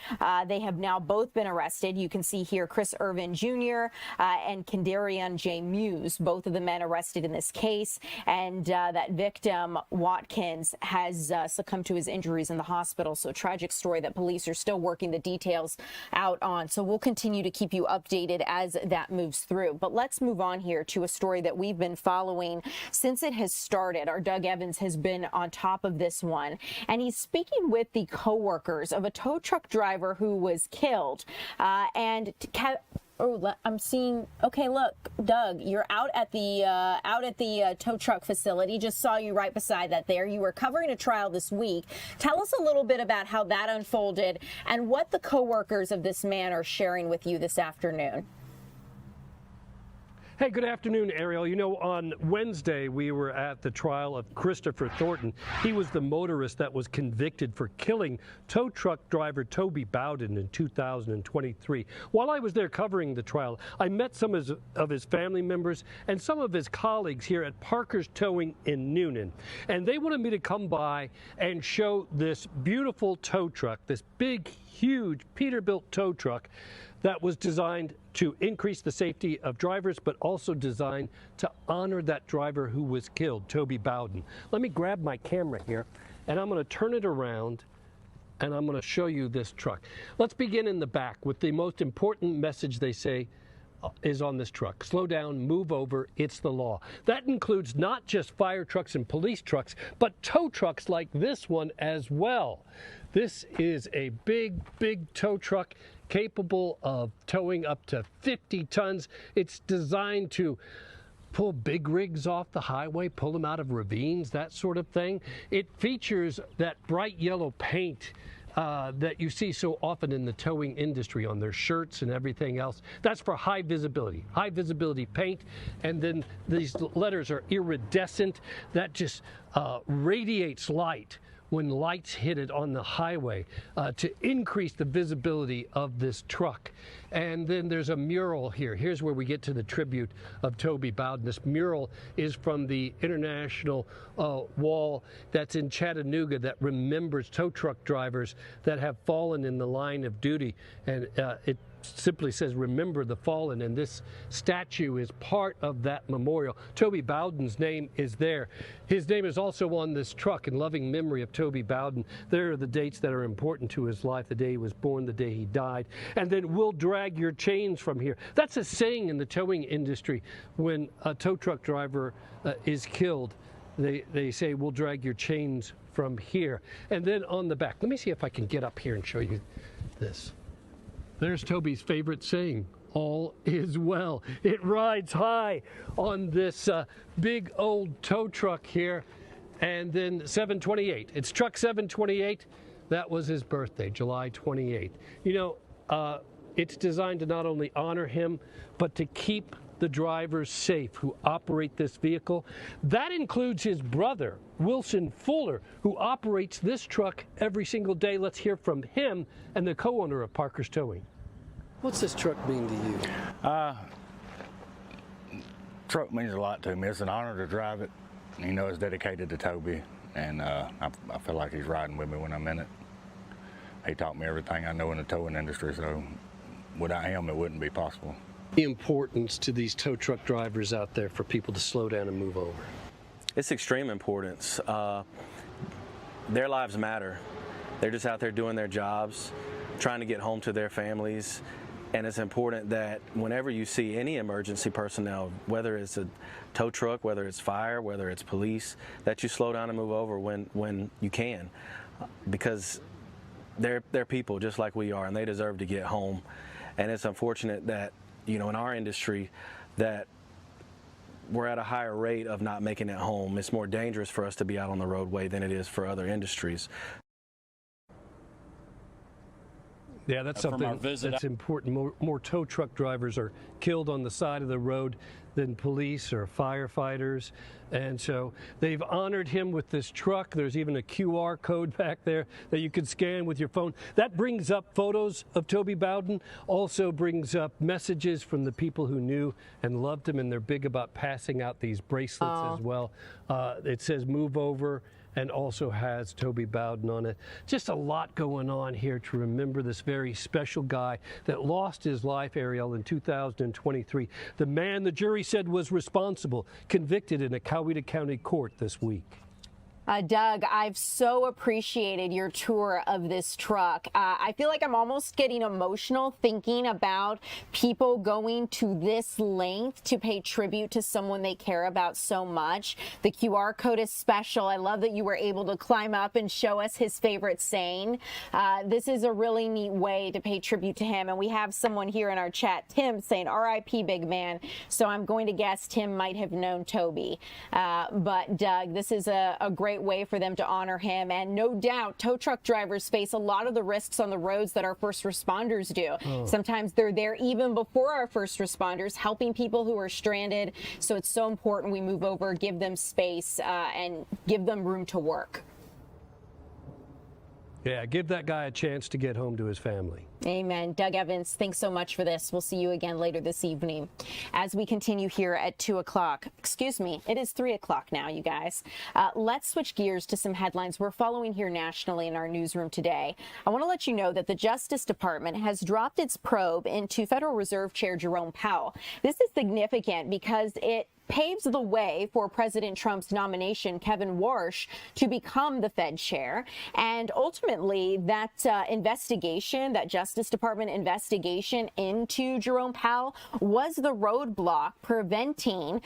They have now both been arrested. You can see here Chris Irvin Jr. And Kendarian J. Muse, both of the men arrested in this case. And that victim, Watkins, has succumbed to his injuries in the hospital. So tragic story that police are still working the details out on. So we'll continue to keep you updated as that moves through. But let's move on here to a story that we've been following since it has started. Our Doug Evans has been on top of this one, and he's speaking with the co-workers of a tow truck driver who was killed. I'm seeing. Okay, look, Doug, you're out at the tow truck facility. Just saw you right beside that there. You were covering a trial this week. Tell us a little bit about how that unfolded and what the co-workers of this man are sharing with you this afternoon.
Hey, good afternoon, Ariel. You know, on Wednesday, we were at the trial of Christopher Thornton. He was the motorist that was convicted for killing tow truck driver Toby Bowden in 2023. While I was there covering the trial, I met some of his family members and some of his colleagues here at Parker's Towing in Noonan. And they wanted me to come by and show this beautiful tow truck, this big, huge Peterbilt tow truck that was designed to increase the safety of drivers, but also designed to honor that driver who was killed, Toby Bowden. Let me grab my camera here, and I'm going to turn it around, and I'm going to show you this truck. Let's begin in the back with the most important message they say is on this truck. Slow down, move over, it's the law. That includes not just fire trucks and police trucks, but tow trucks like this one as well. This is a big, big tow truck capable of towing up to 50 tons. It's designed to pull big rigs off the highway, pull them out of ravines, that sort of thing. It features that bright yellow paint that you see so often in the towing industry on their shirts and everything else. That's for high visibility paint. And then these letters are iridescent. That just radiates light when lights hit it on the highway to increase the visibility of this truck. And then there's a mural here. Here's where we get to the tribute of Toby Bowden. This mural is from the International Wall that's in Chattanooga that remembers tow truck drivers that have fallen in the line of duty. And it simply says, remember the fallen, and this statue is part of that memorial. Toby Bowden's name is there. His name is also on this truck in loving memory of Toby Bowden. There are the dates that are important to his life, the day he was born, the day he died. And then we'll drag your chains from here. That's a saying in the towing industry. When a tow truck driver is killed, they say, we'll drag your chains from here. And then on the back, let me see if I can get up here and show you this. There's Toby's favorite saying, all is well. It rides high on this big old tow truck here. And then 728. It's truck 728. That was his birthday, July 28th. You know, it's designed to not only honor him, but to keep the drivers safe who operate this vehicle. That includes his brother, Wilson Fuller, who operates this truck every single day. Let's hear from him and the co-owner of Parker's Towing. What's this truck mean to you?
Truck means a lot to me. It's an honor to drive it. You know, it's dedicated to Toby, and I feel like he's riding with me when I'm in it. He taught me everything I know in the towing industry, so without him, it wouldn't be possible.
The importance to these tow truck drivers out there for people to slow down and move over.
It's extreme importance. Their lives matter. They're just out there doing their jobs, trying to get home to their families. And it's important that whenever you see any emergency personnel, whether it's a tow truck, whether it's fire, whether it's police, that you slow down and move over when you can, because they're people just like we are, and they deserve to get home. And it's unfortunate that, you know, in our industry, that we're at a higher rate of not making it home. It's more dangerous for us to be out on the roadway than it is for other industries.
Yeah, that's something that's important. More tow truck drivers are killed on the side of the road than police or firefighters. And so they've honored him with this truck. There's even a QR code back there that you can scan with your phone. That brings up photos of Toby Bowden, also brings up messages from the people who knew and loved him, and they're big about passing out these bracelets as well. It says "Move Over," and also has Toby Bowden on it. Just a lot going on here to remember this very special guy that lost his life, Ariel, in 2023. The man the jury said was responsible, convicted in a Coweta County court this week.
Doug, I've so appreciated your tour of this truck. I feel like I'm almost getting emotional thinking about people going to this length to pay tribute to someone they care about so much. The QR code is special. I love that you were able to climb up and show us his favorite saying. This is a really neat way to pay tribute to him. And we have someone here in our chat, Tim, saying R.I.P. big man. So I'm going to guess Tim might have known Toby. But Doug, this is a great way for them to honor him, and no doubt tow truck drivers face a lot of the risks on the roads that our first responders do. Sometimes they're there even before our first responders, helping people who are stranded. So it's so important we move over, give them space, and give them room to work.
Yeah, give that guy a chance to get home to his family.
Amen. Doug Evans, thanks so much for this. We'll see you again later this evening. As we continue here at 2 o'clock, excuse me, it is 3 o'clock now, you guys. Let's switch gears to some headlines we're following here nationally in our newsroom today. I want to let you know that the Justice Department has dropped its probe into Federal Reserve Chair Jerome Powell. This is significant because it paves the way for President Trump's nomination, Kevin Warsh, to become the Fed chair. And ultimately, that investigation, that Justice Department investigation into Jerome Powell was the roadblock preventing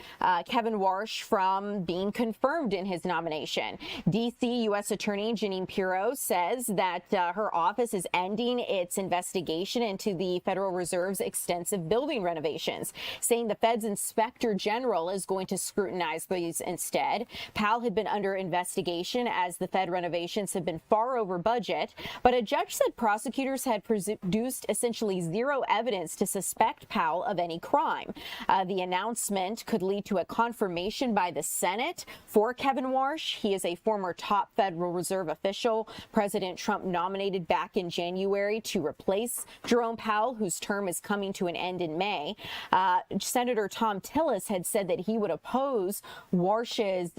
Kevin Warsh from being confirmed in his nomination. D.C. U.S. Attorney Jeanine Pirro says that her office is ending its investigation into the Federal Reserve's extensive building renovations, saying the Fed's Inspector General is going to scrutinize these instead. Powell had been under investigation as the Fed renovations have been far over budget, but a judge said prosecutors had produced essentially zero evidence to suspect Powell of any crime. The announcement could lead to a confirmation by the Senate for Kevin Warsh. He is a former top Federal Reserve official President Trump nominated back in January to replace Jerome Powell, whose term is coming to an end in May. Senator Tom Tillis had said that he would oppose Warsh's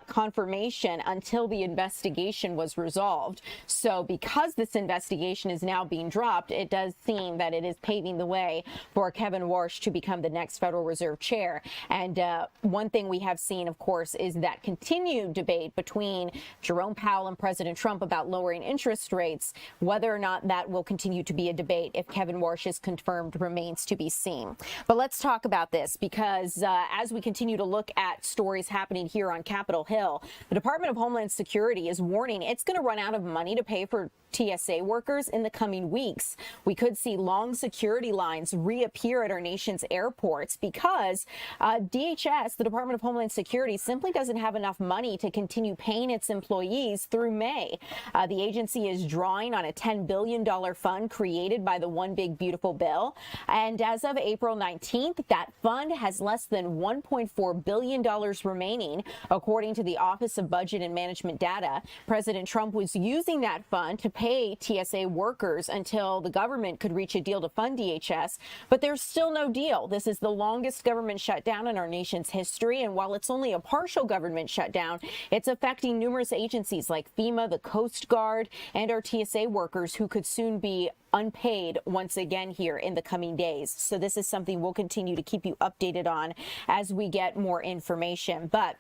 confirmation until the investigation was resolved. So because this investigation is now being dropped, it does seem that it is paving the way for Kevin Warsh to become the next Federal Reserve chair. And one thing we have seen, of course, is that continued debate between Jerome Powell and President Trump about lowering interest rates. Whether or not that will continue to be a debate if Kevin Warsh is confirmed remains to be seen. But let's talk about this, because as we continue to look at stories happening here on Capitol Hill, the Department of Homeland Security is warning it's going to run out of money to pay for TSA workers in the coming weeks. We could see long security lines reappear at our nation's airports because DHS, the Department of Homeland Security, simply doesn't have enough money to continue paying its employees through May. The agency is drawing on a $10 billion fund created by the One Big Beautiful Bill. And as of April 19th, that fund has less than $1.4 billion remaining, according to the Office of Budget and Management data. President Trump was using that fund to pay TSA workers until the government could reach a deal to fund DHS, but there's still no deal. This is the longest government shutdown in our nation's history, and while it's only a partial government shutdown, it's affecting numerous agencies like FEMA, the Coast Guard, and our TSA workers who could soon be unpaid once again here in the coming days. So this is something we'll continue to keep you updated on as we get more information. But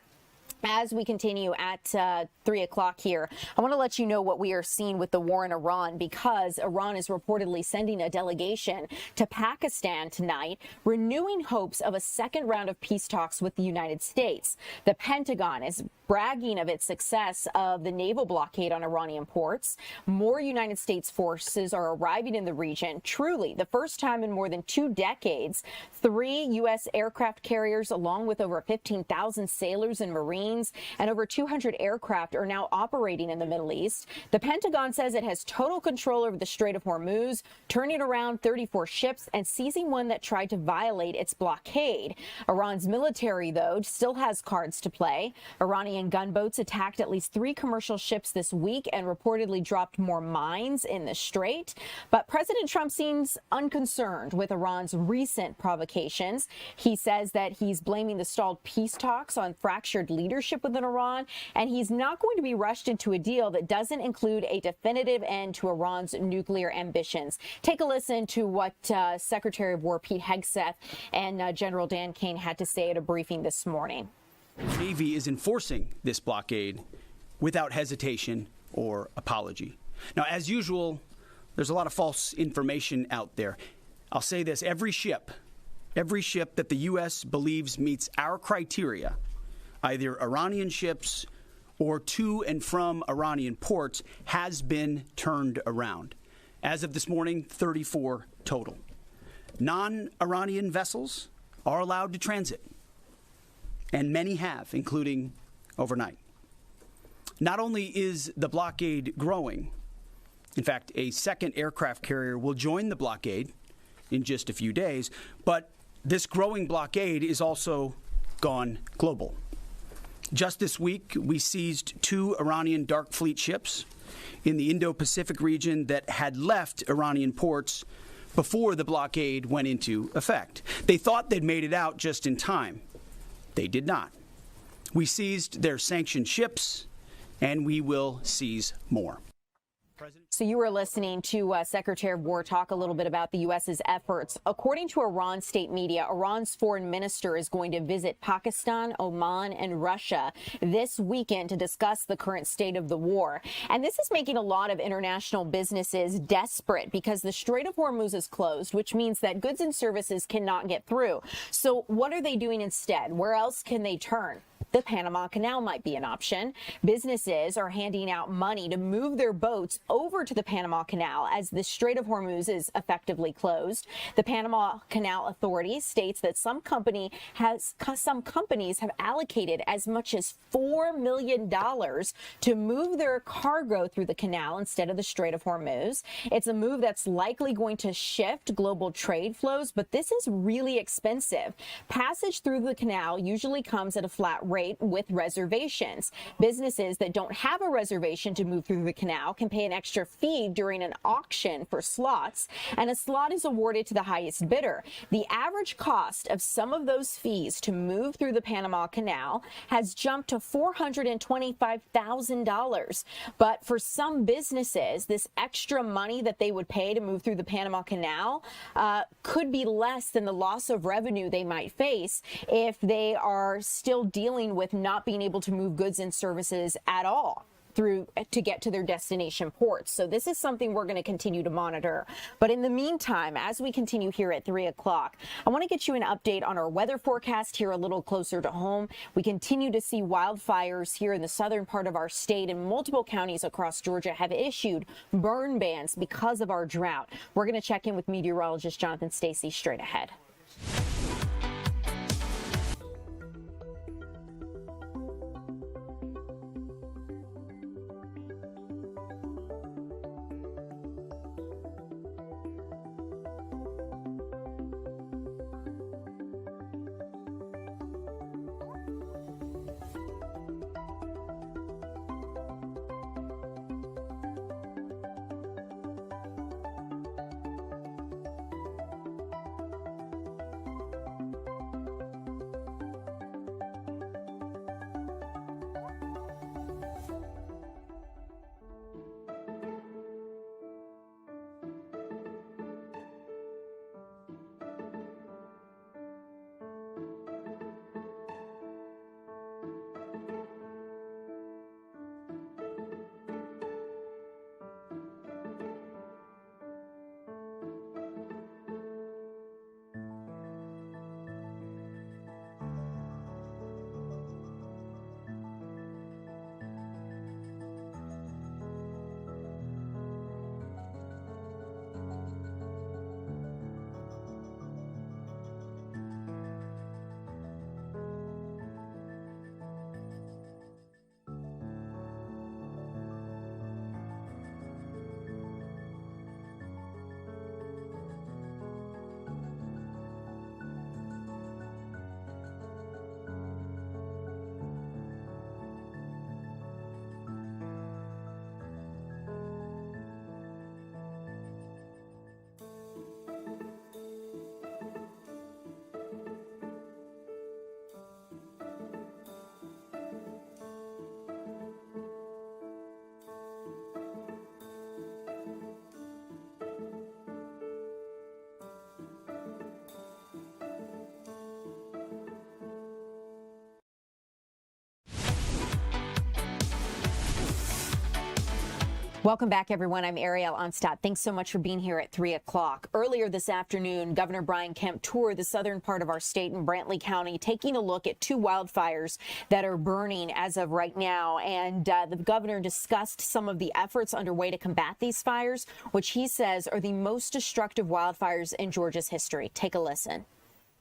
as we continue at 3 o'clock here, I want to let you know what we are seeing with the war in Iran, because Iran is reportedly sending a delegation to Pakistan tonight, renewing hopes of a second round of peace talks with the United States. The Pentagon is bragging of its success of the naval blockade on Iranian ports. More United States forces are arriving in the region. Truly, the first time in more than 2 decades, 3 U.S. aircraft carriers, along with over 15,000 sailors and Marines, and over 200 aircraft are now operating in the Middle East. The Pentagon says it has total control over the Strait of Hormuz, turning around 34 ships and seizing one that tried to violate its blockade. Iran's military, though, still has cards to play. Iranian gunboats attacked at least 3 commercial ships this week and reportedly dropped more mines in the strait. But President Trump seems unconcerned with Iran's recent provocations. He says that he's blaming the stalled peace talks on fractured leadership within Iran, and he's not going to be rushed into a deal that doesn't include a definitive end to Iran's nuclear ambitions. Take a listen to what Secretary of War Pete Hegseth and General Dan Kane had to say at a briefing this morning.
The Navy is enforcing this blockade without hesitation or apology. Now, as usual, there's a lot of false information out there. I'll say this, every ship that the U.S. believes meets our criteria, either Iranian ships or to and from Iranian ports, has been turned around. As of this morning, 34 total. Non-Iranian vessels are allowed to transit, and many have, including overnight. Not only is the blockade growing, in fact, a second aircraft carrier will join the blockade in just a few days, but this growing blockade is also gone global. Just this week, we seized 2 Iranian dark fleet ships in the Indo-Pacific region that had left Iranian ports before the blockade went into effect. They thought they'd made it out just in time. They did not. We seized their sanctioned ships, and we will seize more.
So you were listening to Secretary of War talk a little bit about the U.S.'s efforts. According to Iran state media, Iran's foreign minister is going to visit Pakistan, Oman, and Russia this weekend to discuss the current state of the war. And this is making a lot of international businesses desperate because the Strait of Hormuz is closed, which means that goods and services cannot get through. So what are they doing instead? Where else can they turn? The Panama Canal might be an option. Businesses are handing out money to move their boats over to the Panama Canal as the Strait of Hormuz is effectively closed. The Panama Canal Authority states that some companies have allocated as much as $4 million to move their cargo through the canal instead of the Strait of Hormuz. It's a move that's likely going to shift global trade flows, but this is really expensive. Passage through the canal usually comes at a flat rate with reservations. Businesses that don't have a reservation to move through the canal can pay an extra fee during an auction for slots, and a slot is awarded to the highest bidder. The average cost of some of those fees to move through the Panama Canal has jumped to $425,000. But for some businesses, this extra money that they would pay to move through the Panama Canal could be less than the loss of revenue they might face if they are still dealing with not being able to move goods and services at all to get to their destination ports. So this is something we're going to continue to monitor. But in the meantime, as we continue here at 3 o'clock, I want to get you an update on our weather forecast here a little closer to home. We continue to see wildfires here in the southern part of our state, and multiple counties across Georgia have issued burn bans because of our drought. We're going to check in with meteorologist Jonathan Stacy straight ahead. Welcome back, everyone. I'm Ariel Onstadt. Thanks so much for being here at 3 o'clock. Earlier this afternoon, Governor Brian Kemp toured the southern part of our state in Brantley County, taking a look at 2 wildfires that are burning as of right now. And the governor discussed some of the efforts underway to combat these fires, which he says are the most destructive wildfires in Georgia's history. Take a listen.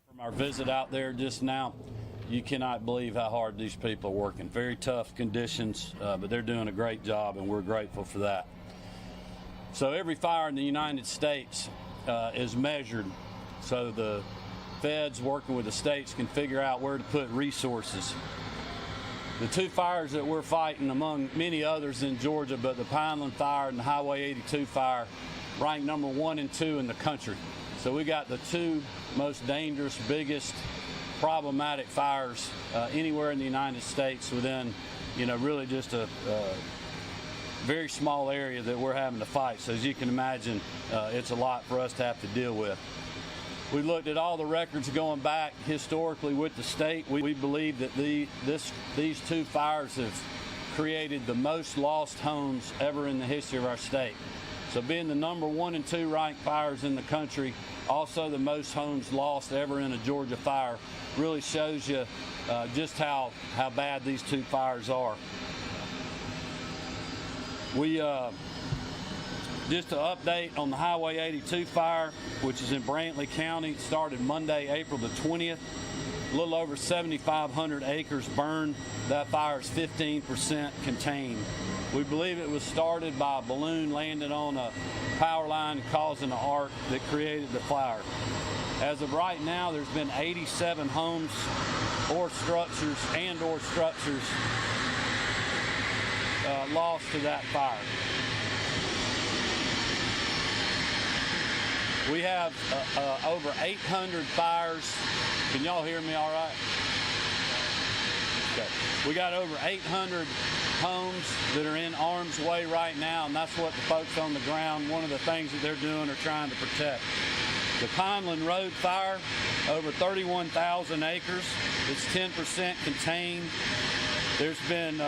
From our visit out there just now, you cannot believe how hard these people are working. Very tough conditions, but they're doing a great job, and we're grateful for that. So every fire in the United States is measured, so the feds working with the states can figure out where to put resources. The 2 fires that we're fighting, among many others in Georgia, but the Pineland Fire and the Highway 82 fire ranked number 1 and 2 in the country. So we got the 2 most dangerous, biggest, problematic fires anywhere in the United States within, really just a very small area that we're having to fight. So as you can imagine, it's a lot for us to have to deal with. We looked at all the records going back historically with the state. We believe that these 2 fires have created the most lost homes ever in the history of our state. So being the number 1 and 2 ranked fires in the country, also the most homes lost ever in a Georgia fire, really shows you just how bad these 2 fires are. We just to update on the Highway 82 fire, which is in Brantley County, started Monday, April the 20th. A little over 7,500 acres burned. That fire is 15% contained. We believe it was started by a balloon landing on a power line causing an arc that created the fire. As of right now, there's been 87 homes or structures lost to that fire. We have over 800 fires. Can y'all hear me all right? Okay. We got over 800 homes that are in harm's way right now, and that's what the folks on the ground, one of the things that they're doing, are trying to protect. The Pineland Road fire, over 31,000 acres. It's 10% contained. There's been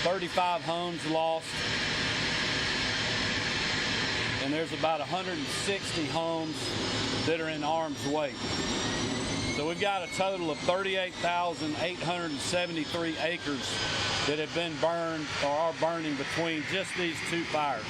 35 homes lost, and there's about 160 homes that are in harm's way. So we've got a total of 38,873 acres that have been burned or are burning between just these two fires.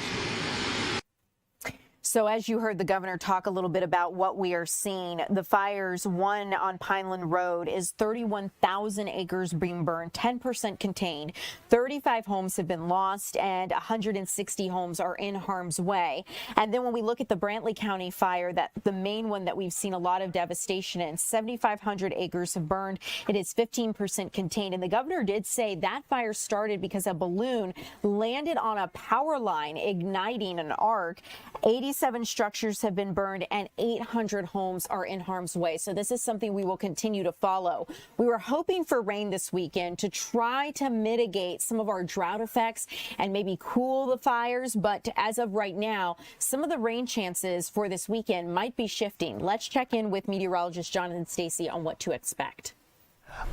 So as you heard the governor talk a little bit about what we are seeing, the fires, one on Pineland Road is 31,000 acres being burned, 10% contained. 35 homes have been lost and 160 homes are in harm's way. And then when we look at the Brantley County fire, that the main one that we've seen a lot of devastation in, 7,500 acres have burned. It is 15% contained. And the governor did say that fire started because a balloon landed on a power line, igniting an arc. 87 structures have been burned and 800 homes are in harm's way. So this is something we will continue to follow. We were hoping for rain this weekend to try to mitigate some of our drought effects and maybe cool the fires. But as of right now, some of the rain chances for this weekend might be shifting. Let's check in with meteorologist Jonathan Stacy on what to expect.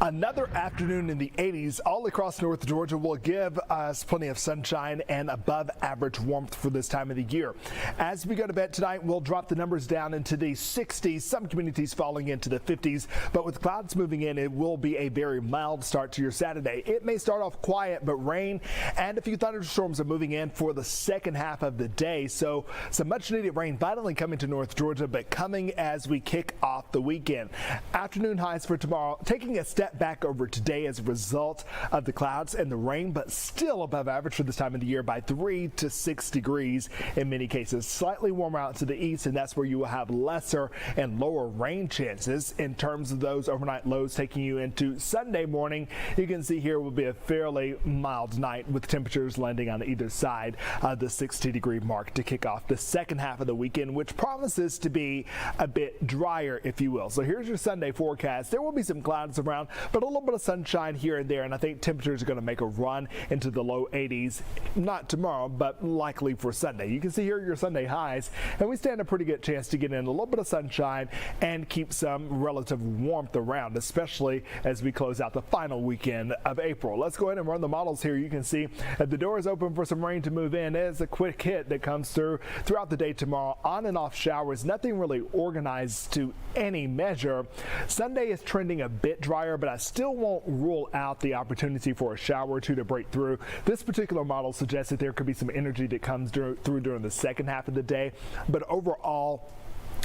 Another afternoon in the 80s all across North Georgia will give us plenty of sunshine and above average warmth for this time of the year. As we go to bed tonight, we'll drop the numbers down into the 60s, some communities falling into the 50s, but with clouds moving in, it will be a very mild start to your Saturday. It may start off quiet, but rain and a few thunderstorms are moving in for the second half of the day. So some much needed rain finally coming to North Georgia, but coming as we kick off the weekend. Afternoon highs for tomorrow, taking a step back over today as a result of the clouds and the rain, but still above average for this time of the year by 3 to 6 degrees in many cases. Slightly warmer out to the east, and that's where you will have lesser and lower rain chances. In terms of those overnight lows taking you into Sunday morning, you can see here will be a fairly mild night with temperatures landing on either side of the 60-degree mark to kick off the second half of the weekend, which promises to be a bit drier, if you will. So here's your Sunday forecast. There will be some clouds around, but a little bit of sunshine here and there, and I think temperatures are going to make a run into the low 80s, not tomorrow, but likely for Sunday. You can see here your Sunday highs, and we stand a pretty good chance to get in a little bit of sunshine and keep some relative warmth around, especially as we close out the final weekend of April. Let's go ahead and run the models here. You can see that the door is open for some rain to move in. It is a quick hit that comes throughout the day tomorrow. On and off showers, nothing really organized to any measure. Sunday is trending a bit drier, but I still won't rule out the opportunity for a shower or two to break through. This particular model suggests that there could be some energy that comes through during the second half of the day, but overall,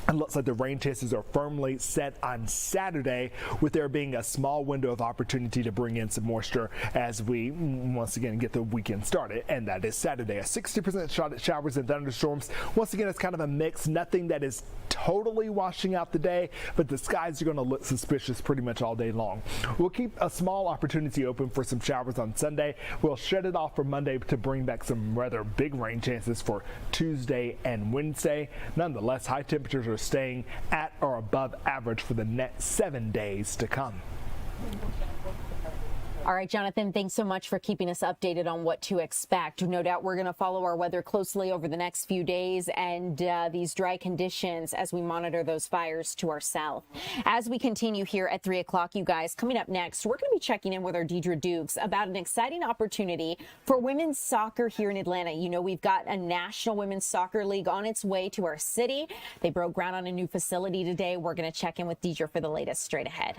it looks like the rain chances are firmly set on Saturday, with there being a small window of opportunity to bring in some moisture as we once again get the weekend started, and that is Saturday. A 60% shot at showers and thunderstorms. Once again, it's kind of a mix, nothing that is totally washing out the day, but the skies are going to look suspicious pretty much all day long. We'll keep a small opportunity open for some showers on Sunday. We'll shut it off for Monday to bring back some rather big rain chances for Tuesday and Wednesday. Nonetheless, high temperatures are staying at or above average for the next 7 days to come.
All right, Jonathan, thanks so much for keeping us updated on what to expect. No doubt we're going to follow our weather closely over the next few days and these dry conditions as we monitor those fires to our south. As we continue here at 3 o'clock, you guys, coming up next, we're going to be checking in with our Deidre Dukes about an exciting opportunity for women's soccer here in Atlanta. You know, we've got a National Women's Soccer League on its way to our city. They broke ground on a new facility today. We're going to check in with Deidre for the latest straight ahead.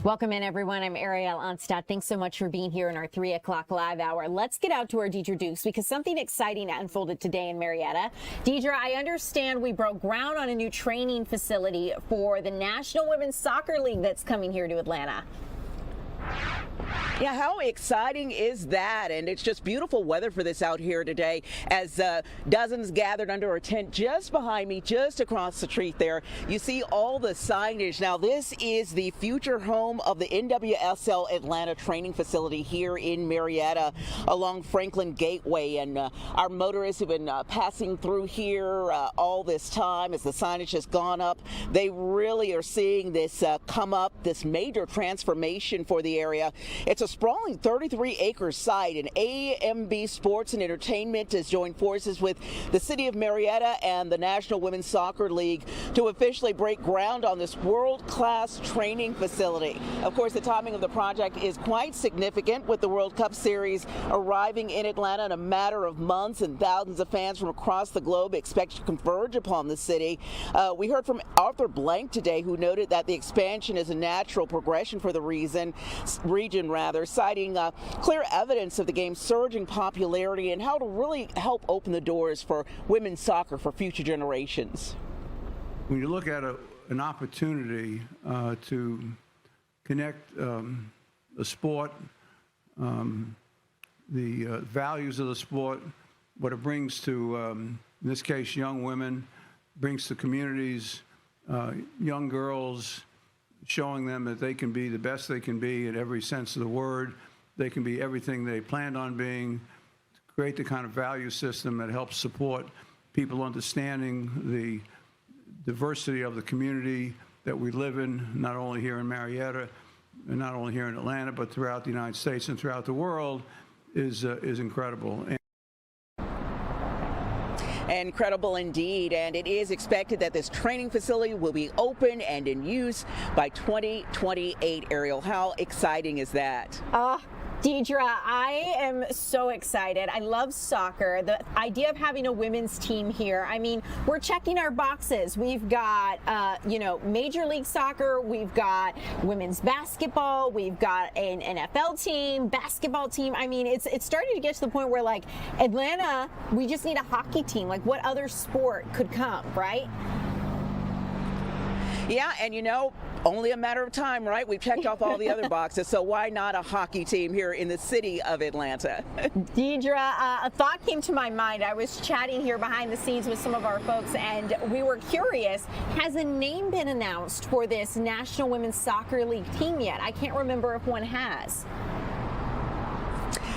Welcome in, everyone. I'm Ariel Onstadt. Thanks so much for being here in our 3 o'clock live hour. Let's get out to our Deidre Dukes because something exciting unfolded today in Marietta. Deidre, I understand we broke ground on a new training facility for the National Women's Soccer League that's coming here to Atlanta.
Yeah, how exciting is that? And it's just beautiful weather for this out here today as dozens gathered under a tent just behind me, just across the street there. You see all the signage. Now, this is the future home of the NWSL Atlanta training facility here in Marietta along Franklin Gateway. And our motorists have been passing through here all this time as the signage has gone up. They really are seeing this come up, this major transformation for the area. It's a sprawling 33-acre site, and AMB Sports and Entertainment has joined forces with the City of Marietta and the National Women's Soccer League to officially break ground on this world-class training facility. Of course, the timing of the project is quite significant, with the World Cup series arriving in Atlanta in a matter of months, and thousands of fans from across the globe expect to converge upon the city. We heard from Arthur Blank today, who noted that the expansion is a natural progression for the region, citing clear evidence of the game's surging popularity and how to really help open the doors for women's soccer for future generations.
When you look at an opportunity to connect the sport, the values of the sport, what it brings to, in this case, young women, brings to communities, young girls, showing them that they can be the best they can be in every sense of the word. They can be everything they planned on being. Create the kind of value system that helps support people understanding the diversity of the community that we live in, not only here in Marietta, and not only here in Atlanta, but throughout the United States and throughout the world, is incredible.
Incredible indeed, and it is expected that this training facility will be open and in use by 2028. Ariel, how exciting is that?
Deidre, I am so excited. I love soccer. The idea of having a women's team here, I mean, we're checking our boxes. We've got, Major League Soccer. We've got women's basketball. We've got an NFL team, basketball team. I mean, it's starting to get to the point where, like, Atlanta, we just need a hockey team. Like, what other sport could come, right?
Yeah, and only a matter of time, right? We've checked off all the other boxes, so why not a hockey team here in the city of Atlanta?
Deidre, a thought came to my mind. I was chatting here behind the scenes with some of our folks, and we were curious, has a name been announced for this National Women's Soccer League team yet? I can't remember if one has.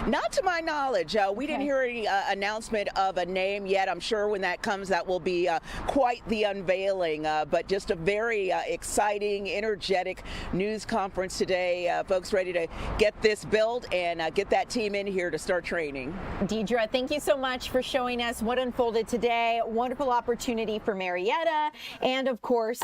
Not to my knowledge. We didn't hear any announcement of a name yet. I'm sure when that comes, that will be quite the unveiling. But just a very exciting, energetic news conference today. Folks ready to get this built and get that team in here to start training.
Deidre, thank you so much for showing us what unfolded today. Wonderful opportunity for Marietta and, of course,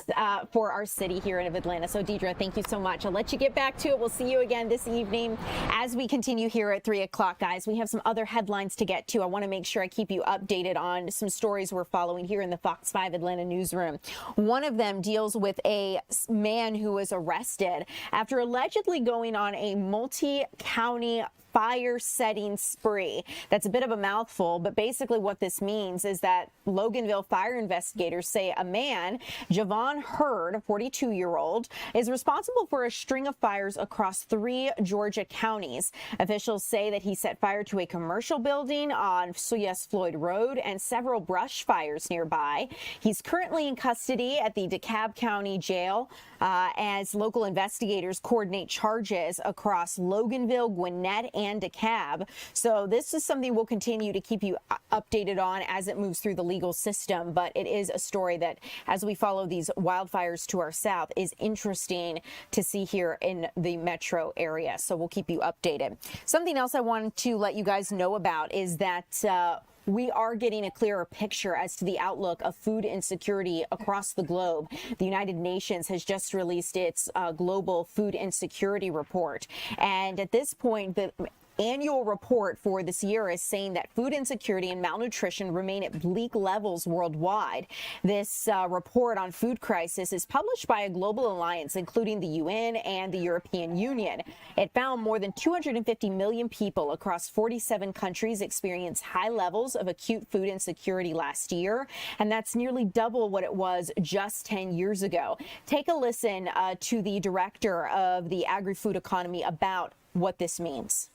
for our city here in Atlanta. So, Deidre, thank you so much. I'll let you get back to it. We'll see you again this evening as we continue here at 3 o'clock, guys. We have some other headlines to get to. I want to make sure I keep you updated on some stories we're following here in the Fox 5 Atlanta newsroom. One of them deals with a man who was arrested after allegedly going on a multi-county fire setting spree. That's a bit of a mouthful, but basically what this means is that Loganville fire investigators say a man, Javon Hurd, a 42-year-old, is responsible for a string of fires across 3 Georgia counties. Officials say that he set fire to a commercial building on Suyas Floyd Road and several brush fires nearby. He's currently in custody at the DeKalb County Jail as local investigators coordinate charges across Loganville, Gwinnett, and DeKalb. So this is something we'll continue to keep you updated on as it moves through the legal system. But it is a story that, as we follow these wildfires to our south, is interesting to see here in the metro area. So we'll keep you updated. Something else I wanted to let you guys know about is that we are getting a clearer picture as to the outlook of food insecurity across the globe. The United Nations has just released its global food insecurity report. And at this point, the annual report for this year is saying that food insecurity and malnutrition remain at bleak levels worldwide. This report on food crisis is published by a global alliance, including the UN and the European Union. It found more than 250 million people across 47 countries experienced high levels of acute food insecurity last year, and that's nearly double what it was just 10 years ago. Take a listen to the director of the agri-food economy about what this means.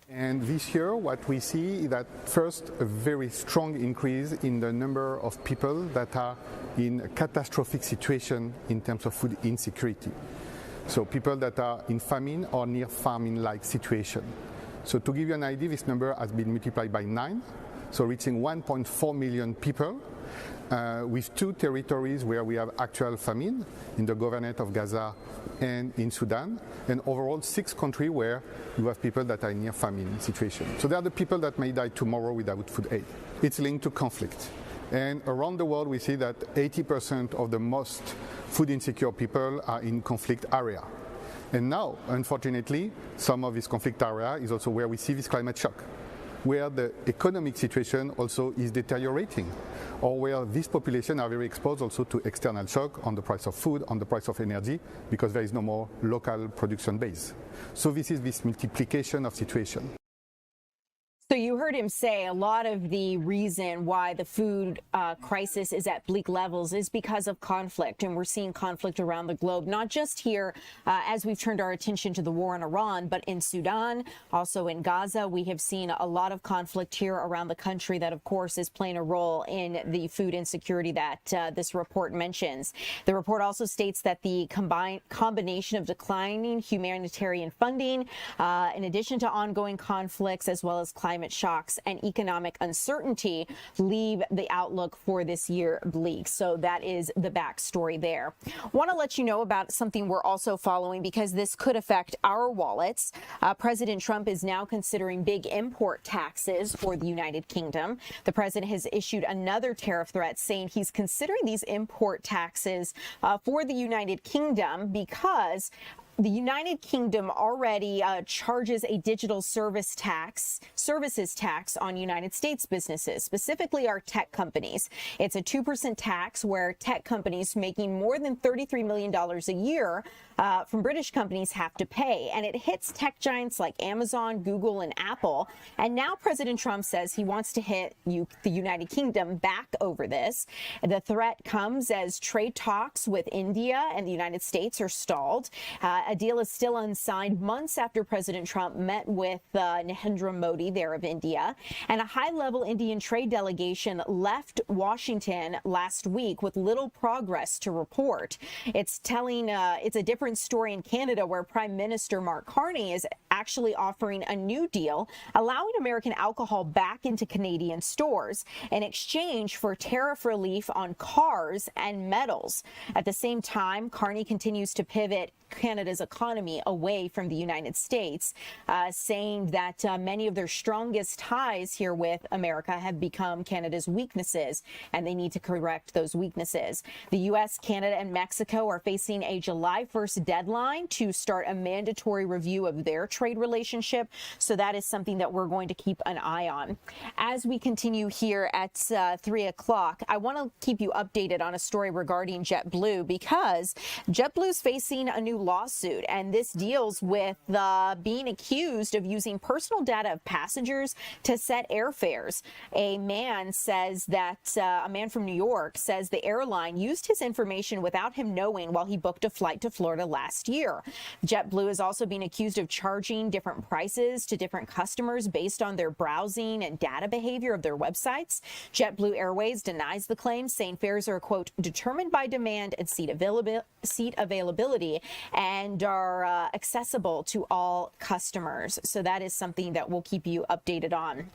And this year, what we see is that first, a very strong increase in the number of people that are in a catastrophic situation in terms of food insecurity. So people that are in famine or near famine-like situation. So to give you an idea, this number has been multiplied by 9, so reaching 1.4 million people. With 2 territories where we have actual famine, in the Governorate of Gaza and in Sudan, and overall 6 countries where you have people that are in near famine situation. So they are the people that may die tomorrow without food aid. It's linked to conflict. And around the world we see that 80% of the most food insecure people are in conflict area. And now, unfortunately, some of this conflict area is also where we see this climate shock, where the economic situation also is deteriorating, or where this population are very exposed also to external shock on the price of food, on the price of energy, because there is no more local production base. So this is this multiplication of situation.
So you heard him say a lot of the reason why the food crisis is at bleak levels is because of conflict. And we're seeing conflict around the globe, not just here as we've turned our attention to the war in Iran, but in Sudan, also in Gaza. We have seen a lot of conflict here around the country that, of course, is playing a role in the food insecurity that this report mentions. The report also states that the combination of declining humanitarian funding, in addition to ongoing conflicts, as well as climate shocks and economic uncertainty, leave the outlook for this year bleak. So that is the backstory there. Want to let you know about something we're also following because this could affect our wallets. President Trump is now considering big import taxes for the United Kingdom. The president has issued another tariff threat saying he's considering these import taxes for the United Kingdom because the United Kingdom already charges a digital services tax on United States businesses, specifically our tech companies. It's a 2% tax where tech companies making more than $33 million a year from British companies have to pay. And it hits tech giants like Amazon, Google, and Apple. And now President Trump says he wants to hit the United Kingdom back over this. The threat comes as trade talks with India and the United States are stalled. A deal is still unsigned months after President Trump met with Narendra Modi there of India. And a high-level Indian trade delegation left Washington last week with little progress to report. It's a different story in Canada where Prime Minister Mark Carney is actually offering a new deal allowing American alcohol back into Canadian stores in exchange for tariff relief on cars and metals. At the same time, Carney continues to pivot Canada's economy away from the United States, saying that many of their strongest ties here with America have become Canada's weaknesses, and they need to correct those weaknesses. The U.S., Canada, and Mexico are facing a July 1st deadline to start a mandatory review of their trade relationship, so that is something that we're going to keep an eye on. As we continue here at 3 o'clock, I want to keep you updated on a story regarding JetBlue because JetBlue's facing a new lawsuit, and this deals with being accused of using personal data of passengers to set airfares. A man from New York says the airline used his information without him knowing while he booked a flight to Florida last year. JetBlue is also being accused of charging different prices to different customers based on their browsing and data behavior of their websites. JetBlue Airways denies the claims, saying fares are, quote, determined by demand and seat availability and are accessible to all customers. So that is something that we'll keep you updated on.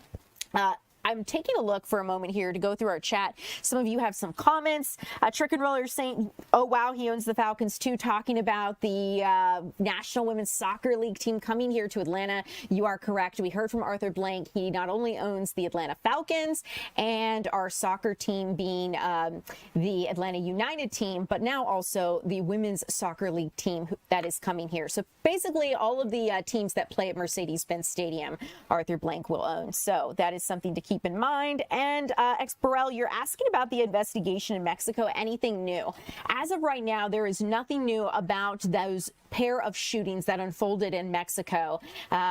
I'm taking a look for a moment here to go through our chat. Some of you have some comments. Trick and Roller saying, oh, wow, he owns the Falcons too, talking about the National Women's Soccer League team coming here to Atlanta. You are correct. We heard from Arthur Blank. He not only owns the Atlanta Falcons and our soccer team being the Atlanta United team, but now also the Women's Soccer League team that is coming here. So basically all of the teams that play at Mercedes-Benz Stadium, Arthur Blank will own. So that is something to keep in mind. And Burrell, you're asking about the investigation in Mexico. Anything new? As of right now, there is nothing new about those pair of shootings that unfolded in Mexico.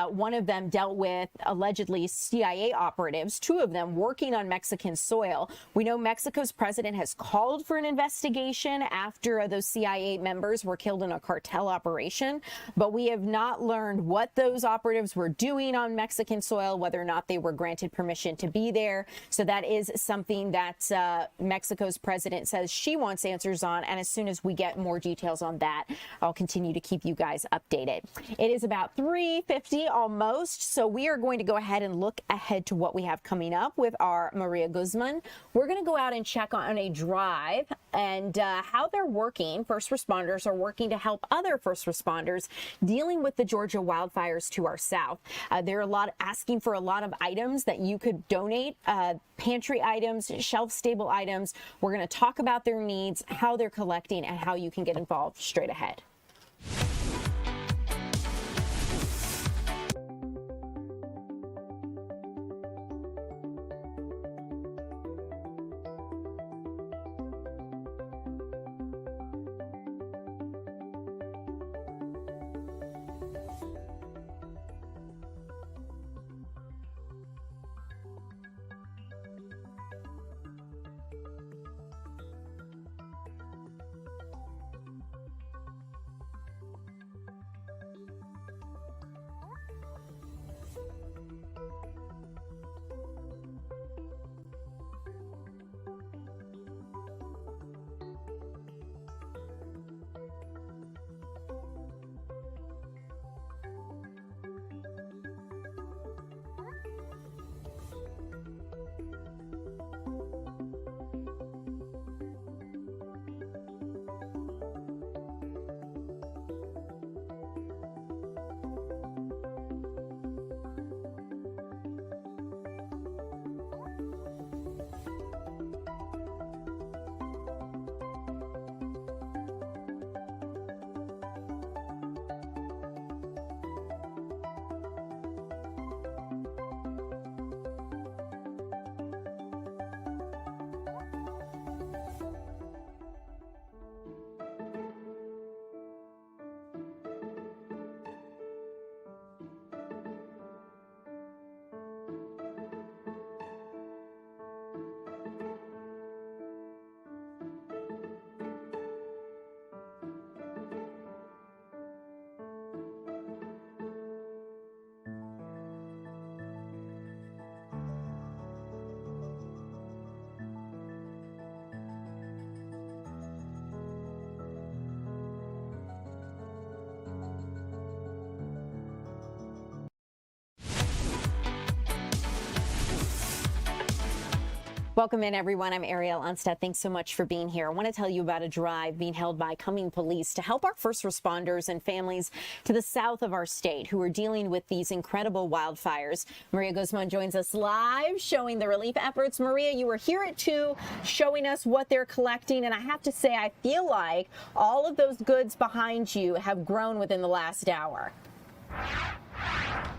One of them dealt with allegedly CIA operatives, two of them working on Mexican soil. We know Mexico's president has called for an investigation after those CIA members were killed in a cartel operation, but we have not learned what those operatives were doing on Mexican soil, whether or not they were granted permission to be there. So that is something that Mexico's president says she wants answers on. And as soon as we get more details on that, I'll continue to keep you guys updated. It is about 3:50 almost. So we are going to go ahead and look ahead to what we have coming up with our Maria Guzman. We're going to go out and check on a drive and how they're working. First responders are working to help other first responders dealing with the Georgia wildfires to our south. They're asking for a lot of items that you could donate, pantry items, shelf-stable items. We're going to talk about their needs, how they're collecting, and how you can get involved straight ahead. Welcome in, everyone. I'm Ariel Onstead. Thanks so much for being here. I want to tell you about a drive being held by Cumming Police to help our first responders and families to the south of our state who are dealing with these incredible wildfires. Maria Guzman joins us live, showing the relief efforts. Maria, you were here at 2, showing us what they're collecting. And I have to say, I feel like all of those goods behind you have grown within the last hour.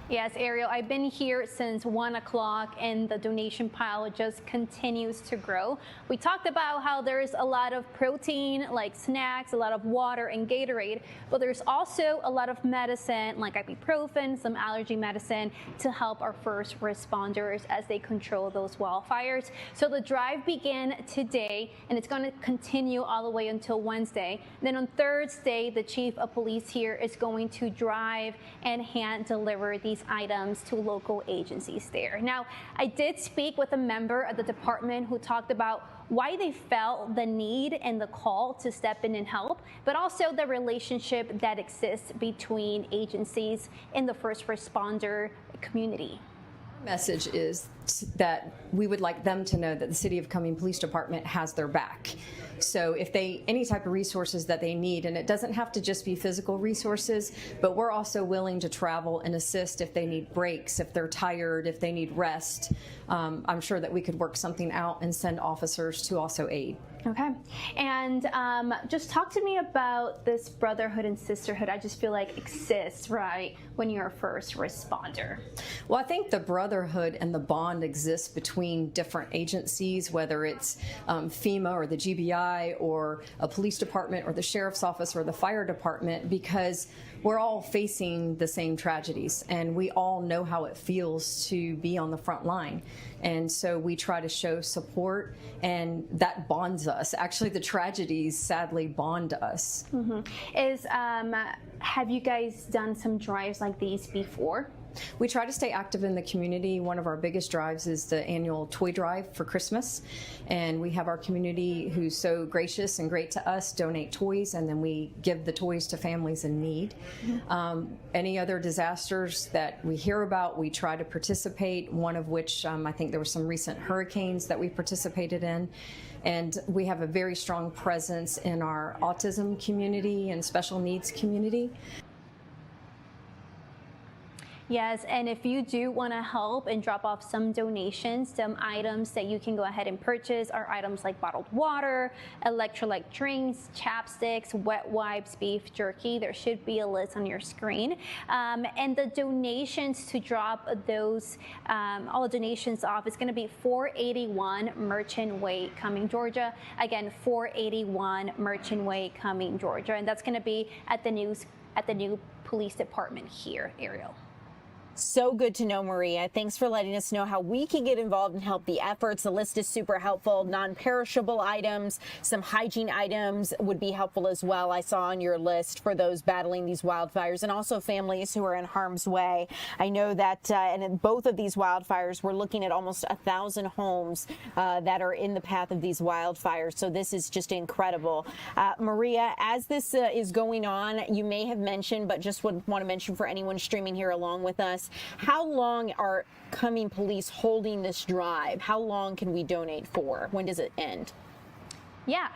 Yes, Ariel, I've been here since 1 o'clock and the donation pile just continues to grow. We talked about how there's a lot of protein, like snacks, a lot of water and Gatorade, but there's also a lot of medicine like ibuprofen, some allergy medicine to help our first responders as they control those wildfires. So the drive began today and it's going to continue all the way until Wednesday. Then on Thursday, the chief of police here is going to drive and hand deliver these items to local agencies there. Now, I did speak with a member of the department who talked about why they felt the need and the call to step in and help, but also the relationship that exists between agencies and the first responder community.
Message is that we would like them to know that the City of Cumming Police Department has their back. So if any type of resources that they need, and it doesn't have to just be physical resources, but we're also willing to travel and assist if they need breaks, if they're tired, if they need rest. I'm sure that we could work something out and send officers to also aid.
Okay. And just talk to me about this brotherhood and sisterhood I just feel like exists, right, when you're a first responder.
Well, I think the brotherhood and the bond exists between different agencies, whether it's FEMA or the GBI or a police department or the sheriff's office or the fire department, because we're all facing the same tragedies and we all know how it feels to be on the front line. And so we try to show support, and that bonds us. Actually, the tragedies sadly bond us.
Have you guys done some drives like these before?
We try to stay active in the community. One of our biggest drives is the annual toy drive for Christmas. And we have our community who's so gracious and great to us donate toys, and then we give the toys to families in need. Any other disasters that we hear about, we try to participate, one of which I think there were some recent hurricanes that we participated in. And we have a very strong presence in our autism community and special needs community.
Yes, and if you do want to help and drop off some donations, some items that you can go ahead and purchase are items like bottled water, electrolyte drinks, chapsticks, wet wipes, beef jerky. There should be a list on your screen. And the donations to drop those, all the donations off is going to be 481 Merchant Way, Cumming, Georgia. Again, 481 Merchant Way, Cumming, Georgia. And that's going to be at the new police department here, Ariel.
So good to know, Maria. Thanks for letting us know how we can get involved and help the efforts. The list is super helpful. Non-perishable items, some hygiene items would be helpful as well. I saw on your list for those battling these wildfires, and also families who are in harm's way. I know that and in both of these wildfires, we're looking at almost 1,000 homes that are in the path of these wildfires. So this is just incredible. Maria, as this is going on, you may have mentioned, but just would want to mention for anyone streaming here along with us, how long are Cumming Police holding this drive? How long can we donate for? When does it end?
Yeah,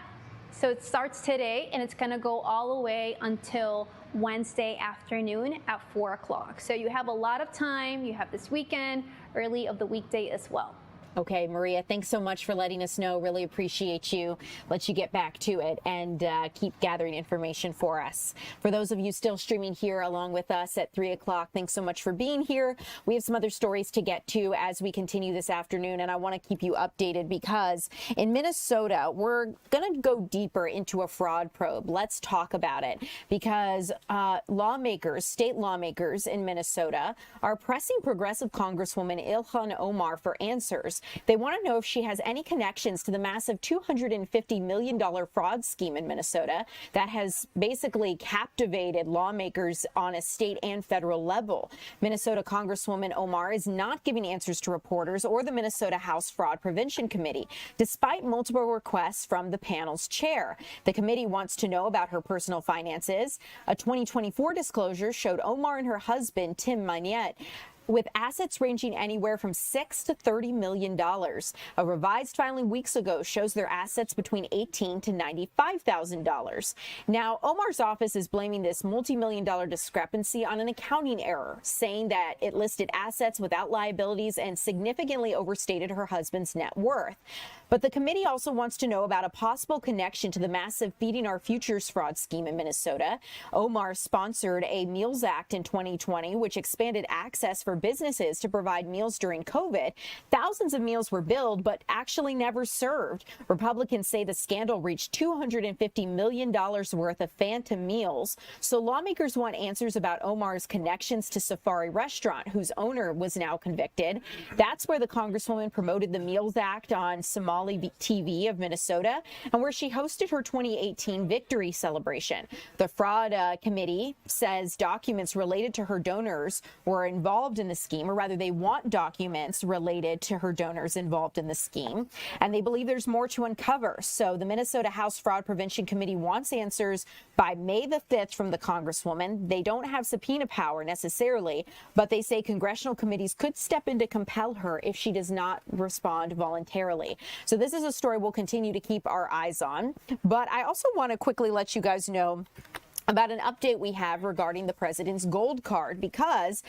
so it starts today and it's going to go all the way until Wednesday afternoon at 4 o'clock. So you have a lot of time. You have this weekend, early of the weekday as well.
Okay, Maria, thanks so much for letting us know. Really appreciate you. Let you get back to it and keep gathering information for us. For those of you still streaming here along with us at 3 o'clock, thanks so much for being here. We have some other stories to get to as we continue this afternoon, and I want to keep you updated because in Minnesota, we're going to go deeper into a fraud probe. Let's talk about it because state lawmakers in Minnesota are pressing progressive Congresswoman Ilhan Omar for answers. They want to know if she has any connections to the massive $250 million fraud scheme in Minnesota that has basically captivated lawmakers on a state and federal level. Minnesota Congresswoman Omar is not giving answers to reporters or the Minnesota House Fraud Prevention Committee, despite multiple requests from the panel's chair. The committee wants to know about her personal finances. A 2024 disclosure showed Omar and her husband, Tim Magnette, with assets ranging anywhere from $6 to $30 million. A revised filing weeks ago shows their assets between $18,000 to $95,000. Now, Omar's office is blaming this multi-million-dollar discrepancy on an accounting error, saying that it listed assets without liabilities and significantly overstated her husband's net worth. But the committee also wants to know about a possible connection to the massive Feeding Our Futures fraud scheme in Minnesota. Omar sponsored a Meals Act in 2020, which expanded access for businesses to provide meals during COVID. Thousands of meals were billed, but actually never served. Republicans say the scandal reached $250 million worth of phantom meals. So lawmakers want answers about Omar's connections to Safari Restaurant, whose owner was now convicted. That's where the Congresswoman promoted the Meals Act on Somali TV of Minnesota, and where she hosted her 2018 victory celebration. The fraud committee says documents related to her donors were involved in the scheme, or rather they want documents related to her donors involved in the scheme, and they believe there's more to uncover. So the Minnesota House Fraud Prevention Committee wants answers by May the 5th from the Congresswoman. They don't have subpoena power necessarily, but they say congressional committees could step in to compel her if she does not respond voluntarily. So this is a story we'll continue to keep our eyes on. But I also want to quickly let you guys know about an update we have regarding the president's gold card, because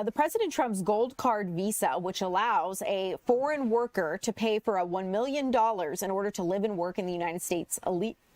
the President Trump's gold card visa, which allows a foreign worker to pay for $1 million in order to live and work in the United States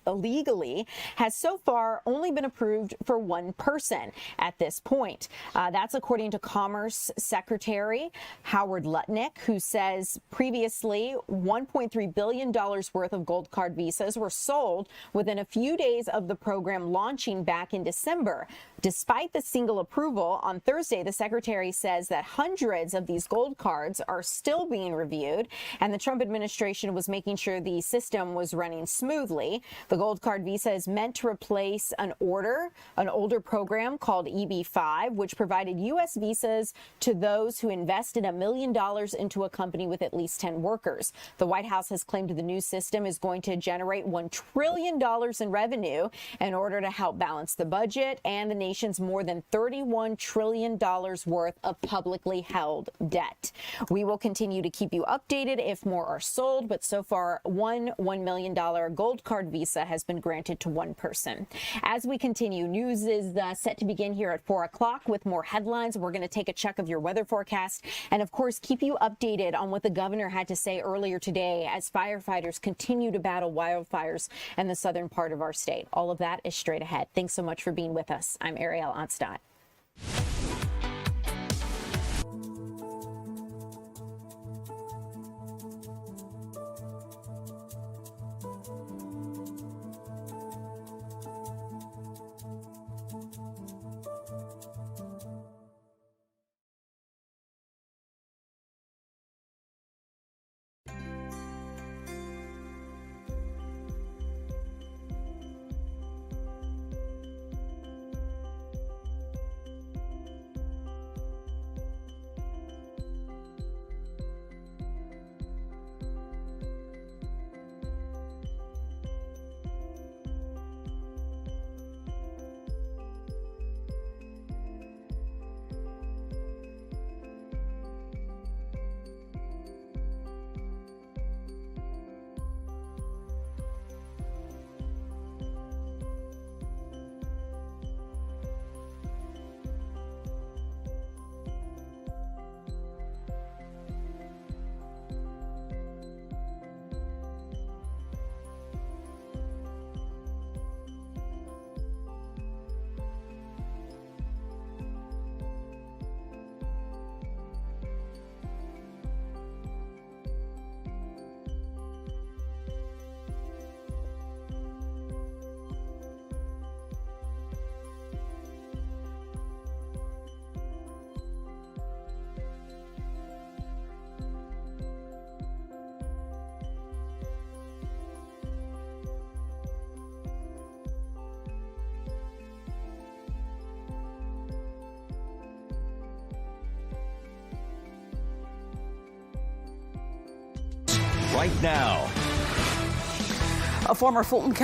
illegally, has so far only been approved for one person at this point. That's according to Commerce Secretary Howard Lutnick, who says previously $1.3 billion worth of gold card visas were sold within a few days of the program launching back in December. Despite the single approval, on Thursday, the secretary says that hundreds of these gold cards are still being reviewed, and the Trump administration was making sure the system was running smoothly. The gold card visa is meant to replace an older program called EB-5, which provided U.S. visas to those who invested $1 million into a company with at least 10 workers. The White House has claimed the new system is going to generate $1 trillion in revenue in order to help balance the budget and the nation's more than $31 trillion worth of publicly held debt. We will continue to keep you updated if more are sold, but so far $1 million gold card visa has been granted to one person. As we continue, news is set to begin here at 4 o'clock with more headlines. We're going to take a check of your weather forecast and, of course, keep you updated on what the governor had to say earlier today as firefighters continue to battle wildfires in the southern part of our state. All of that is straight ahead. Thanks so much for being with us. I'm Ariel Onstadt.
Right now.
A former Fulton County